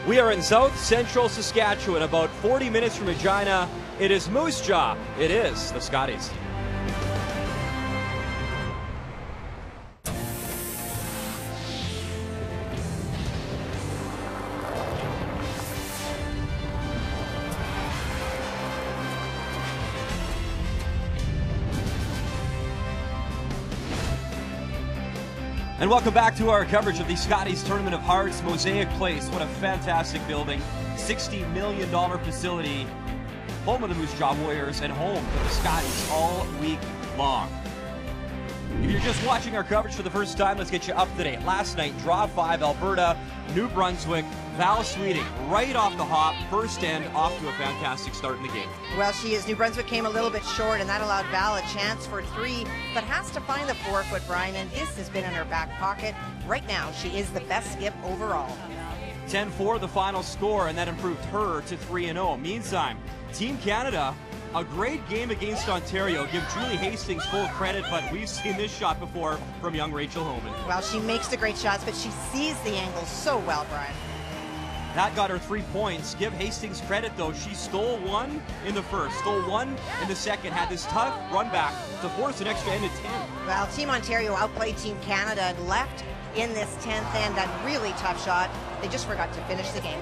We are in South Central Saskatchewan, about 40 minutes from Regina. It is Moose Jaw. It is the Scotties. And welcome back to our coverage of the Scotties Tournament of Hearts, Mosaic Place. What a fantastic building. $60 million facility. Home of the Moose Jaw Warriors and home for the Scotties all week long. If you're just watching our coverage for the first time, let's get you up to date. Last night, Draw 5, Alberta, New Brunswick, Val Sweeting, right off the hop, first end, off to a fantastic start in the game. Well, she is. New Brunswick came a little bit short, and that allowed Val a chance for 3, but has to find the 4-foot, Brian, and this has been in her back pocket. Right now, she is the best skip overall. 10-4 the final score, and that improved her to 3-0. Meantime, Team Canada, a great game against Ontario. Give Julie Hastings full credit, but we've seen this shot before from young Rachel Homan. Well, she makes the great shots, but she sees the angle so well, Brian. That got her 3 points. Give Hastings credit, though. She stole 1 in the first, stole 1 in the second, had this tough run back to force an extra end at 10. Well, Team Ontario outplayed Team Canada and left in this 10th end. That really tough shot. They just forgot to finish the game.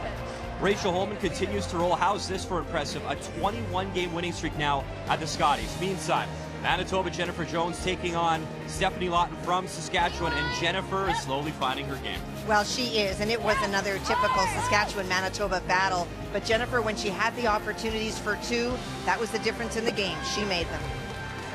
Rachel Holman continues to roll. How's this for impressive? A 21-game winning streak now at the Scotties. Meantime, Manitoba Jennifer Jones taking on Stephanie Lawton from Saskatchewan, and Jennifer is slowly finding her game. Well, she is, and it was another typical Saskatchewan-Manitoba battle. But Jennifer, when she had the opportunities for 2, that was the difference in the game. She made them.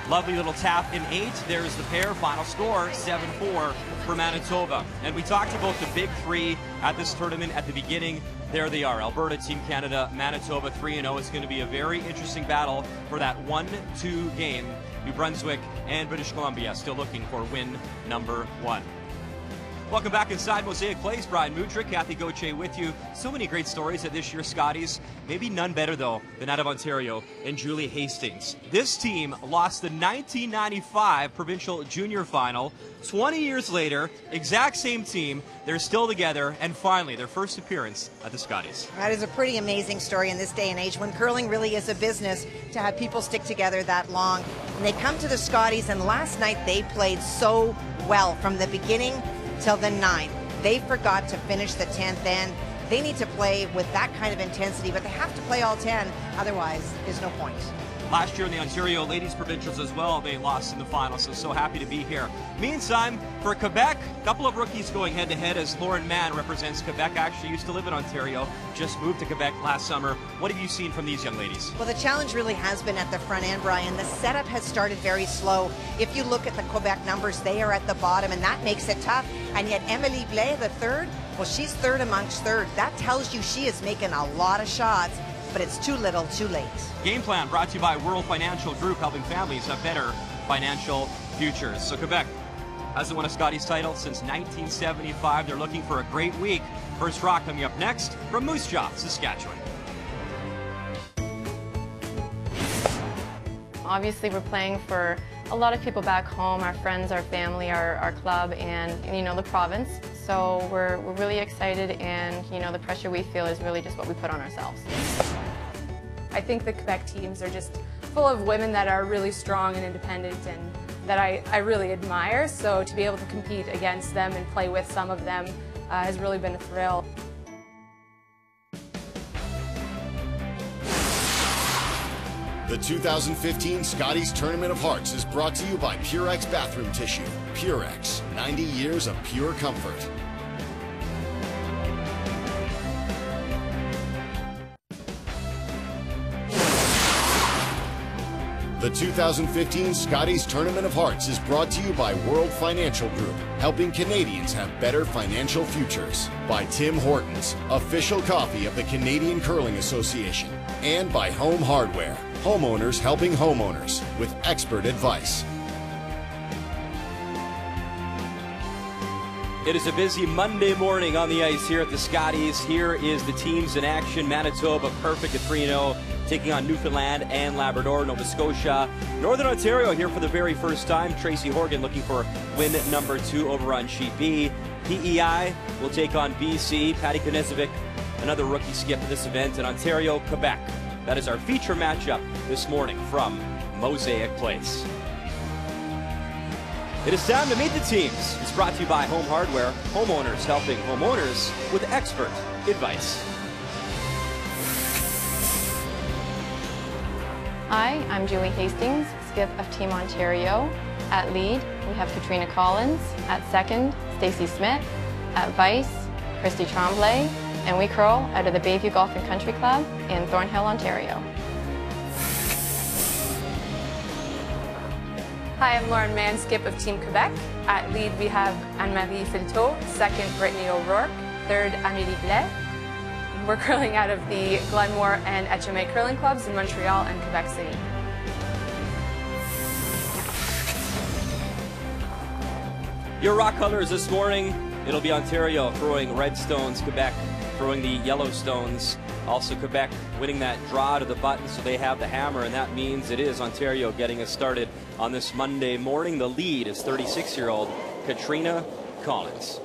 Lovely little tap in 8. There's the pair. Final score, 7-4 for Manitoba. And we talked about the big 3 at this tournament at the beginning. There they are, Alberta, Team Canada, Manitoba 3-0. It's going to be a very interesting battle for that 1-2 game. New Brunswick and British Columbia still looking for win number 1. Welcome back inside Mosaic Place. Brian Mudrick, Kathy Gauthier with you. So many great stories at this year's Scotties. Maybe none better, though, than out of Ontario and Julie Hastings. This team lost the 1995 Provincial Junior Final. 20 years later, exact same team. They're still together, and finally, their first appearance at the Scotties. That is a pretty amazing story in this day and age when curling really is a business to have people stick together that long. And they come to the Scotties, and last night they played so well from the beginning till the 9th. They forgot to finish the 10th end. They need to play with that kind of intensity, but they have to play all 10, otherwise there's no point. Last year in the Ontario Ladies Provincials as well, they lost in the final, so happy to be here. Meantime, for Quebec, a couple of rookies going head-to-head as Lauren Mann represents Quebec. Actually used to live in Ontario, just moved to Quebec last summer. What have you seen from these young ladies? Well, the challenge really has been at the front end, Brian. The setup has started very slow. If you look at the Quebec numbers, they are at the bottom, and that makes it tough. And yet Emily Blais, the third, well, she's third amongst third. That tells you she is making a lot of shots, but it's too little, too late. Game Plan brought to you by World Financial Group, helping families have better financial futures. So Quebec hasn't won a Scotties title since 1975. They're looking for a great week. First draw coming up next from Moose Jaw, Saskatchewan. Obviously, we're playing for a lot of people back home, our friends, our family, our club, and the province. So we're really excited, and the pressure we feel is really just what we put on ourselves. I think the Quebec teams are just full of women that are really strong and independent, and that I really admire. So to be able to compete against them and play with some of them has really been a thrill. The 2015 Scotties Tournament of Hearts is brought to you by Purex Bathroom Tissue. Purex, 90 years of pure comfort. The 2015 Scotties Tournament of Hearts is brought to you by World Financial Group, helping Canadians have better financial futures. By Tim Hortons, official coffee of the Canadian Curling Association. And by Home Hardware, homeowners helping homeowners with expert advice. It is a busy Monday morning on the ice here at the Scotties. Here is the teams in action. Manitoba perfect at 3-0, taking on Newfoundland and Labrador. Nova Scotia, Northern Ontario here for the very first time. Tracy Horgan looking for win number 2 over on Sheet B. PEI will take on BC. Patty Konezovic another rookie skip at this event in Ontario, Quebec. That is our feature matchup this morning from Mosaic Place. It is time to meet the teams. It's brought to you by Home Hardware, homeowners helping homeowners with expert advice. Hi, I'm Julie Hastings, skip of Team Ontario. At lead, we have Katrina Collins. At second, Stacey Smith. At vice, Christy Tremblay. And we curl out of the Bayview Golf and Country Club in Thornhill, Ontario. Hi, I'm Lauren Mann, skip of Team Quebec. At lead, we have Anne-Marie Filteau. Second, Brittany O'Rourke. Third, Amélie Blais. We're curling out of the Glenmore and HMA curling clubs in Montreal and Quebec City. Your rock colors this morning, it'll be Ontario throwing red stones, Quebec throwing the yellow stones. Also Quebec winning that draw to the button, so they have the hammer, and that means it is Ontario getting us started on this Monday morning. The lead is 36-year-old Katrina Collins.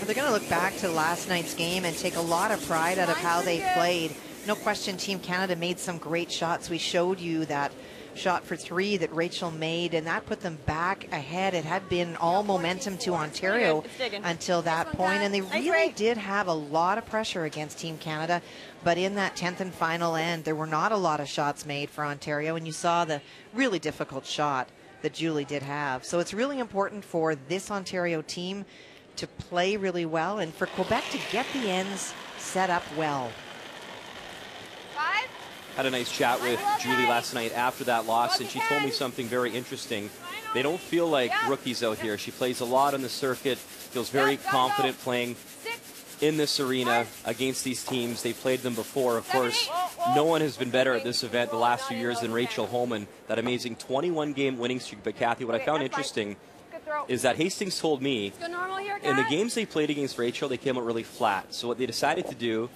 They're going to look back to last night's game and take a lot of pride out of how they played. No question, Team Canada made some great shots. We showed you that shot for three that Rachel made, and that put them back ahead. It had been all momentum to Ontario until that point, and they really did have a lot of pressure against Team Canada. But in that 10th and final end, there were not a lot of shots made for Ontario, and you saw the really difficult shot that Julie did have. So it's really important for this Ontario team to play really well and for Quebec to get the ends set up well. Had a nice chat with Julie last night after that loss, and she told me something very interesting. They don't feel like rookies out here. She plays a lot on the circuit, feels very confident playing in this arena against these teams. They've played them before. Of course, no one has been better at this event the last few years than Rachel Homan. That amazing 21-game winning streak. But Kathy, what I found interesting is that Hastings told me in the games they played against Rachel, they came out really flat. So what they decided to do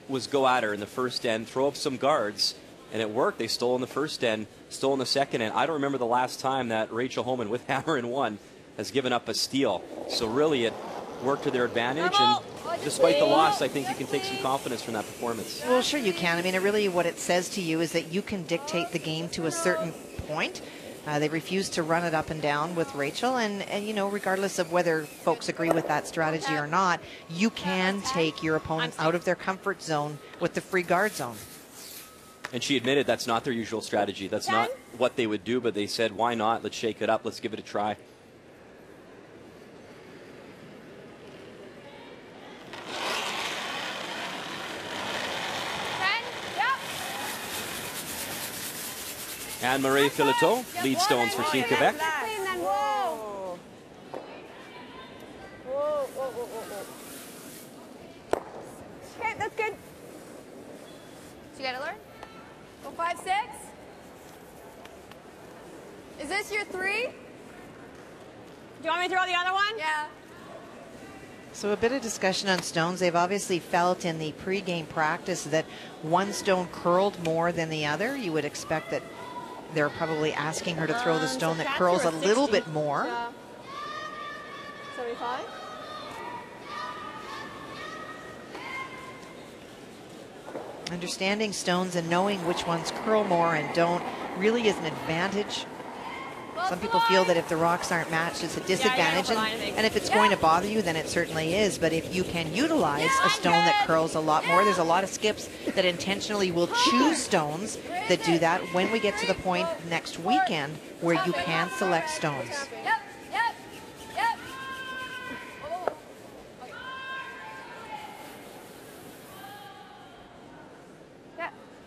was go at her in the first end, throw up some guards, and it worked. They stole in the first end, stole in the second end. I don't remember the last time that Rachel Homan, with hammer and one, has given up a steal. So really it worked to their advantage, and despite the loss, I think you can take some confidence from that performance. Well, sure you can. I mean, really what it says to you is that you can dictate the game to a certain point. They refused to run it up and down with Rachel, and you know, regardless of whether folks agree with that strategy or not, you can take your opponent out of their comfort zone with the free guard zone. And she admitted that's not their usual strategy. That's not what they would do, but they said, why not? Let's shake it up. Let's give it a try. Anne-Marie Filteau, lead stones for Team Quebec. Whoa. Okay, that's good. So you got it, Lauren? Go 5, 6. Is this your 3? Do you want me to throw the other one? Yeah. So a bit of discussion on stones. They've obviously felt in the pre-game practice that one stone curled more than the other. You would expect that they're probably asking her to throw the stone that curls a little bit more. 75. Understanding stones and knowing which ones curl more and don't really is an advantage. Some people feel that if the rocks aren't matched, it's a disadvantage, and if it's going to bother you, then it certainly is. But if you can utilize a stone that curls a lot more, there's a lot of skips that intentionally will choose stones that do that when we get to the point next weekend where you can select stones.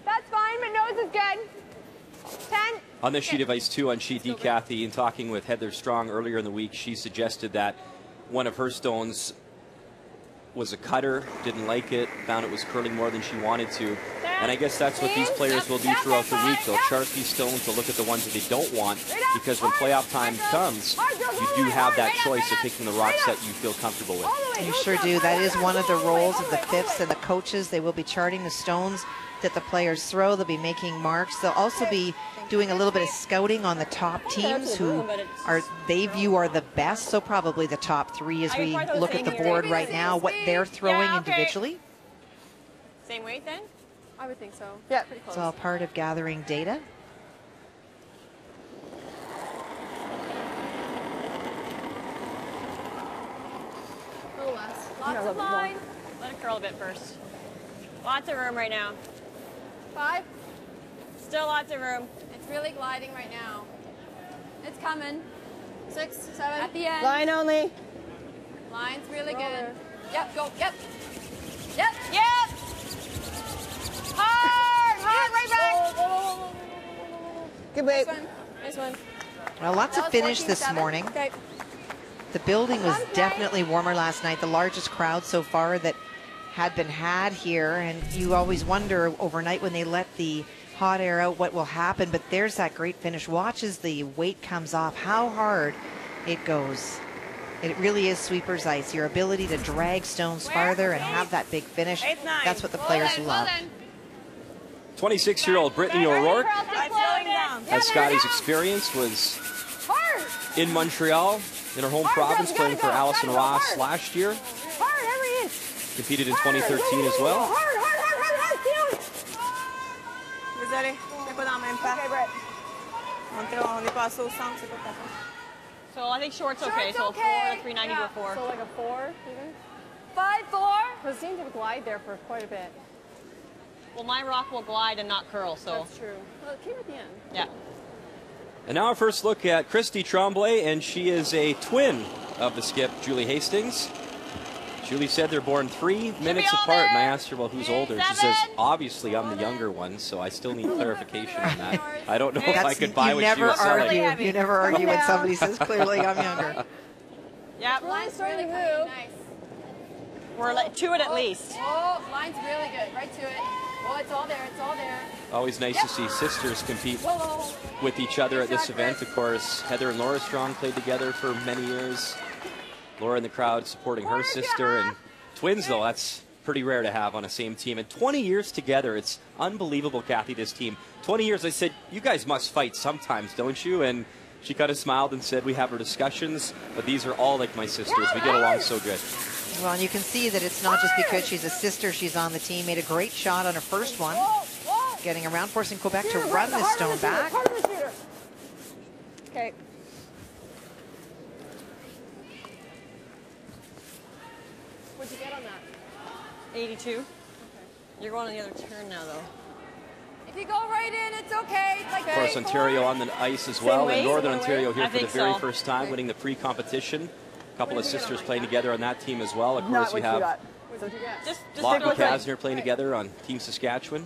That's fine, my nose is good. 10. On this sheet of ice, too, on sheet D, Kathy, in talking with Heather Strong earlier in the week, she suggested that one of her stones was a cutter, didn't like it, found it was curling more than she wanted to. And I guess that's what these players will do throughout the week. They'll chart these stones, they'll look at the ones that they don't want, because when playoff time comes, you do have that choice of picking the rocks that you feel comfortable with. You sure do. That is one of the roles of the fifths and the coaches. They will be charting the stones that the players throw. They'll be making marks. They'll also be doing a little bit of scouting on the top teams who they view are the best. So probably the top three as we look at the board right now, what they're throwing individually. Same weight then? I would think so. Yeah, pretty close. It's all part of gathering data. A little less. Lots of line. Let it curl a bit first. Lots of room right now. 5. Still lots of room. It's really gliding right now. It's coming. 6, 7. At the end. Line only. Line's really good. Yep, go. Yep. Yep. Hard, right back. Good weight. Nice one. Well, lots of finish this morning. Okay. The building was definitely warmer last night. The largest crowd so far that had been had here, and you always wonder overnight when they let the hot air out what will happen, but there's that great finish. Watch as the weight comes off, how hard it goes. It really is sweeper's ice. Your ability to drag stones farther and have that big finish, that's what the players love. 26-year-old Brittany O'Rourke, as Scotties' experience, was in Montreal, in her home province, playing for Allison Ross last year. Competed in 2013 as well. So I think short's okay. So 4 to 390 to a 4. So like a 4 even? 5-4. Because it seemed to glide there for quite a bit. Well, my rock will glide and not curl, so. That's true. Well, it came at the end. Yeah. And now our first look at Christy Tremblay, and she is a twin of the skip, Julie Hastings. Julie said they're born 3 minutes apart, and I asked her, well, who's older? She says, obviously, I'm the younger one, so I still need clarification on that. I don't know if I could buy what she was selling. You never argue when somebody says, clearly, I'm younger. Yep. Line's starting to move. Nice. We're like to it at least. Oh, line's really good. Right to it. Oh, it's all there. It's all there. Always nice to see sisters compete with each other at this event. Of course, Heather and Laura Strong played together for many years. Laura in the crowd supporting her sister, and twins, though, that's pretty rare to have on a same team. And 20 years together, it's unbelievable, Kathy, this team. 20 years, I said, you guys must fight sometimes, don't you? And she kind of smiled and said, we have our discussions, but these are all like my sisters. We get along so good. Well, and you can see that it's not just because she's a sister she's on the team. Made a great shot on her first one. Getting around, forcing Quebec to run this stone back. Okay. What'd you get on that? 82. Okay. You're going on the other turn now, though. If you go right in, it's okay. It's like Of course, Ontario on the ice as well, and Northern Ontario here for the very so. first time, winning the pre-competition. A couple of sisters playing together on that team as well. Of course, we have Just Locke and Kasner playing together on Team Saskatchewan.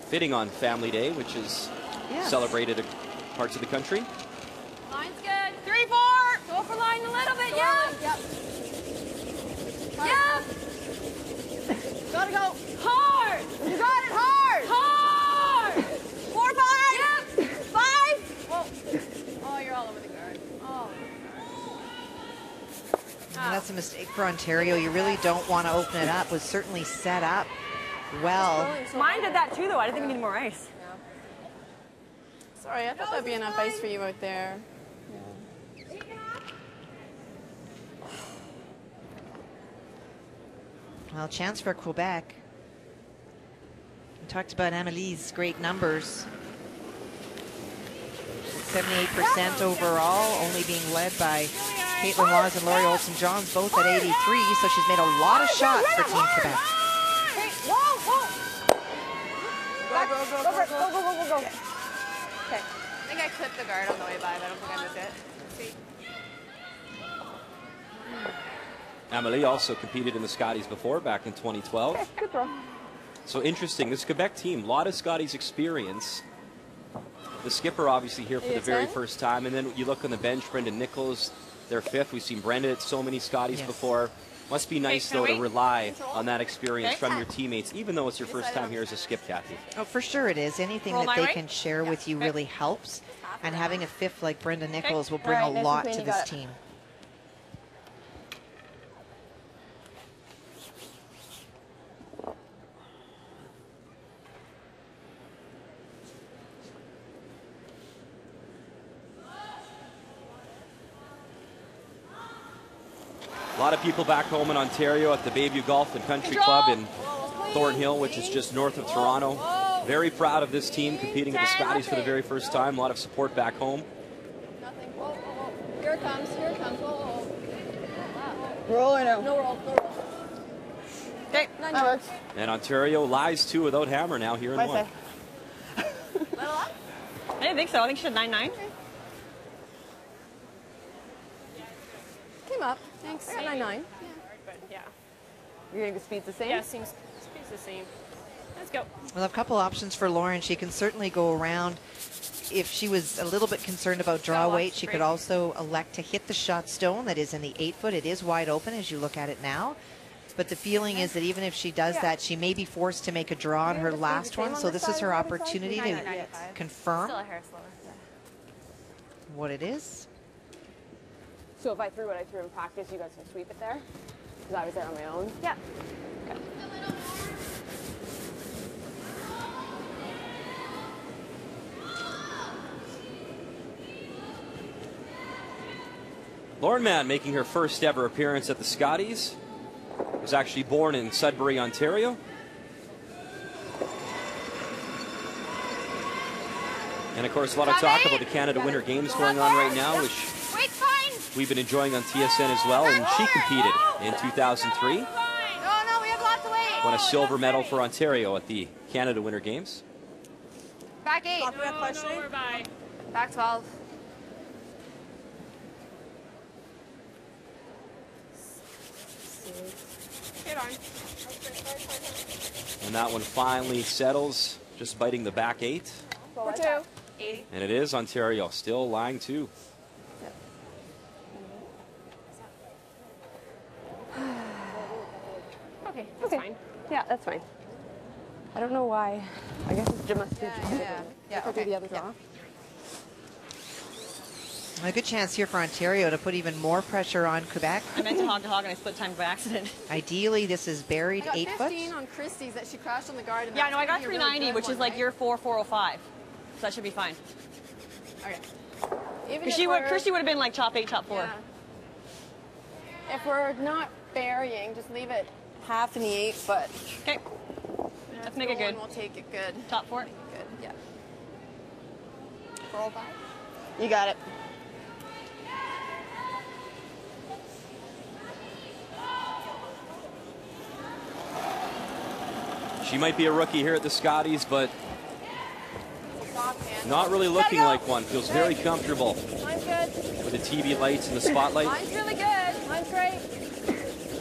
Fitting on Family Day, which is celebrated in parts of the country. Line's good. 3-4. Go for line a little bit, yeah. Yep. Yep. Gotta go hard. You got it hard. Hard. 4-5. Yep. 5. Oh, you're all over the guard. Oh. And that's a mistake for Ontario. You really don't want to open it up. Was certainly set up well. Mine did that too, though. I didn't think we needed more ice. Yeah. Sorry, I thought that'd be enough ice for you out there. Well, chance for Quebec. We talked about Amelie's great numbers. 78% overall, only being led by Caitlin Laws and Laurie Olson-Johns, both at 83, so she's made a lot of shots for Team Quebec. Go. Okay. I think I clipped the guard on the way by, but I don't think I missed it. See. Amelie also competed in the Scotties before, back in 2012. Okay, good throw. So interesting, this Quebec team, a lot of Scotties experience. The skipper obviously here for the very first time, and then you look on the bench, Brendan Nichols, they're 5th. We've seen Brendan at so many Scotties before. Must be nice, though, to rely on that experience from your teammates, even though it's your first time here as a skip, Kathy. Oh, for sure it is. Anything that they can share with you really helps. And having a fifth like Brenda Nichols will bring a lot to this team. A lot of people back home in Ontario at the Bayview Golf and Country Club in Thornhill, which is just north of Toronto. Very proud of this team competing at the Scotties for the very first time. A lot of support back home. Nothing. Whoa, whoa, whoa. Here it comes. Here it comes. Whoa, whoa. Roll or no? No roll. No roll. Okay, that works. And Ontario lies 2 without hammer now here in 1. I didn't think so. I think she had 9-9. Came up. Thanks. I got 9-9. Yeah. You're going to go speed's the same? Yeah, seems speed's the same. Let's go. Well, a couple options for Lauren. She can certainly go around. If she was a little bit concerned about draw weight, she could also elect to hit the shot stone that is in the 8-foot. It is wide open as you look at it now. But the feeling is that even if she does that, she may be forced to make a draw on her last one. So this is her opportunity to confirm what it is. So if I threw what I threw in practice, you guys can sweep it there? Because I was there on my own? Yeah. Okay. Lauren Mann making her first ever appearance at the Scotties. Was actually born in Sudbury, Ontario. And of course, a lot of talk about the Canada Winter Games going on right now, which we've been enjoying on TSN as well. And she competed in 2003. Won a silver medal for Ontario at the Canada Winter Games. Back 8. Back 12. And that one finally settles, just biting the back 8. 4-2. And it is Ontario, still lying 2. Okay, that's fine. Yeah, that's fine. I don't know why. I guess it's just Okay. the other draw. A good chance here for Ontario to put even more pressure on Quebec. I meant to hog and I split time by accident. Ideally, this is buried I got 8 foot. 15 on Christie's that she crashed on the guard. And Yeah, no, I got 390, which is like your 405. So that should be fine. Okay. Even Because if Christy would have been like top 8, top 4. Yeah. If we're not burying, just leave it half in the 8 foot. Okay. Let's make it good. We'll take it good. Top 4. Good, yeah. 405. You got it. She might be a rookie here at the Scotties, but not really looking like one. Feels very comfortable Mine's good. with the TV lights and the spotlight. Mine's really good. Mine's great.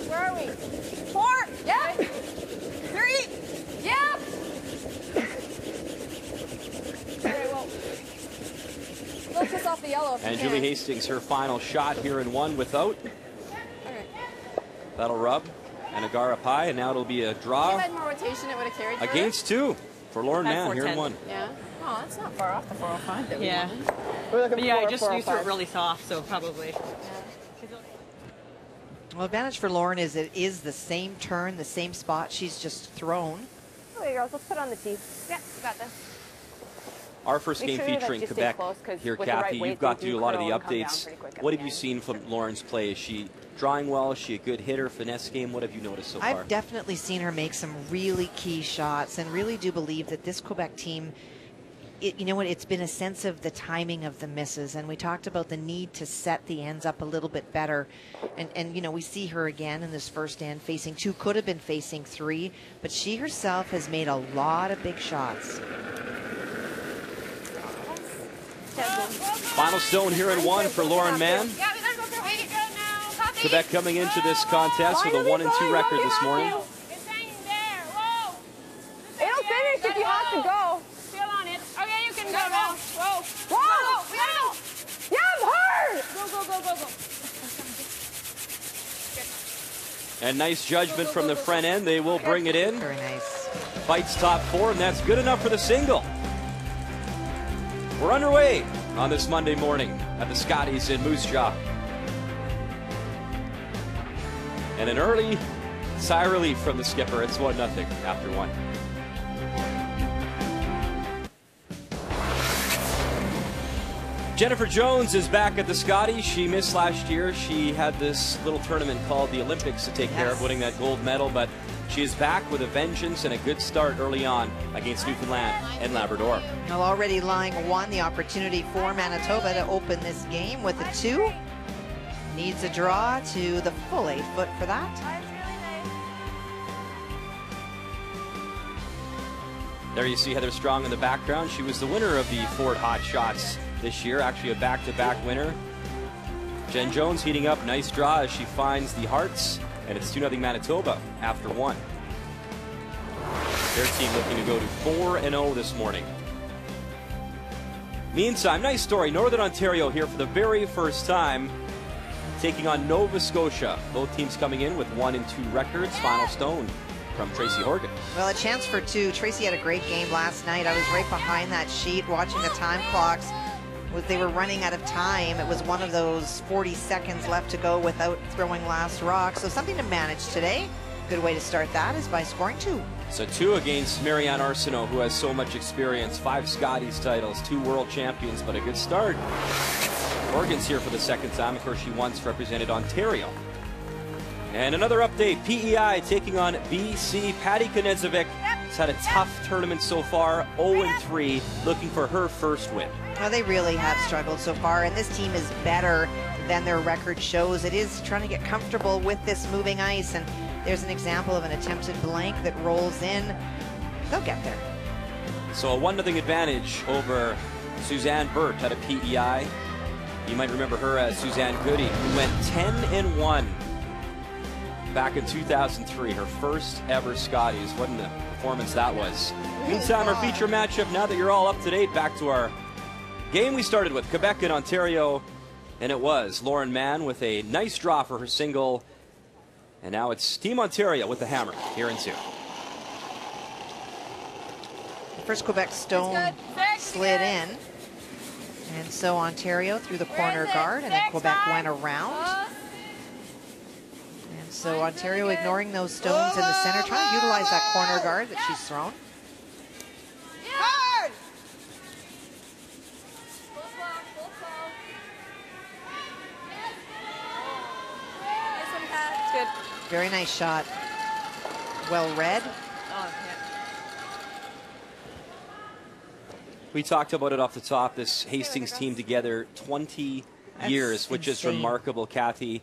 Where are we? 4. Yeah. 3. Yeah. Okay, well, we'll kiss off the yellow. And Julie Hastings, her final shot here in 1 without. Okay. That'll rub. And Agara Pai, and now it'll be a If I draw had more rotation, it would have carried further. against 2 for Lauren Mann here in 1. Yeah. Oh, that's not far off the 405 that we Yeah. won. We're looking But yeah, I for just threw it really soft, so probably. Well, advantage for Lauren is it is the same turn, the same spot she's just thrown. Okay, girls, let's put on the tee. Yeah, we got this. Our first Make game sure you, like, featuring just stay Quebec close, 'cause here, with the right Kathy. weight, You've got they to do do a lot of the curl and come down updates. pretty quick at What the have you end. seen from Lauren's play? Is she drawing well? Is she a good hitter, finesse game? What have you noticed so far? I've definitely seen her make some really key shots and really do believe that this Quebec team, you know what, it's been a sense of the timing of the misses. And we talked about the need to set the ends up a little bit better. And you know, we see her again in this first end facing 2, could have been facing 3, but she herself has made a lot of big shots. Final stone here in 1 for Lauren Mann. Yeah, we gotta go through 80 good now. Copy. Quebec coming into this contest with a 1-2 record this morning. It's hanging there. Whoa. It'll finish if you have to go. Still on it. Okay, you can go now. Whoa. Whoa! We gotta go. Yeah, I'm hard! Go, go, go, go, go. And nice judgment from the front end. They will bring it in. Very nice. Fights top 4, and that's good enough for the single. We're underway on this Monday morning at the Scotties in Moose Jaw. And an early sigh of relief from the skipper. It's 1-0 after 1. Jennifer Jones is back at the Scotties. She missed last year. She had this little tournament called the Olympics to take care of, winning that gold medal, but she is back with a vengeance and a good start early on against Newfoundland and Labrador. Well, already line 1, the opportunity for Manitoba to open this game with a 2. Needs a draw to the full 8 foot for that. There you see Heather Strong in the background. She was the winner of the Ford Hot Shots this year, actually a back-to-back winner. Jen Jones heating up, nice draw as she finds the Hearts, and it's 2-0 Manitoba after 1. Their team looking to go to 4-0 this morning. Meantime, nice story. Northern Ontario here for the very first time, taking on Nova Scotia. Both teams coming in with 1 and 2 records. Final stone from Tracy Horgan. Well, a chance for 2. Tracy had a great game last night. I was right behind that sheet watching the time clocks. They were running out of time. It was one of those 40 seconds left to go without throwing last rock. So something to manage today. Good way to start that is by scoring 2. So 2 against Marianne Arsenault, who has so much experience. 5 Scotties titles, 2 world champions, but a good start. Horgan's here for the second time. Of course, she once represented Ontario. And another update, PEI taking on BC. Patty Konedzovic has had a tough tournament so far, 0-3, looking for her first win. Well, they really have struggled so far, and this team is better than their record shows. It is trying to get comfortable with this moving ice, and there's an example of an attempted blank that rolls in. They'll get there. So a 1-0 advantage over Suzanne Burt out of PEI. You might remember her as Suzanne Goody, who went 10-1 back in 2003, her first ever Scotties. What a performance that was. Meantime, our feature matchup, now that you're all up to date, back to our game we started with, Quebec and Ontario, and it was Lauren Mann with a nice draw for her single, and now it's Team Ontario with the hammer here in 2. First Quebec stone slid in, and so Ontario through the corner guard, and then Quebec went around. And so Ontario ignoring those stones in the center, trying to utilize that corner guard that she's thrown. Good. Very nice shot. Well read. Oh, yeah. We talked about it off the top, this Hastings team together 20 years, which is remarkable, Kathy.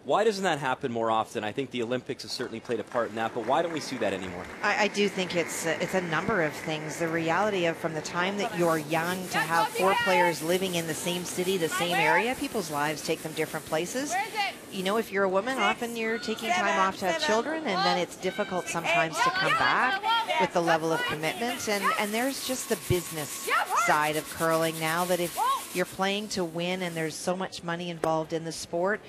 Why doesn't that happen more often? I think the Olympics have certainly played a part in that, but why don't we see that anymore? I do think it's a number of things. The reality of from the time that you're young to have 4 players living in the same city, the same area, people's lives take them different places. You know, if you're a woman, often you're taking time off to have children, and then it's difficult sometimes to come back with the level of commitment. And there's just the business side of curling now, that if you're playing to win and there's so much money involved in the sport,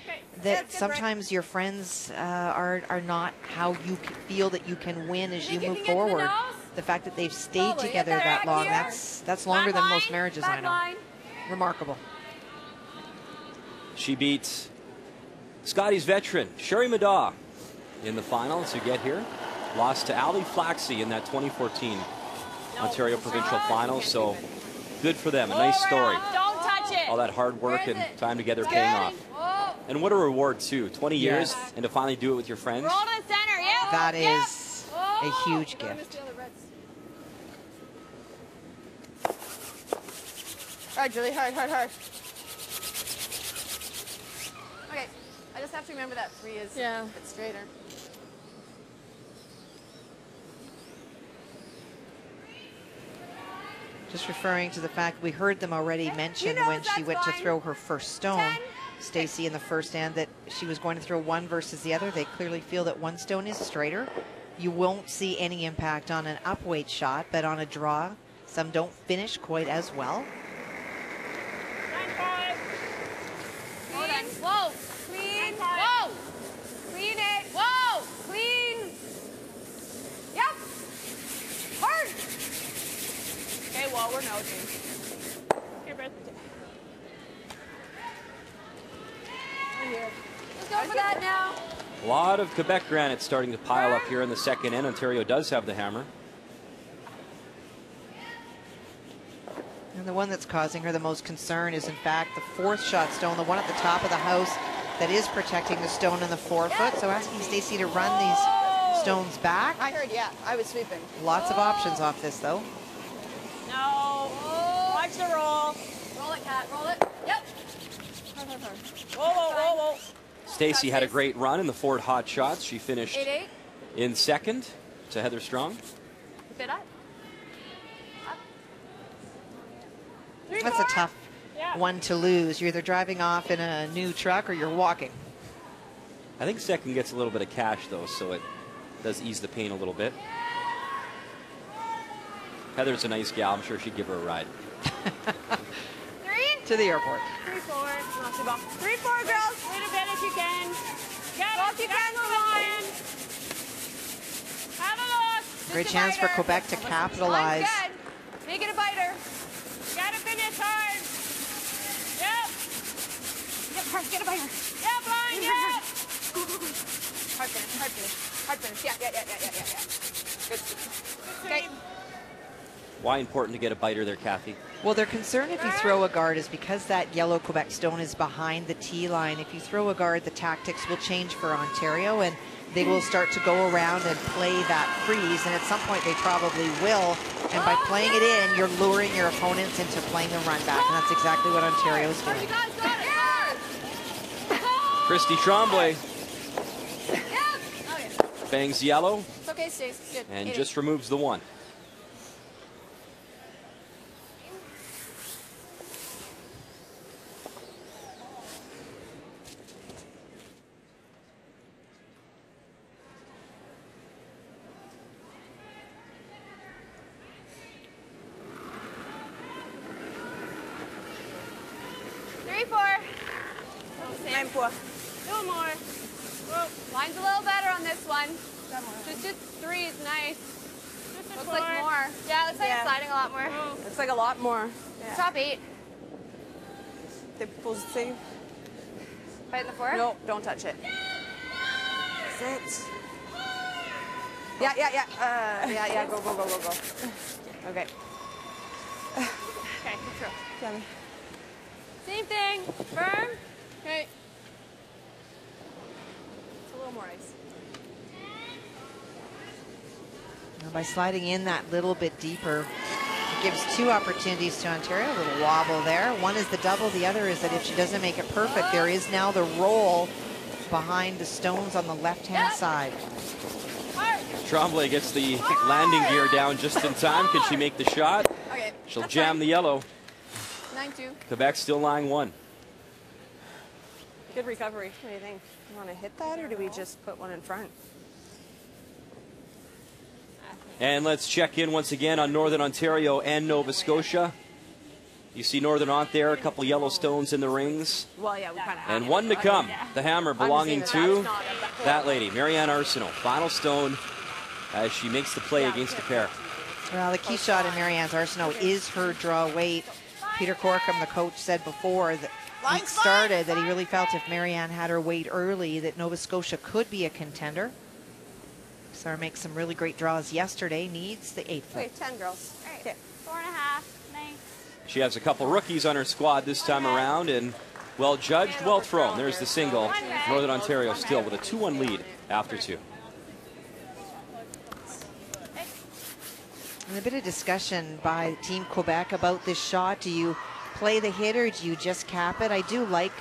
that sometimes your friends are not how you feel that you can win as you move forward. The fact that they've stayed together that long, that's longer than most marriages I know. Remarkable. She beat Scotties veteran Sherry Madaw in the final to get here. Lost to Ali Flaxey in that 2014 Ontario Provincial Final, so good for them. A nice story. Don't touch it. All that hard work and time together paying off. And what a reward, too. 20 years, and to finally do it with your friends. Roll to the center, yeah. That is a huge gift. Hard, Julie, hard, hard, hard. Okay, I just have to remember that 3 is a bit straighter. Just referring to the fact we heard them already mention when she went to throw her first stone, Stacy in the first hand, that she was going to throw one versus the other. They clearly feel that one stone is straighter. You won't see any impact on an upweight shot, but on a draw, some don't finish quite as well. Whoa, clean, whoa, clean it, whoa. no, we're no, James. Here, Beth. Let's go for that now. A lot of Quebec granite starting to pile up here in the second end. Ontario does have the hammer. And the one that's causing her the most concern is, in fact, the fourth shot stone, the one at the top of the house that is protecting the stone in the 4-foot. So asking Stacey to run these stones back. I heard, yeah. I was sweeping. Lots of options off this, though. No. Watch the roll. Roll it, Kat. Roll it. Yep. Whoa, whoa, whoa, whoa. Stacey had a great run in the Ford Hot Shots. She finished 8-8. in second to Heather Strong. Bit up. That's a tough one to lose. You're either driving off in a new truck or you're walking. I think second gets a little bit of cash, though, so it does ease the pain a little bit. Heather's a nice gal. I'm sure she'd give her a ride. 3. To the airport. 3-4. Not too bad. 3-4, girls. Wait a bit if you can. Go if you can, Line. Have a look. Great chance for Quebec to capitalize. Line's good. Make it a biter. Gotta finish hard. Yep. Get a biter. Yep, Line, yep. Hard finish, hard finish. Hard finish. Yeah. Good. Okay. Why important to get a biter there, Kathy? Well, their concern if you throw a guard is because that yellow Quebec stone is behind the tee line. If you throw a guard, the tactics will change for Ontario, and they will start to go around and play that freeze, and at some point they probably will. And by playing it in, you're luring your opponents into playing the run back, and that's exactly what Ontario's doing. You guys got it. Christy Tremblay Okay. bangs yellow It's okay, Stace. Good. and 8-8. just removes the one. Two more. Whoa. Line's a little better on this one. Just 3 is nice. Looks like more. Yeah, it looks like it's sliding a lot more. Looks like a lot more. Yeah. Top 8. They're supposed to say, Fight in the 4? no, don't touch it. Sit. Yeah. Go. Okay. Okay, good throw. Sammy. Same thing. Firm. Okay. It's a little more ice. Now by sliding in that little bit deeper, it gives 2 opportunities to Ontario. A little wobble there. One is the double. The other is that if she doesn't make it perfect, there is now the roll behind the stones on the left-hand side. Tremblay gets the landing gear down just in time. Can she make the shot? Okay. She'll That's jam fine. the yellow. 9-2. Quebec still lying 1. Good recovery. What do you think? You want to hit that, or do we just put one in front? And let's check in once again on Northern Ontario and Nova Scotia. You see Northern Ont there, a couple yellow stones in the rings. Well, yeah, we kind of have. And one to come. The hammer belonging to that lady, Marianne Arsenault. Final stone as she makes the play against the pair. Well, the key shot in Marianne's Arsenault is her draw weight. Peter Corkum, the coach, said before that week started that he really felt if Marianne had her weight early that Nova Scotia could be a contender. Sarah makes some really great draws yesterday, needs the 8-foot. Okay, 10 girls. Okay. 4.5. Thanks. She has a couple rookies on her squad this time around, and well judged, well thrown. There's the single. Northern Ontario still with a 2-1 lead after 2. And a bit of discussion by Team Quebec about this shot. Do you play the hit or do you just cap it? I do like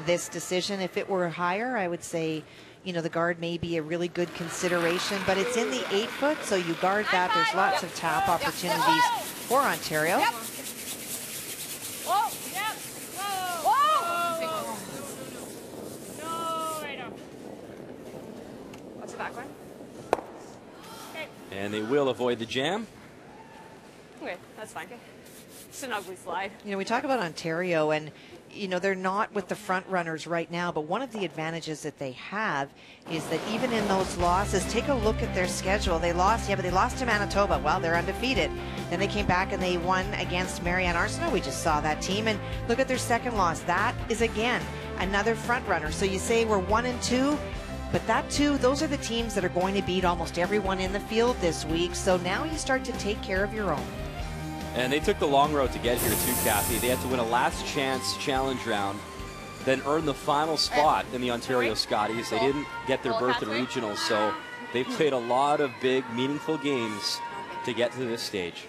this decision. If it were higher, I would say, you know, the guard may be a really good consideration, but it's in the 8-foot, so you guard that. There's lots of tap opportunities for Ontario. Whoa. Yep. Whoa. No, right up. What's the back one? Okay. And they will avoid the jam. Okay, that's fine. It's an ugly slide. You know, we talk about Ontario, and you know, they're not with the front runners right now, but one of the advantages that they have is that even in those losses, take a look at their schedule. They lost, yeah, but they lost to Manitoba. Well, they're undefeated. Then they came back and they won against Marianne Arsenault. We just saw that team. And look at their second loss. That is, again, another front runner. So you say we're 1-2, but that too, those are the teams that are going to beat almost everyone in the field this week. So now you start to take care of your own. And they took the long road to get here too, Kathy. They had to win a last chance challenge round, then earn the final spot in the Ontario Scotties. They didn't get their berth in regionals, so they played a lot of big, meaningful games to get to this stage.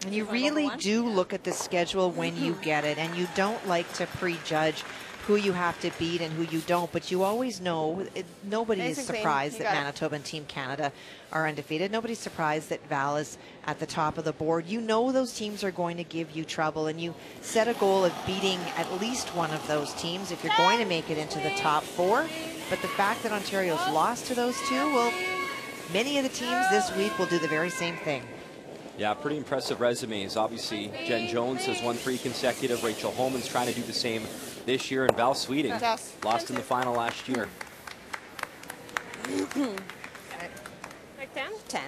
And you really do look at the schedule when you get it, and you don't like to prejudge who you have to beat and who you don't, but you always know, nobody is surprised that Manitoba and Team Canada are undefeated. Nobody's surprised that Val is at the top of the board. You know those teams are going to give you trouble, and you set a goal of beating at least one of those teams if you're going to make it into the top 4. But the fact that Ontario's lost to those two, well, many of the teams this week will do the very same thing. Yeah, pretty impressive resumes. Obviously, Jen Jones has won 3 consecutive. Rachel Holman's trying to do the same this year, and Val Sweeting lost in the final last year. Like 10? 10.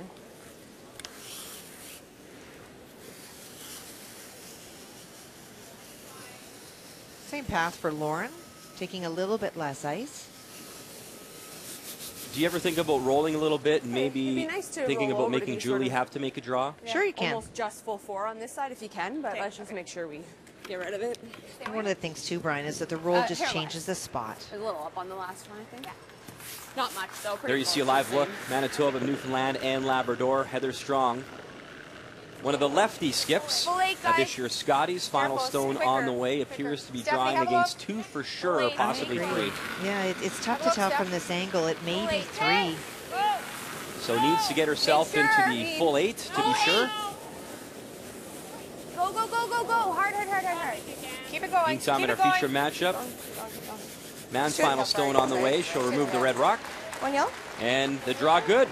Same path for Lauren, taking a little bit less ice. Do you ever think about rolling a little bit and maybe nice thinking about making Julie have to make a draw? Yeah, sure you can. Almost just full 4 on this side if you can, but let's just make sure we get rid of it. And one of the things too, Brian, is that the roll just changes the spot. A little up on the last one, I think. Not much, though. There you see a live look. Manitoba, Newfoundland, and Labrador. Heather Strong, one of the lefty skips at this year's Scotties. Final stone on the way. Appears to be drawing against 2 for sure, possibly 3. Yeah, it's tough to tell from this angle. It may be 3. So needs to get herself into the full 8 to be sure. Go, go, go, go, go. Hard, hard, hard, hard, hard. Keep it going. Meantime, in our feature matchup, Mann's final stone on the way. She'll remove the red rock. 1 yellow. And the draw good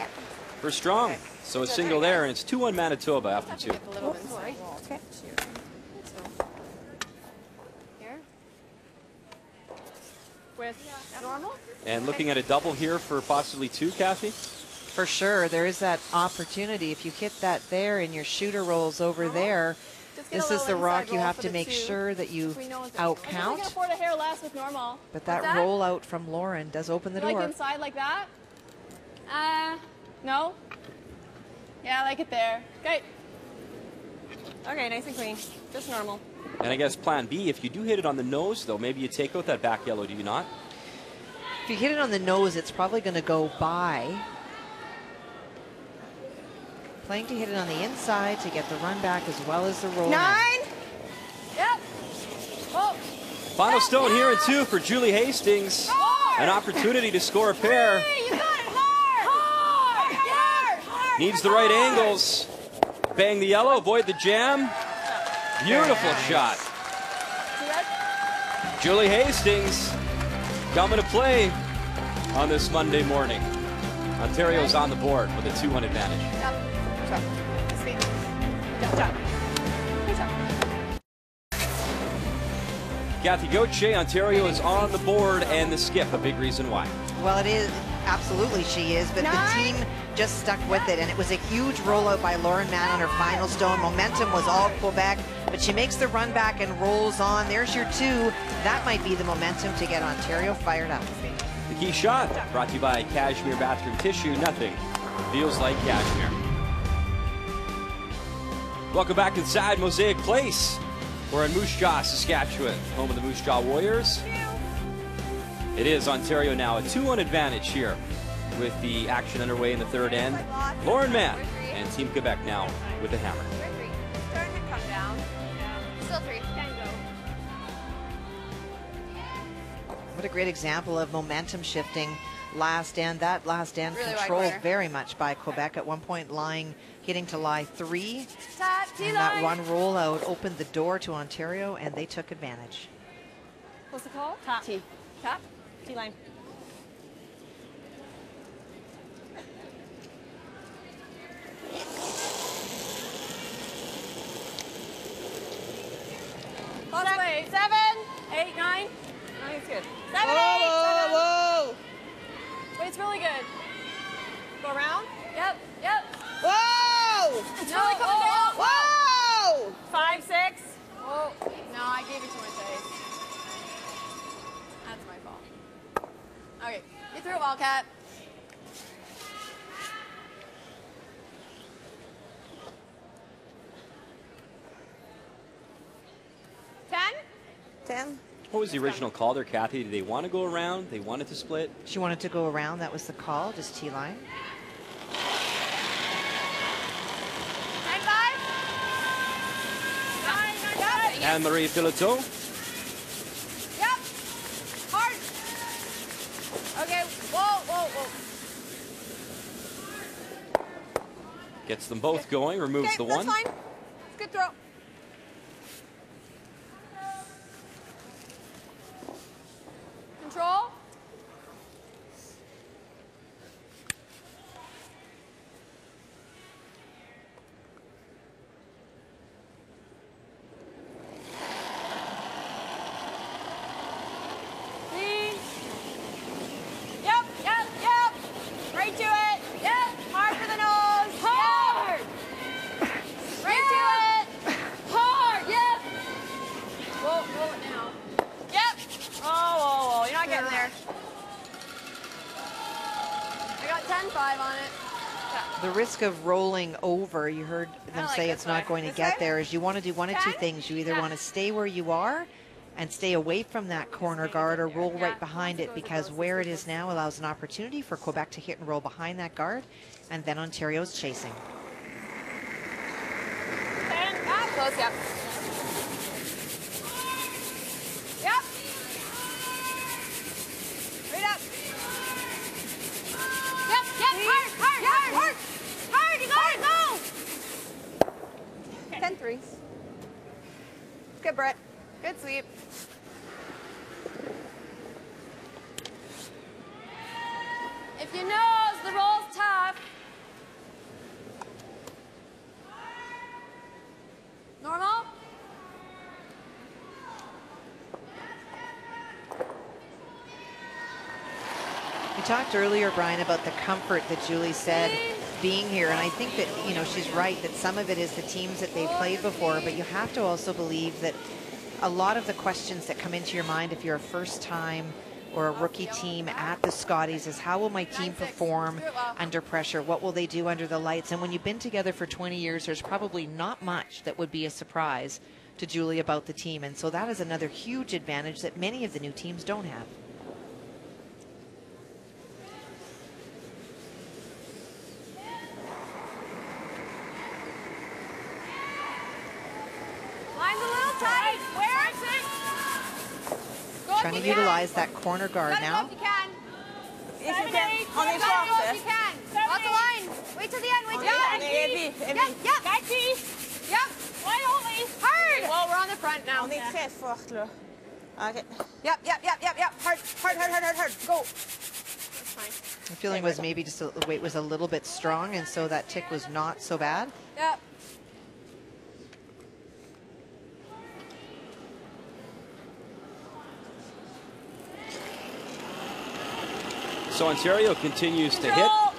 for Strong. So a single there, and it's 2-1 Manitoba after 2. Okay. Here. With normal? And looking at a double here for possibly 2, Kathy? For sure. There is that opportunity. If you hit that there and your shooter rolls over there, this is the rock you have to make sure that you out count. We can afford a hair less with normal. But that roll out from Lauren does open the door. Like inside like that? No? Yeah, I like it there. Okay. Okay, nice and clean. Just normal. And I guess plan B, if you do hit it on the nose, though, maybe you take out that back yellow, do you not? If you hit it on the nose, it's probably going to go by. Playing to hit it on the inside to get the run back as well as the roll. 9. Yep. Oh. Final stone here in 2 for Julie Hastings. An opportunity to score a pair. You got it hard. Hard. Needs the right angles. Bang the yellow, avoid the jam. Beautiful shot. Julie Hastings coming to play on this Monday morning. Ontario's on the board with a 2-1 advantage. Kathy Gauthier, Ontario is on the board, and the skip, a big reason why. Well, it is. Absolutely she is, but the team just stuck with it, and it was a huge rollout by Lauren Mann on her final stone. Momentum was all Quebec, but she makes the run back and rolls on. There's your 2. That might be the momentum to get Ontario fired up. The key shot brought to you by Cashmere Bathroom Tissue. Nothing feels like cashmere. Welcome back inside Mosaic Place. We're in Moose Jaw, Saskatchewan, home of the Moose Jaw Warriors. It is Ontario now, a 2-1 advantage here with the action underway in the third end. Lauren Mann and Team Quebec now with the hammer. Starting to come down. Still 3. What a great example of momentum shifting last end. That last end really controlled very much by Quebec. At one point, hitting to lie 3. And that one rollout opened the door to Ontario, and they took advantage. What's it called? Top. T. Top? T-line. Lost way. 7, 8, 9. I think it's good. 7, 8. Whoa, whoa, Wait, it's really good. Go around. Yep, yep. whoa! It's really coming down. Whoa! 5, 6. Oh, no, I gave it to my face. That's my fault. Okay, get through it, Wildcat. What was the original call there, Kathy? Did they want to go around? They wanted to split? She wanted to go around. That was the call, just T-line. 9, 5. Anne-Marie Fileteau. Yep. Hard. Okay. Whoa, whoa, whoa. Gets them both going, removes the one. That's fine. Good throw. Control. Clean. Yep, yep, yep. Right to it. Yep. Hard for the nose. Hard. Right to it. Hard. Yep. Whoa, roll it now. Yep. Oh, whoa, whoa. You're not getting there. I got 10-5 on it. The risk of rolling over, you heard them like say this it's not way. going to This get way? there, is you want to do one of two 10? things. You either Yeah. want to stay where you are and stay away from that corner guard or roll right behind it, because where it is now allows an opportunity for Quebec to hit and roll behind that guard, and then Ontario's chasing. 10. Ah, close, yep. Yep. Right up. Yep, yep, hard, hard, hard, hard. Hard, you got it, go. 10 threes. Good, Brett. Good sweep. If you know the roll's tough. Normal? We talked earlier, Brian, about the comfort that Julie said being here, and I think that, you know, she's right that some of it is the teams that they've played before, but you have to also believe that a lot of the questions that come into your mind if you're a first time or a rookie team at the Scotties is, how will my team perform under pressure? What will they do under the lights? And when you've been together for 20 years, there's probably not much that would be a surprise to Julie about the team, and so that is another huge advantage that many of the new teams don't have. Line's a little tight. Where? Go if Trying to you can. utilize that corner guard Gotta go now. if you can. If you 7, can. 8. On the Gotta go box, if you can. Lots of line. Wait till the end. Wait till the end. Yep, yep. Yep. Wide only. Hard. Well, we're on the front now. On est très forte, là. OK. Yep, yep, yep, yep, yep. Hard, hard, hard, hard, hard, hard. Go. That's fine. The feeling was maybe just the weight was a little bit strong, and so that tick was not so bad. Yep. So Ontario continues to hit. Control.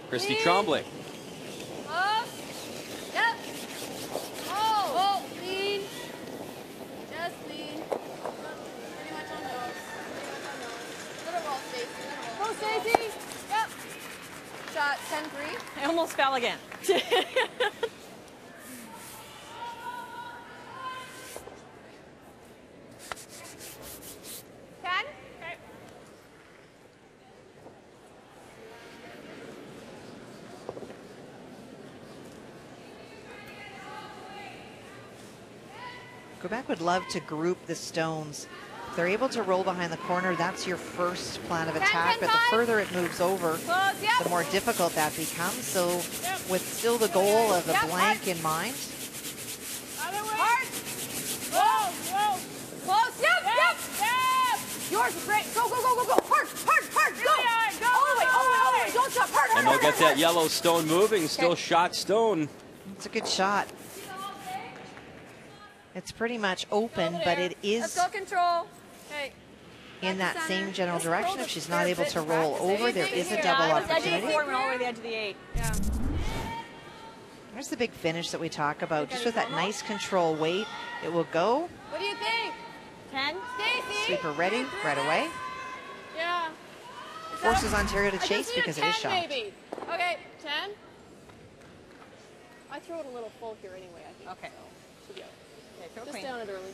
Christy Lead. Tremblay. Up. Yep. Oh. Oh. Lean. Just lean. Pretty much on nose. Little roll, Stacey. Go, Stacey. Yep. Shot 10-3. I almost fell again. 10. Okay. Quebec would love to group the stones. If they're able to roll behind the corner, that's your first plan of attack, but the further it moves over, Close, yep. the more difficult that becomes. So with still the goal of a blank in mind, Other way. Hard. Whoa, whoa. Close. Yep, yep, yep. Yours is great. Go, go, go, go, go. Hard, hard, hard. Go. Go. All the way, all the way, all the way. Don't stop. Hard, hard, And they'll hard, get hard, that yellow stone moving. Still shot stone. it's a good shot. It's pretty much open, but it Let's is go control. in that same general direction. If she's not able to roll over, there is a double opportunity. All the way to the edge of the 8. Yeah. There's the big finish that we talk about. Just with that nice control weight, it will go. What do you think? 10? Stacy? Sweeper ready right away. Yeah. Forces Ontario to chase because it is shot. Maybe. Okay, 10. I threw it a little full here anyway, I think. Okay. So, should be okay. throw Just clean. down it early.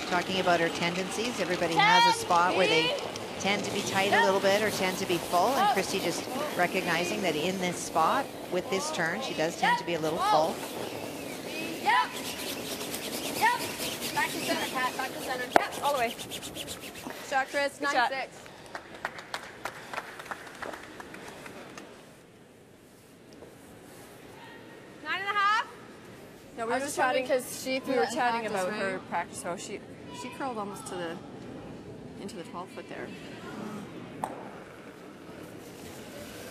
Talking about her tendencies, everybody has a spot where they tend to be tight a little bit or tend to be full, and Christy just recognizing that in this spot with this turn, she does tend to be a little full. Yep. Yep. Back to center, Kat. Back to center. Yep. All the way. Shot, Chris. Good shot. 9-6. 9.5. No, we I were was just just chatting because she threw we were it in chatting practice, about right? her practice throw. She curled almost to the into the 12-foot there.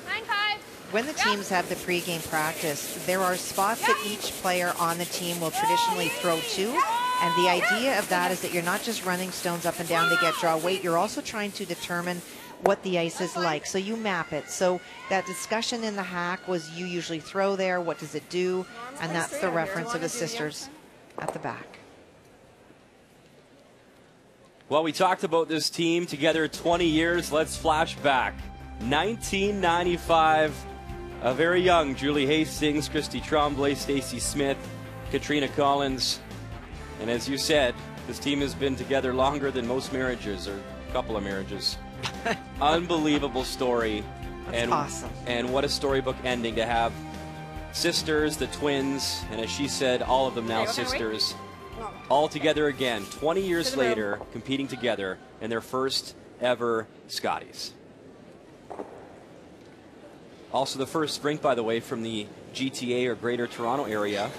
9-5. When the teams have the pregame practice, there are spots that each player on the team will traditionally throw to. And the idea of that is that you're not just running stones up and down to get draw weight, you're also trying to determine what the ice is like. So you map it. So that discussion in the hack was you usually throw there, what does it do? And that's the reference of the sisters at the back. Well, we talked about this team together 20 years. Let's flash back. 1995, a very young Julie Hastings, Christy Tremblay, Stacey Smith, Katrina Collins. And as you said, this team has been together longer than most marriages, or a couple of marriages. Unbelievable story. That's awesome. And what a storybook ending to have sisters, the twins, and as she said, all of them now sisters, all together again, 20 years later, competing together in their first ever Scotties. Also the first rink, by the way, from the GTA or Greater Toronto area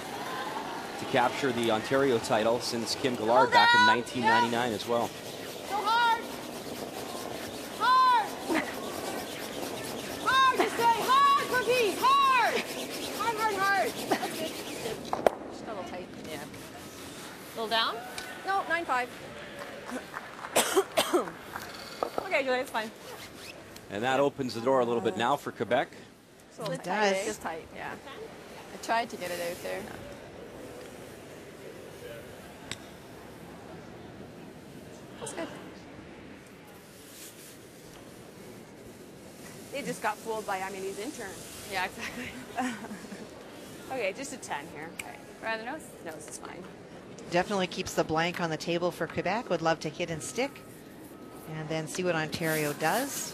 to capture the Ontario title since Kim Gillard back in 1999 as well. Go hard. Hard. Hard. You say hard, Cookie. Hard. Hard, hard, hard. That's good. Just a little tight. Yeah. A little down? No, 9-5. Okay, Julie, it's fine. And that opens the door a little bit now for Quebec. So It does. It's just tight, yeah. I tried to get it out there. That's good. They just got fooled by Amity's intern. Yeah, exactly. Okay, just a 10 here. Okay. Right on the nose? Nose is fine. Definitely keeps the blank on the table for Quebec. Would love to hit and stick and then see what Ontario does.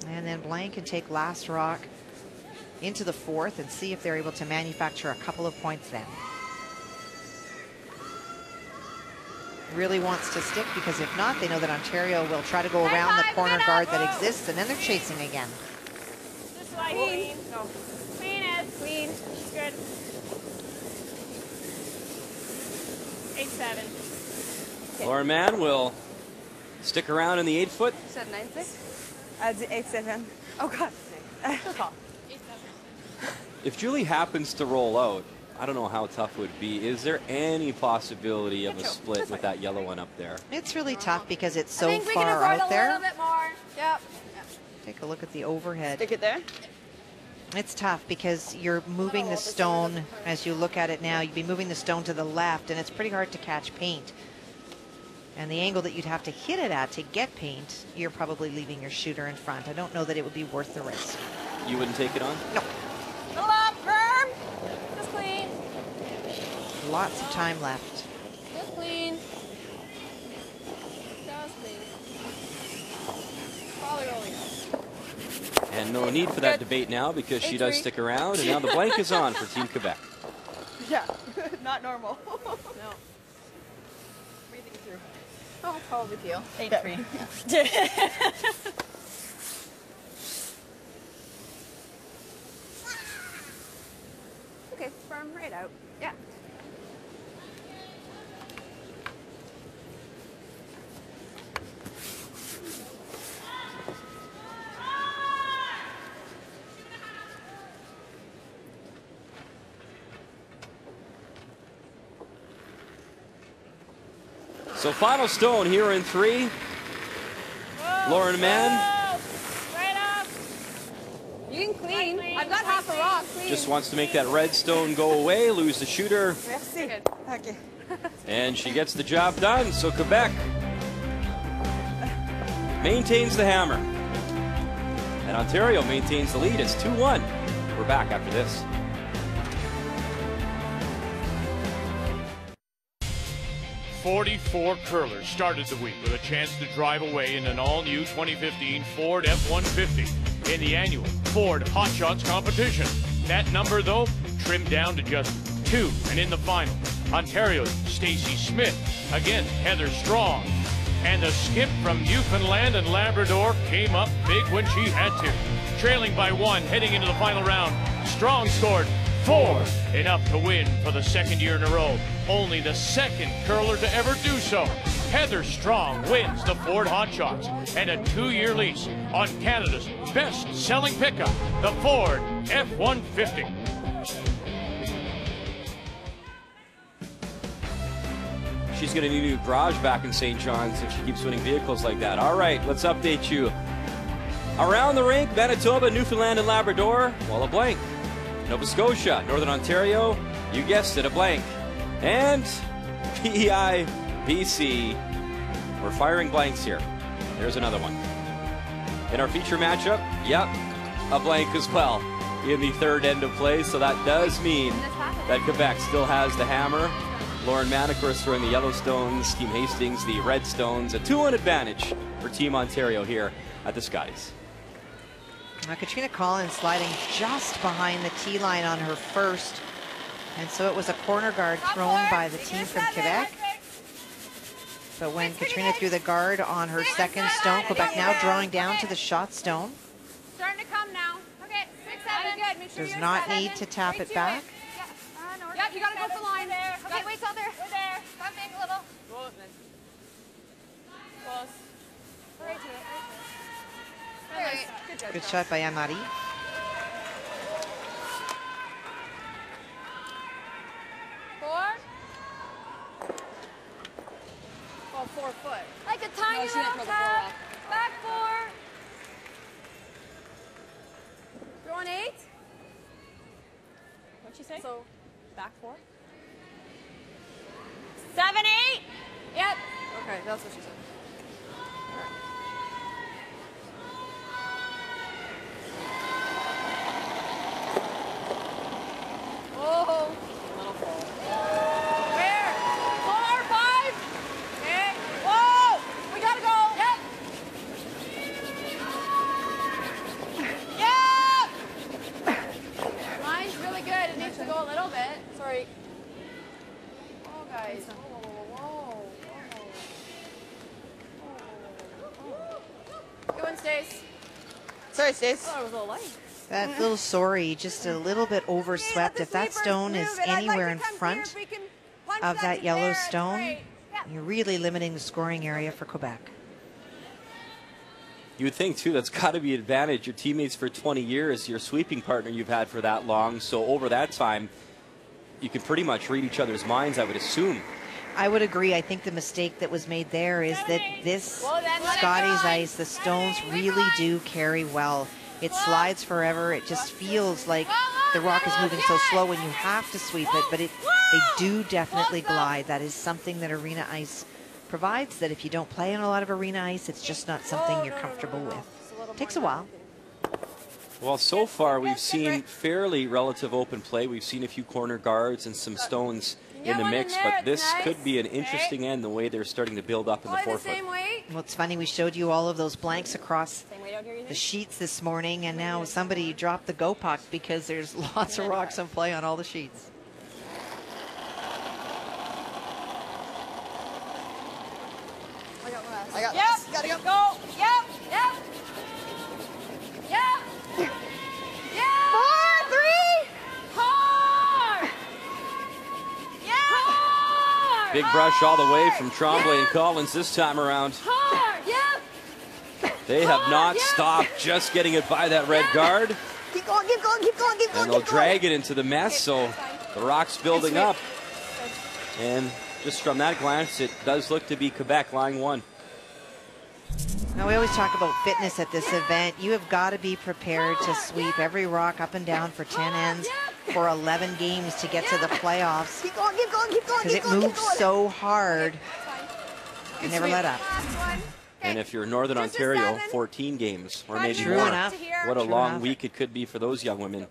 And then blank and take last rock into the fourth and see if they're able to manufacture a couple of points then. Really wants to stick because if not, they know that Ontario will try to go around the corner guard that exists, and then they're chasing again. This way, Queen. No. Queen is. Queen. It's good. 8-7. Lauren Mann will stick around in the 8-foot. You said 9-6? 8-7. Oh, God. Good call. If Julie happens to roll out, I don't know how tough it would be. Is there any possibility of a split with that yellow one up there? It's really tough because it's so I think we far can avoid out a there. little bit more. Yep. Take a look at the overhead. Stick it there. It's tough because you're moving the stone, as you look at it now, you'd be moving the stone to the left, and it's pretty hard to catch paint. And the angle that you'd have to hit it at to get paint, you're probably leaving your shooter in front. I don't know that it would be worth the risk. You wouldn't take it on? No. Little up, firm. Just clean. Lots of time left. Just clean. Just clean. Probably rolling. And no need for that debate now because she does stick around. And now the blank is on for Team Quebec. Yeah, not normal. No. Breathing through. Oh, probably feel. 8-3. Okay, firm right out. Yeah. So final stone here in 3. Lauren Mann. Right up. You can clean. I've got half a rock. Clean. Just wants to make that red stone go away, lose the shooter. Merci. Okay. And she gets the job done. So Quebec maintains the hammer. And Ontario maintains the lead. It's 2-1. We're back after this. "44 curlers started the week with a chance to drive away in an all-new 2015 Ford F-150 in the annual Ford Hot Shots competition. That number, though, trimmed down to just 2. And in the final, Ontario's Stacey Smith against Heather Strong. And the skip from Newfoundland and Labrador came up big when she had to. Trailing by 1 heading into the final round, Strong scored 4, enough to win for the 2nd year in a row. Only the 2nd curler to ever do so. Heather Strong wins the Ford Hot Shots and a 2-year lease on Canada's best-selling pickup, the Ford F-150. She's going to need a new garage back in St. John's if she keeps winning vehicles like that. All right, let's update you. Around the rink, Manitoba, Newfoundland, and Labrador, well, a blank. Nova Scotia, Northern Ontario, you guessed it, a blank. And PEI, BC, we're firing blanks here. There's another one. In our feature matchup, yep, a blank as well in the 3rd end of play. So that does mean that Quebec still has the hammer. Lauren Mann, of course, throwing the yellow stones. Team Hastings, the red stones. A 2-1 advantage for Team Ontario here at the Scotties. Katrina Collins sliding just behind the tee line on her first. And so it was a corner guard thrown by the team from Quebec. But when Katrina threw the guard on her 2nd stone, Quebec now drawing down to the shot stone. Starting to come now. Okay, 6, 7. Does not need to tap it back. Yep, you gotta go for the line there. Okay, wait till there. We're there. Come back a little. Close. Right to it. Right. Good job. Good shot by Anne-Marie. Oh, 4 foot. Like a tiny No, she didn't little throw the tap. ball Back 4. Throwing 8. What'd she say? So, back 4. 7, 8. Yep. Okay, that's what she said. Oh, little fall. Where? 4, 5. Okay. Whoa! We gotta go. Yep. Mine's really good. It needs to go a little bit. Sorry. Oh, guys. Go in, Stace. Sorry, Stace. I thought it was a little light. That little sorry, just a little bit overswept. If that stone is anywhere in front of that yellow stone, you're really limiting the scoring area for Quebec. You would think, too, that's got to be an advantage. Your teammates for 20 years, your sweeping partner you've had for that long. So over that time, you can pretty much read each other's minds, I would assume. I would agree. I think the mistake that was made there is that this Scotties ice, the stones really do carry well. It slides forever. It just feels like the rock is moving so slow when you have to sweep it, but they do definitely glide. That is something that arena ice provides, that if you don't play on a lot of arena ice, it's just not something you're comfortable with. Takes a while. Well, so far we've seen fairly relative open play. We've seen a few corner guards and some stones in the mix, but this could be an interesting end, the way they're starting to build up in the 4 foot. Well, it's funny, we showed you all of those blanks across the sheets this morning, and now somebody dropped the go puck because there's lots of rocks in play on all the sheets. I got Yep. this. Gotta go. Go. Yep. Yep. Yep. Yeah. 4, 3. Hard. Yeah. Hard. Big brush all the way from Tremblay and Collins this time around. Hard. Yep. They have not stopped just getting it by that red guard. Keep going, keep going, keep going, keep going. And they'll drag it into the mess, so the rock's building up. And Just from that glance, it does look to be Quebec lying 1. Now, we always talk about fitness at this event. You have got to be prepared to sweep every rock up and down for 10 ends for 11 games to get to the playoffs. Keep going, keep going, keep going. Because it moves so hard. And never let up. And if you're Northern Ontario, 14 games or maybe True more. enough. What a True long enough. week it could be for those young women.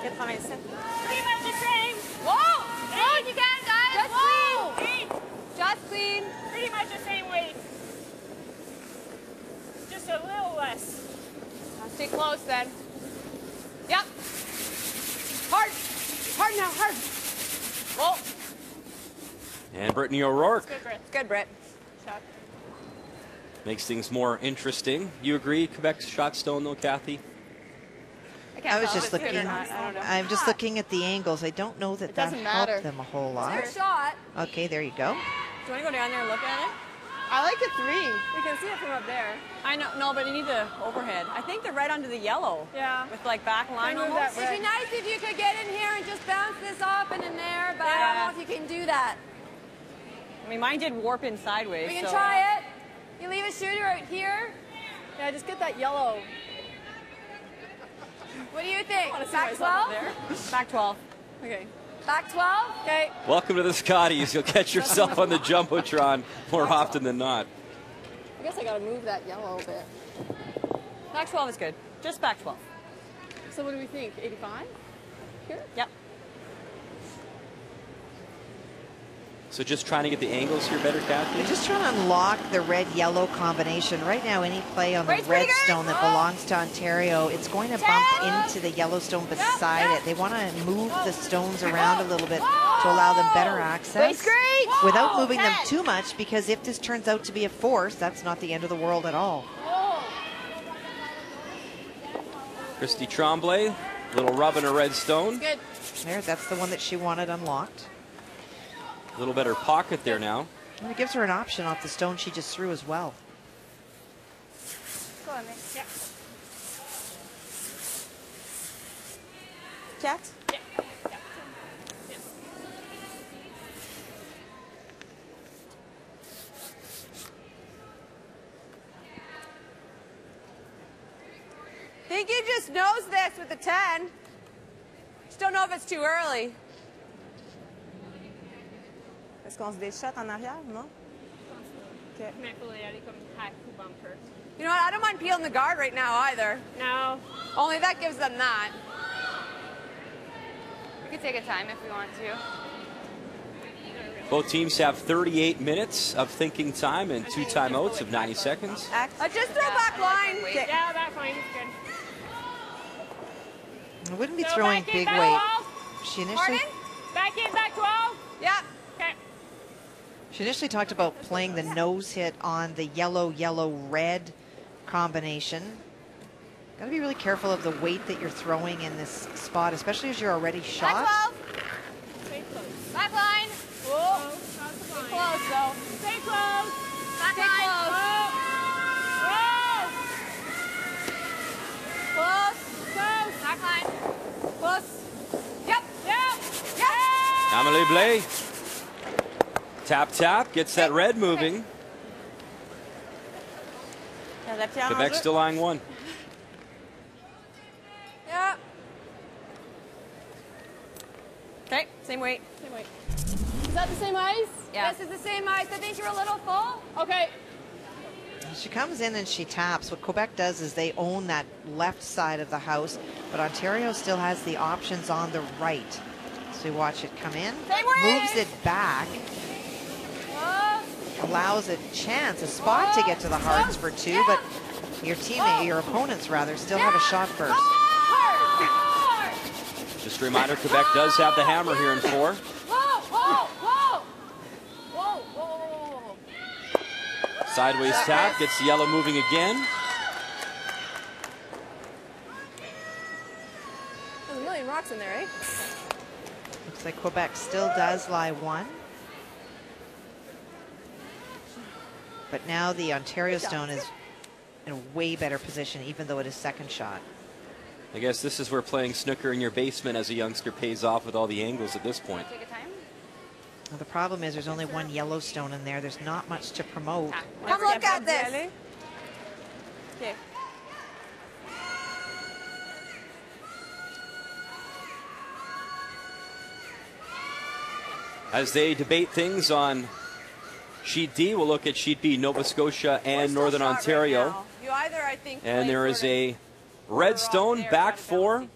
Get fine. Pretty much the same. Whoa! Whoa, you can, guys! Just Whoa! clean. Just clean. Pretty much the same weight. Just a little less. Now stay close then. Yep. Hard. Hard now, hard. Whoa. And Brittany O'Rourke Good, Britt. Good, Britt. Shot. makes things more interesting. You agree Quebec's shot stone though, Kathy? I was just looking. I'm just looking at the angles. I don't know that that doesn't helped matter. them a whole lot. Good shot. Okay, there you go. Do you want to go down there and look at it? I like a 3. You can see it from up there. I know, no, but you need the overhead. I think they're right under the yellow. Yeah. With like back line It'd almost. be nice if you could get in here and just bounce this off and in there, but I don't know if you can do that. I mean, mine did warp in sideways. We can so. try it. You leave a shooter right here. Yeah, just get that yellow. What do you think? I see Back myself 12? up there. Back 12. Okay. Back 12? Okay. Welcome to the Scotties. You'll catch yourself on the Jumbotron more often than not. I guess I gotta move that yellow a bit. Back 12 is good. Just back 12. So what do we think? 85? Here? Yep. So just trying to get the angles here better, Kathy? They're just trying to unlock the red-yellow combination. Right now, any play on the red stone that belongs to Ontario, it's going to bump into the yellow stone beside it. They want to move the stones around a little bit to allow them better access without moving them too much, because if this turns out to be a force, that's not the end of the world at all. Christy Tremblay, little rub in a red stone. Good. There, that's the one that she wanted unlocked. A little better pocket there now. And it gives her an option off the stone she just threw as well. Go on, Nick. Yeah. Cats? Yeah. Yeah. I think you just nose this with the 10. Just don't know if it's too early. Est-ce qu'on se déchotte en arrière, non? Okay. You know what? I don't mind peeling the guard right now either. No. Only that gives them that. We could take a time if we want to. Both teams have 38 minutes of thinking time and 2 timeouts of 90 seconds. Just throw back line. Yeah, that line is good. I wouldn't be So throwing back in, big back weight. 12. She initially, Pardon? Back in, back 12. Yeah. Okay. she initially talked about playing the nose hit on the yellow-red combination. Got to be really careful of the weight that you're throwing in this spot, especially as you're already shot. Back 12. Stay close. Back line. Whoa. Stay Close though. Stay close. Back Stay line. Whoa. Close. Close. Back line. Close. Yep. Yep. Yep. Amelie Blais. Tap, tap, gets that red moving. Quebec still lying 1. Yep. Okay, same weight. Same weight. Is that the same ice? Yeah. This is the same ice. I think you're a little full. Okay. She comes in and she taps. What Quebec does is they own that left side of the house, but Ontario still has the options on the right. So you watch it come in, moves it back, allows a chance, a spot to get to the hearts for 2, but your teammate, your opponents rather, still have a shot first. Just a reminder, Quebec does have the hammer here in 4. Sideways tap, gets the yellow moving again. There's a million rocks in there, eh? Looks like Quebec still does lie 1. But now the Ontario stone is in a way better position, even though it is second shot. I guess this is where playing snooker in your basement as a youngster pays off with all the angles at this point. Well, the problem is there's only one yellow stone in there. There's not much to promote. Come look at this. Okay. As they debate things on Sheet D, we'll look at Sheet B, Nova Scotia and Northern Ontario. Right you either, I think, and there is a red stone back 4,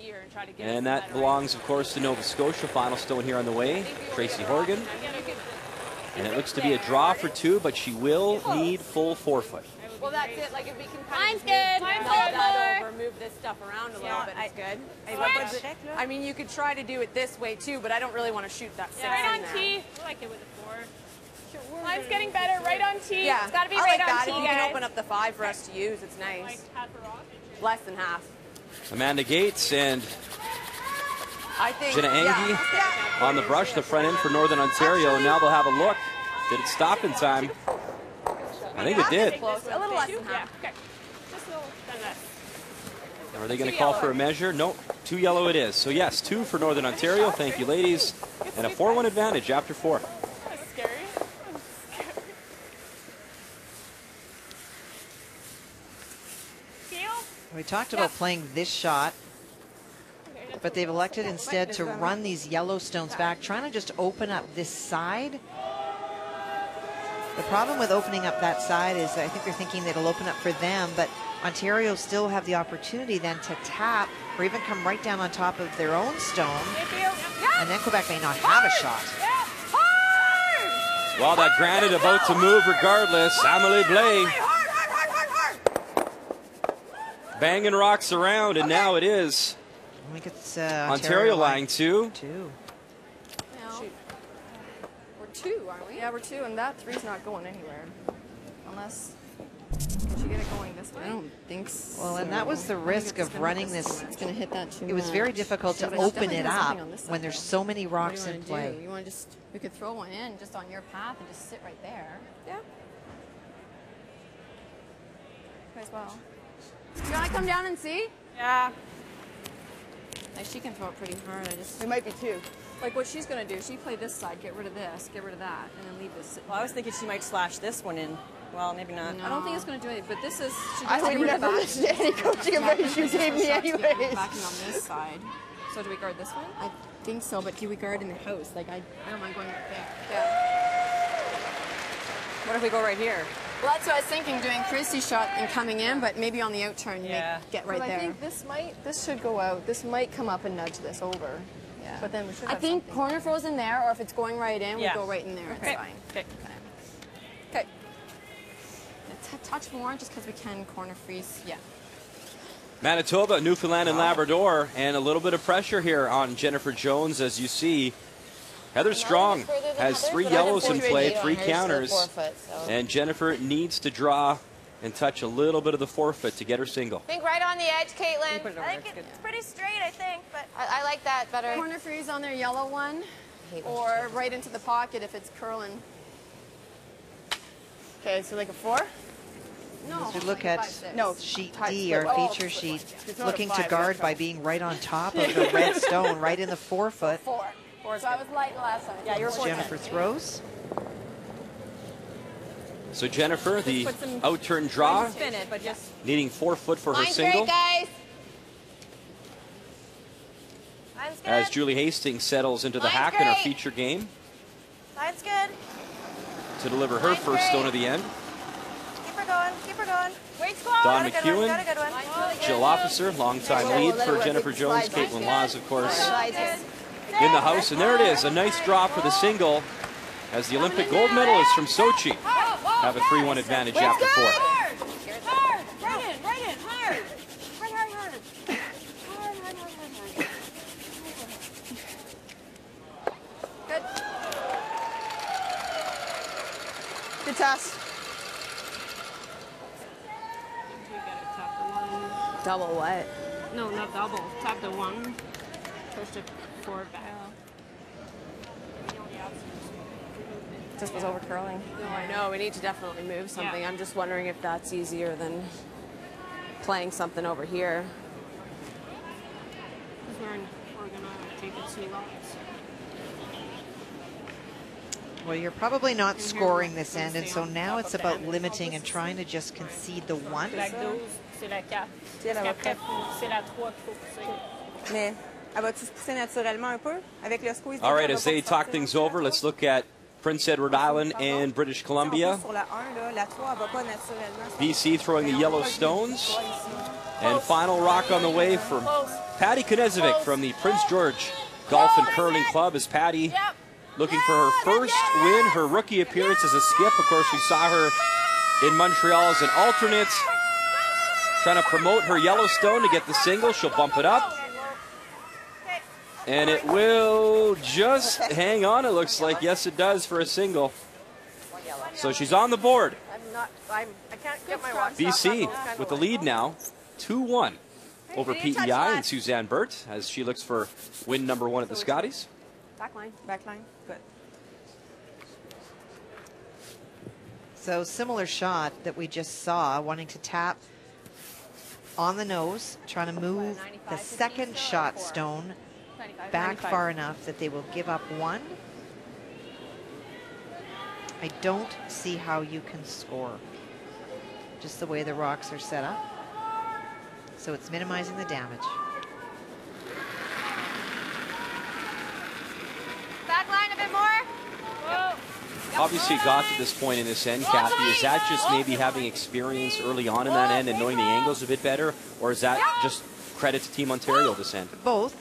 and that belongs, of course, to Nova Scotia. Final stone here on the way, Tracy Horgan. And it looks to be a draw for 2, but she will need full forfeit. Well, that's it. Like, if we can kind Mine's of good. move Mine's that good. over, move this stuff around a little Yeah, bit, it's good. Switch. I mean, you could try to do it this way, too, but I don't really want to shoot that 6 Right in on there. T. I like it with a 4. Mine's getting better. Right on T. Yeah, It's got to be I right like on that. T, If you guys. can open up the 5 for us to use, it's nice. Like half a rock. Less than half. Amanda Gates and I think. Jenna Angie on the brush, the front end for Northern Ontario. And now they'll have a look. Did it stop in time? I think it did. Close. A little less than Yeah, half. okay. Just a little than that. Are they going to call for a measure? Nope. 2 yellow it is. So yes, 2 for Northern Ontario. Thank you, ladies. And a 4-1 advantage after 4. That's scary. Feel? We talked about playing this shot, but they've elected instead to run these yellow stones back, trying to just open up this side. The problem with opening up that side is I think they're thinking that it'll open up for them, but Ontario still have the opportunity then to tap or even come right down on top of their own stone, and then Quebec may not have a shot. Well, that granite about to move regardless. Amelie Blais banging rocks around, and now it is I think it's Ontario line 2. 2. We're 2, aren't we? Yeah, we're 2, and that 3's not going anywhere. Unless, can she get it going this way? I don't think so. Well, and that was the risk of running this. It's going to hit that too It was much. very difficult to Yeah, but it's open definitely it doing up something on this side, when there's though. so many rocks What do in you wanna play. do? You want to just, we could throw one in just on your path and just sit right there. Yeah. Might as well. You want to come down and see? Yeah. Like, she can throw it pretty hard. We might be 2. Like, what she's going to do, she play this side, get rid of this, get rid of that, and then leave this sitting Well, I was thinking she might slash this one in. Well, maybe not. No. I don't think it's going to do anything, but this is... I would never listen to any coaching advice you gave me anyways. Backing on this side. So do we guard this one? I think so, but do we guard in the house? Like, I don't mind going right there. Yeah. What if we go right here? Well, that's what I was thinking, doing crazy shot and coming in, but maybe on the outturn, you get right there. I think this should go out. This might come up and nudge this over. Yeah. But then we should I have think something. corner throws in there, or if it's going right in, we go right in there. Okay. It's fine. Okay. Okay. Touch more, just because we can corner freeze. Yeah. Manitoba, Newfoundland, and Labrador, and a little bit of pressure here on Jennifer Jones, as you see. Heather Strong has 3 yellows in play, 3 counters, and Jennifer needs to draw and touch a little bit of the forfeit to get her single. Think right on the edge, Caitlin. Put it over I think there, it's pretty straight, I think, but I like that better. Corner freeze on their yellow one, or right into the pocket if it's curling. Okay, so like a 4? No. As we look at sheet D, our feature sheet, It's not a looking to 5, guard that's by all. being right on top of the red stone, right in the forefoot. 4. So I was light last time. Yeah, you're 4. Jennifer throws. So Jennifer, the outturn draw, Spin it, but just needing 4 foot for her Mine's single. great, guys. Mine's good. As Julie Hastings settles into the Mine's hack in her great. feature game Mine's good. to deliver her Mine's first great. stone of the end. Keep her going. Keep her going. Wait, squad. Dawn Got a good one, McEwen, got a good one. Jill Officer, longtime lead for Jennifer Jones. Caitlin Laws, of course, in the house. And there it is, a nice draw for the single as the Olympic gold medalists from Sochi have a 3-1 advantage after 4. Hard. Hard. Right in. Right in. Hard. Hard, hard, hard. Hard, hard, hard, hard, hard. Good. good toss. Double what? No, not double. Tap the 1. Push the 4 back. Just was over curling. No, I know. We need to definitely move something. Yeah. I'm just wondering if that's easier than playing something over here. We're gonna take it 2 lots. Well, you're probably not scoring this end, and so now it's about limiting and trying to just concede the 1. C'est la 12, c'est la 4. elle va Parce qu'après, c'est la 3 qu'il faut pousser. Mais elle va-tu se pousser naturellement un peu avec le squeeze? All right, as they talk things over, let's look at Prince Edward Island and British Columbia. Sur la 1, là, la 3, elle va pas naturellement. BC throwing the yellow stones. And final rock on the way from Patty Knezevic from the Prince George Golf and Curling Club, as Patty looking for her first win, her rookie appearance as a skip. Of course, we saw her in Montreal as an alternate, trying to promote her Yellowstone to get the single. She'll bump it up. And it will just hang on, it looks like. Yes, it does for a single. So she's on the board. I can't get my rocks BC with the lead now, 2-1 over PEI and Suzanne Burt as she looks for win number 1 at the Scotties. Backline. Backline. Good. So similar shot that we just saw, wanting to tap on the nose, trying to move the second shot stone back far enough that they will give up 1. I don't see how you can score, just the way the rocks are set up. So it's minimizing the damage. Backline a bit more. Whoa. Obviously got to this point in this end, Kathy. Is that just maybe having experience early on in that end and knowing the angles a bit better? Or is that just credit to Team Ontario this end? Both.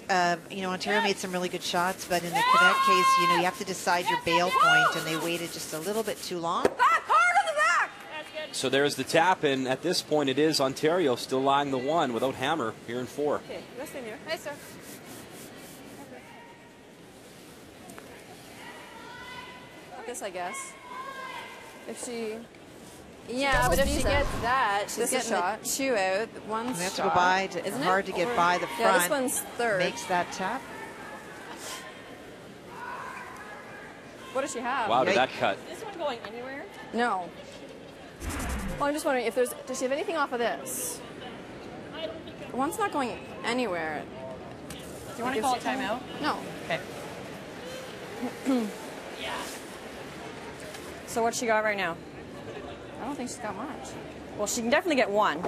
You know, Ontario made some really good shots, but in the Quebec case, you know, you have to decide your bail point, and they waited just a little bit too long. Back, hard on the back. So there's the tap, and at this point it is Ontario still lying the 1 without hammer here in 4. Okay, listen here. Hey, sir. This, I guess. If she... Yeah, but if she gets that, she's This is getting shot. the 2 out. One We have to shot. go by, to, Isn't hard it? to get by the front. Yeah, this one's third. Makes that tap. What does she have? Wow, did that cut? Is this one going anywhere? No. Well, I'm just wondering if there's... Does she have anything off of this? The one's not going anywhere. Do you want to call a timeout? No. Okay. So what's she got right now? I don't think she's got much. Well, she can definitely get 1.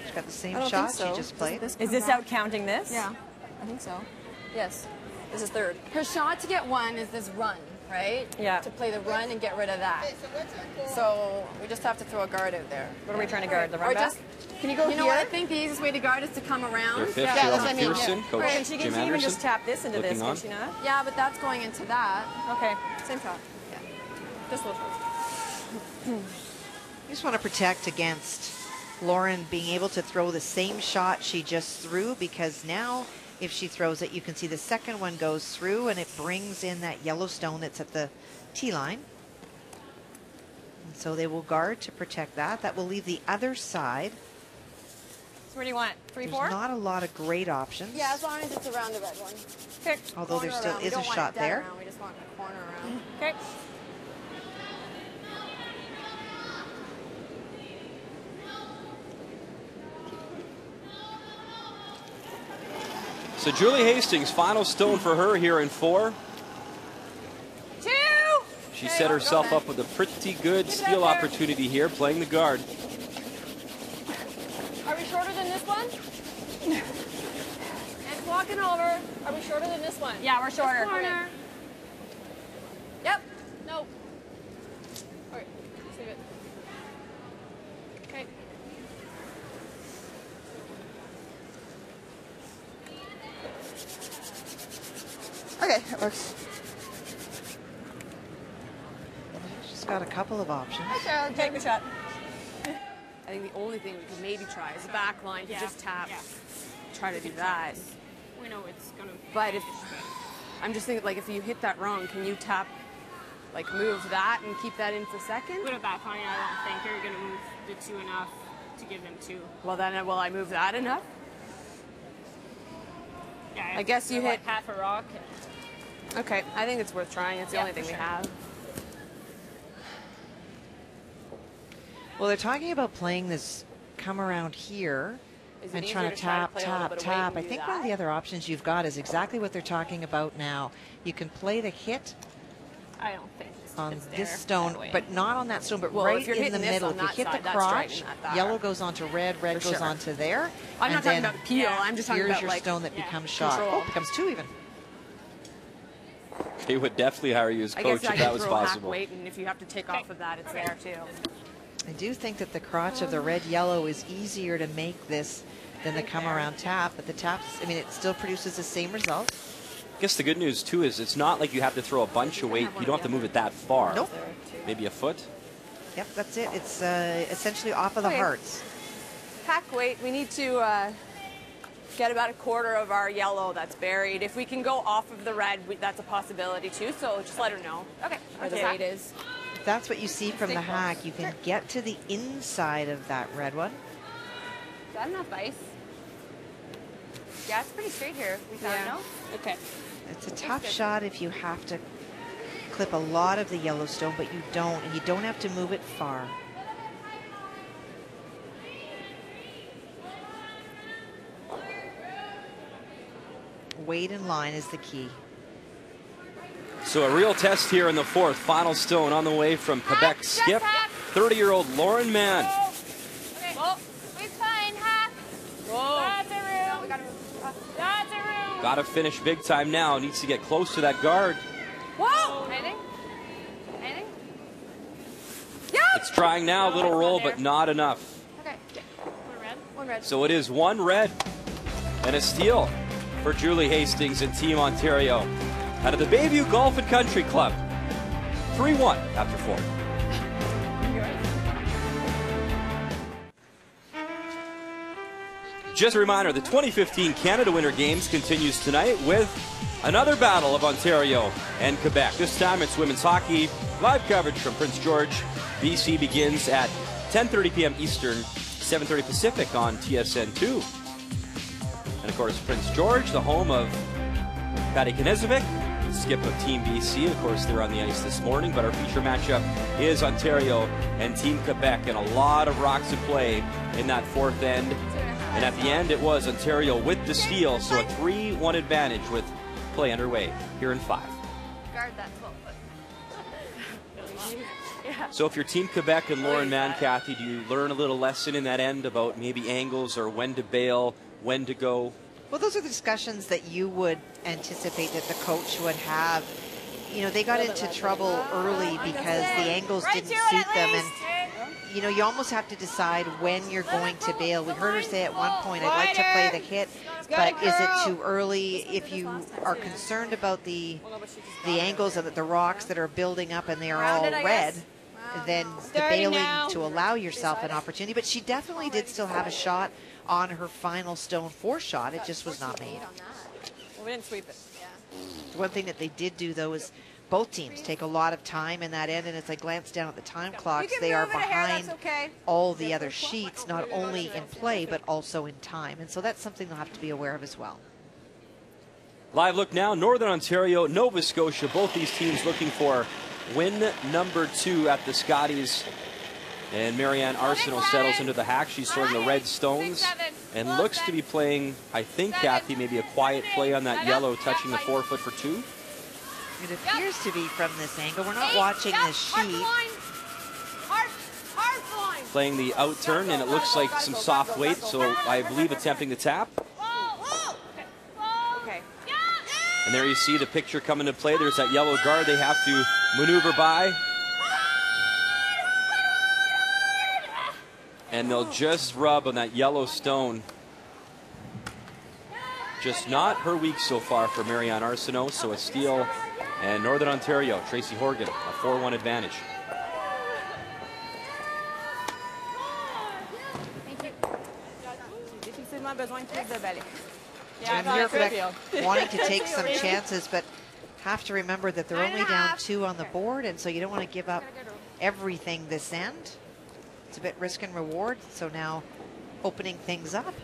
She's got the same I don't shot think so. she just played. Is this out counting this? Yeah, I think so. Yes. This is third. Her shot to get 1 is this run, right? Yeah. To play the run and get rid of that. So we just have to throw a guard out there. What are we trying to guard? The Or run back? just... Can you go You here? know what? I think the easiest way to guard is to come around. Your fifth Yeah, here that's over what I mean, Pearson, yeah. Coach Right, she Jim can even Anderson. just tap this into looking this, on. can she not? Yeah, but that's going into that. Okay. Same shot. Yeah. Just a little short. I just want to protect against Lauren being able to throw the same shot she just threw, because now if she throws it, you can see the second one goes through and it brings in that yellow stone that's at the tee line. And so they will guard to protect that. That will leave the other side. So where do you want? 3, There's 4? not a lot of great options. Yeah, as long as it's around the red one. Okay. Although there Corner still around. We is a don't want shot it dead there. around. We just want a corner around. Okay. So Julie Hastings, final stone for her here in 4. 2. She set herself up with a pretty good steal opportunity here, playing the guard. Are we shorter than this one? And walking over. Are we shorter than this one? Yeah, we're shorter. Corner. Yep. No. Okay. Let's leave it. Okay. Okay, that works. She's got a couple of options. Take the shot. I think the only thing we could maybe try is the back line to Yeah. just tap. Yeah. Try to do that. We know it's gonna. But if I'm just thinking, like, if you hit that wrong, can you tap, like, move that and keep that in for second? With a back line, I don't think you're gonna move the 2 enough to give them 2. Well, then will I move that enough? Yeah, I guess you they're hit like half a rock. Okay, I think it's worth trying. It's the Yeah, only thing for we sure. have. Well, they're talking about playing this come around here and trying to tap. I think one of the other options you've got is exactly what they're talking about now. You can play the hit I don't think on this stone, but not on that stone, but right in the middle. If you hit the crotch, yellow goes onto red, red goes onto there. I'm not talking about peel. I'm just talking about here's your stone that becomes shot. Control. Oh, becomes 2 even. They would definitely hire you as coach if that was possible. Weight, and if you have to take off of that, it's there too. I do think that the crotch of the red-yellow is easier to make this than the come-around tap, but the taps, I mean, it still produces the same result. I guess the good news, too, is it's not like you have to throw a bunch of weight. You don't have to move it that far. Nope. Maybe a foot. Yep, that's it. It's essentially off of the hearts. Pack weight, we need to get about 1/4 of our yellow that's buried. If we can go off of the red, that's a possibility too, so just let her know. Okay. Where the weight is. If that's what you see from the hack, you can get to the inside of that red one. Is that enough ice? Yeah, it's pretty straight here. We found no? Okay. It's a tough shot if you have to clip a lot of the Yellowstone, but you don't, and you don't have to move it far. Weight in line is the key. So a real test here in the 4th. Final stone on the way from Quebec skip. 30-year-old Lauren Mann. Okay. Well, it's fine, hack. Whoa. That's a room. That's a room. Got to finish big time now. Needs to get close to that guard. Whoa. Anything? Anything? Yeah. It's trying now. Little roll, but not enough. Okay. One red. One red. So it is 1 red and a steal for Julie Hastings and Team Ontario out of the Bayview Golf and Country Club. 3-1 after 4. Just a reminder, the 2015 Canada Winter Games continues tonight with another battle of Ontario and Quebec. This time it's women's hockey. Live coverage from Prince George. BC begins at 10:30 p.m. Eastern, 7:30 Pacific on TSN2. And of course, Prince George, the home of Patty Knezevic, skip of Team BC. Of course, they're on the ice this morning, but our feature matchup is Ontario and Team Quebec, and a lot of rocks to play in that 4th end. And at the end, it was Ontario with the steal, so a 3-1 advantage with play underway here in 5. Guard that 12 foot. Yeah. So if you're Team Quebec and Lauren Mann, Kathy, do you learn a little lesson in that end about maybe angles or when to bail, when to go? Well, those are the discussions that you would anticipate that the coach would have. You know, they got into trouble early because the angles didn't suit them, and you know, you almost have to decide when you're going to bail. We heard her say at one point, I'd like to play the hit, but is it too early? If you are concerned about the angles and the rocks that are building up and they are all red, then the bailing to allow yourself an opportunity. But she definitely did still have a shot on her final stone 4 shot. It just was not made. Well, we didn't sweep it. One thing that they did do, though, is both teams take a lot of time in that end, and as I glance down at the time clocks, they are behind all the other sheets, not only in play, but also in time. And so that's something they'll have to be aware of as well. Live look now, Northern Ontario, Nova Scotia, both these teams looking for win number 2 at the Scotties. And Marianne Arsenault settles into the hack. She's throwing the red stones and looks to be playing, I think, Kathy, maybe a quiet play on that yellow, touching the 4 foot for 2. It appears to be from this angle. We're not watching this sheet. Playing the out turn, and it looks like some soft weight, so I believe attempting the tap. And there you see the picture come into play. There's that yellow guard they have to maneuver by. And they'll just rub on that yellow stone. Just not her week so far for Marianne Arsenault, so a steal. And Northern Ontario, Tracy Horgan, a 4-1 advantage. And here Quebec wanting to take some chances, but have to remember that they're only down 2 on the board, and so you don't want to give up everything this end. It's a bit risk and reward, so now opening things up.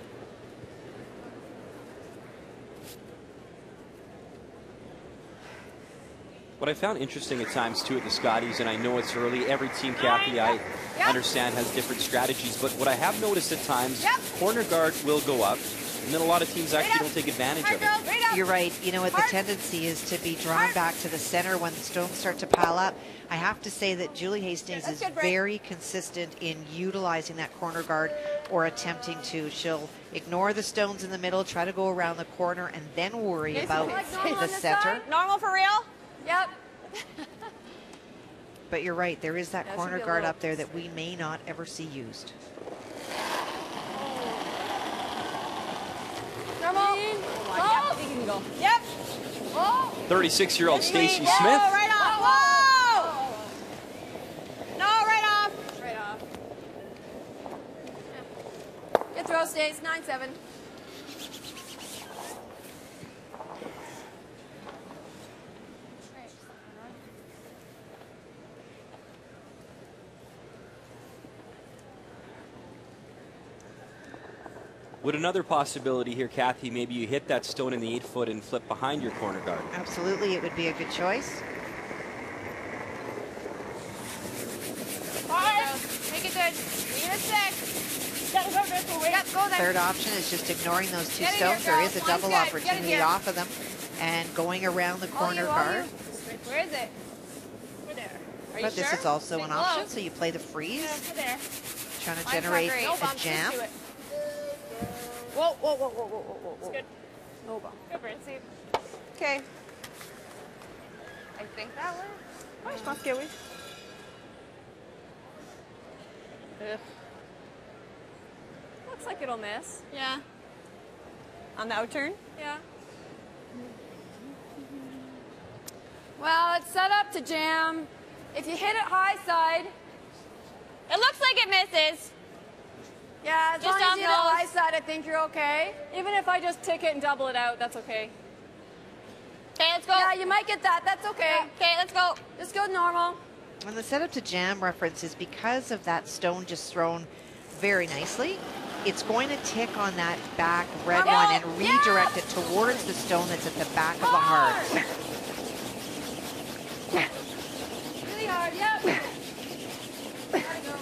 What I found interesting at times too at the Scotties, and I know it's early, every team, Kathy, I understand has different strategies, but what I have noticed at times, corner guard will go up, and then a lot of teams actually don't take advantage of it. You're right. You know what, the tendency is to be drawn back to the center when the stones start to pile up. I have to say that Julie Hastings is very consistent in utilizing that corner guard or attempting to. She'll ignore the stones in the middle, try to go around the corner, and then worry about the center. Normal for real? Yep. But you're right, there is that corner guard up there that we may not ever see used. Normal. Oh, yep, you can go. Yep. Oh. 36-year-old Stacy Smith. Whoa, right off. Whoa. No, right off. Right off. Good throw, Stace. 9-7. Would another possibility here, Kathy, maybe you hit that stone in the 8-foot and flip behind your corner guard? Absolutely, it would be a good choice. Make it good. Make it a 6. Gotta go this way. Yep, go there. Third option is just ignoring those two Get in here, stones. There is a girl. double One's good. Get in opportunity here. off of them and going around the corner guard. Where is it? We're there. Are But you this sure? is also an Stay option, close. so you play the freeze, We're there. trying to Mine's not generate great. No a bumps, jam. just do it. Whoa, whoa, whoa, whoa, whoa, whoa, whoa. Good. No bump. Good, Brincy. Okay. I think that works. Oh, je pense que oui. Looks like it'll miss. Yeah. On the out turn? Yeah. Well, it's set up to jam. If you hit it high side. It looks like it misses. Yeah, as Just long as on you hit it those. high side, I think you're okay. Even if I just tick it and double it out, that's okay. Okay, let's go. Yeah, you might get that. That's okay. Okay, let's go. Just go normal. And the setup to jam reference is because of that stone just thrown very nicely. It's going to tick on that back red Come one on. and redirect it towards the stone that's at the back of the heart. Really hard, yep. Gotta go.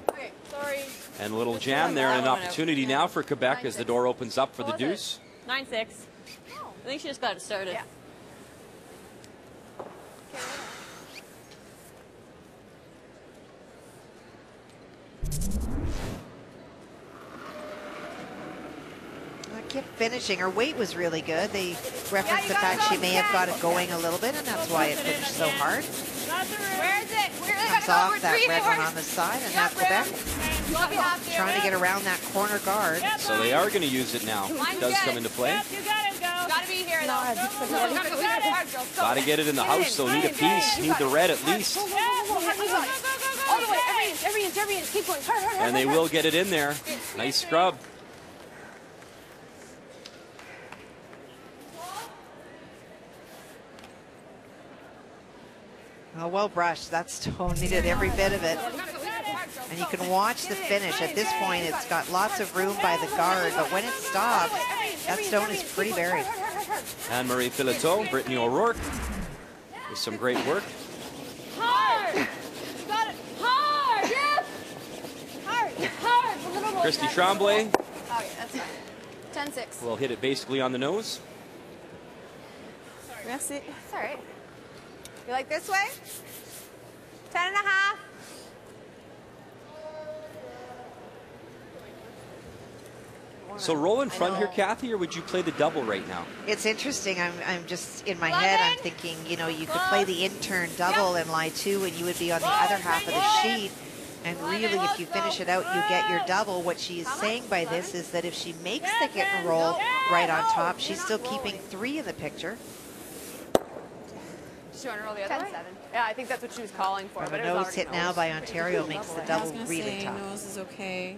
Okay, sorry. And a little jam there, and an opportunity now for Quebec as the door opens up for the deuce. 9-6. I think she just got it started. Yeah. Kept finishing. Her weight was really good. They referenced the fact she may have got it going a little bit, and that's why it finished so hard. Where is it? Where is it? Comes off that red one on the side, and now Quebec trying to get around that corner guard. So they are going to use it now. It does come into play. You gotta go. Gotta be here, though. Got to get it in the house, though. Need a piece. Need the red at least. All the way. Every inch. Keep going. Hard. And they will get it in there. Nice scrub. Oh, well brushed. That stone needed every bit of it. And you can watch the finish. At this point, it's got lots of room by the guard, but when it stops, that stone is pretty buried. Anne-Marie Fileteau, Brittany O'Rourke with some great work. Hard. Got it. Hard. Yes. Hard. A little more. Christy Tremblay Okay, that's fine. 10-6. will hit it basically on the nose. Merci. It's all right. You like this way? 10.5. So roll in front here, Kathy, or would you play the double right now? It's interesting. I'm just in my head, I'm thinking, you know, you could play the in-turn double and lie two, and you would be on the other half of the sheet. And really, if you finish it out, you get your double. What she is saying by this is that if she makes the hit and roll right on top, she's still keeping 3 in the picture. Does she want to roll the other way? Yeah, I think that's what she was calling for. But But a it was nose already hit now by Ontario makes the double really tough. Nose is okay.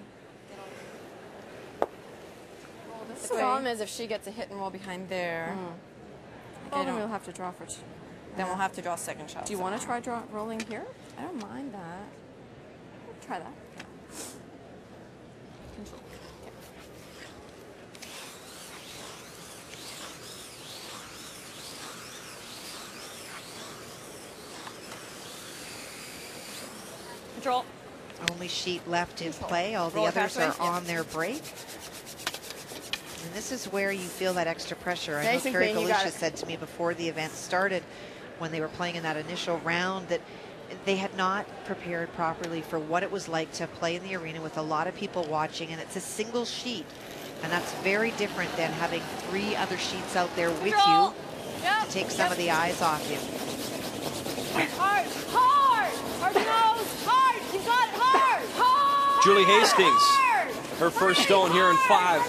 The problem is if she gets a hit and roll behind there, Well, then we'll have to draw for two. Then we'll have to draw second shot. do you want to try rolling here? I don't mind that. Try that. Control. Control. Only sheet left in play. All the Roll it others are fast way. on their break. And this is where you feel that extra pressure. I know Nice and Carrie clean, you got Galusha it. said to me before the event started, when they were playing in that initial round, that they had not prepared properly for what it was like to play in the arena with a lot of people watching, and it's a single sheet. And that's very different than having 3 other sheets out there with Control. you Yep. to take some of the eyes off you. Hard. Hard. Hard to nose. Hard. You got it. Hard. Hard. Julie Hastings, Hard. her first stone here in 5.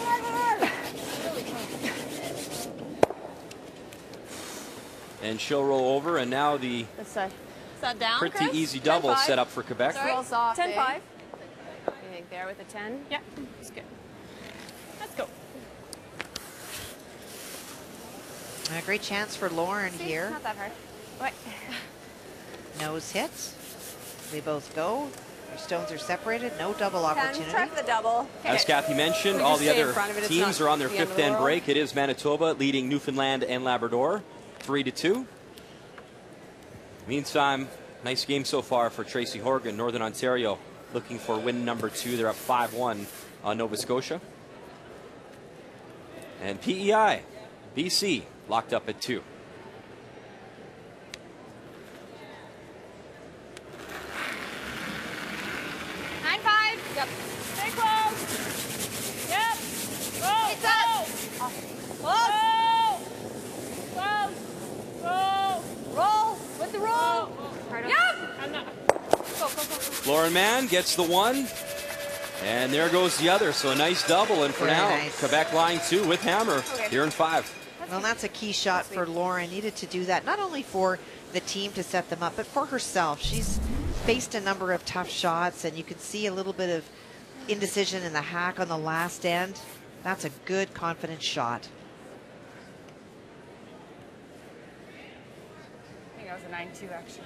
And she'll roll over, and now the This side. Is that down, pretty Chris? easy double 10-5. set up for Quebec. Sorry. Roll soft, 10-5. You think there with a 10? Yeah, that's good. Let's go. A great chance for Lauren here. Not that hard. What? Nose hits. They both go. Their stones are separated. No double opportunity. Try for the double. As Kathy mentioned, We all just the stay in other front of it, it's teams not are on their the end of 5th the end world. break. It is Manitoba leading Newfoundland and Labrador 3-2. Meantime, nice game so far for Tracy Horgan. Northern Ontario looking for win number 2. They're up 5-1 on Nova Scotia. And PEI, BC, locked up at 2. Yep. Stay close. Yep. Roll. It's up. Close. Close. Roll. Roll. With the roll. Yep. Go, go, go. Lauren Mann gets the 1. And there goes the other. So a nice double. And for Very now, nice. Quebec line 2 with hammer here in 5. Well, that's a key shot for Lauren. Needed to do that, not only for the team to set them up, but for herself. She's faced a number of tough shots, and you can see a little bit of indecision in the hack on the last end. That's a good, confident shot. I think that was a 9-2 actually.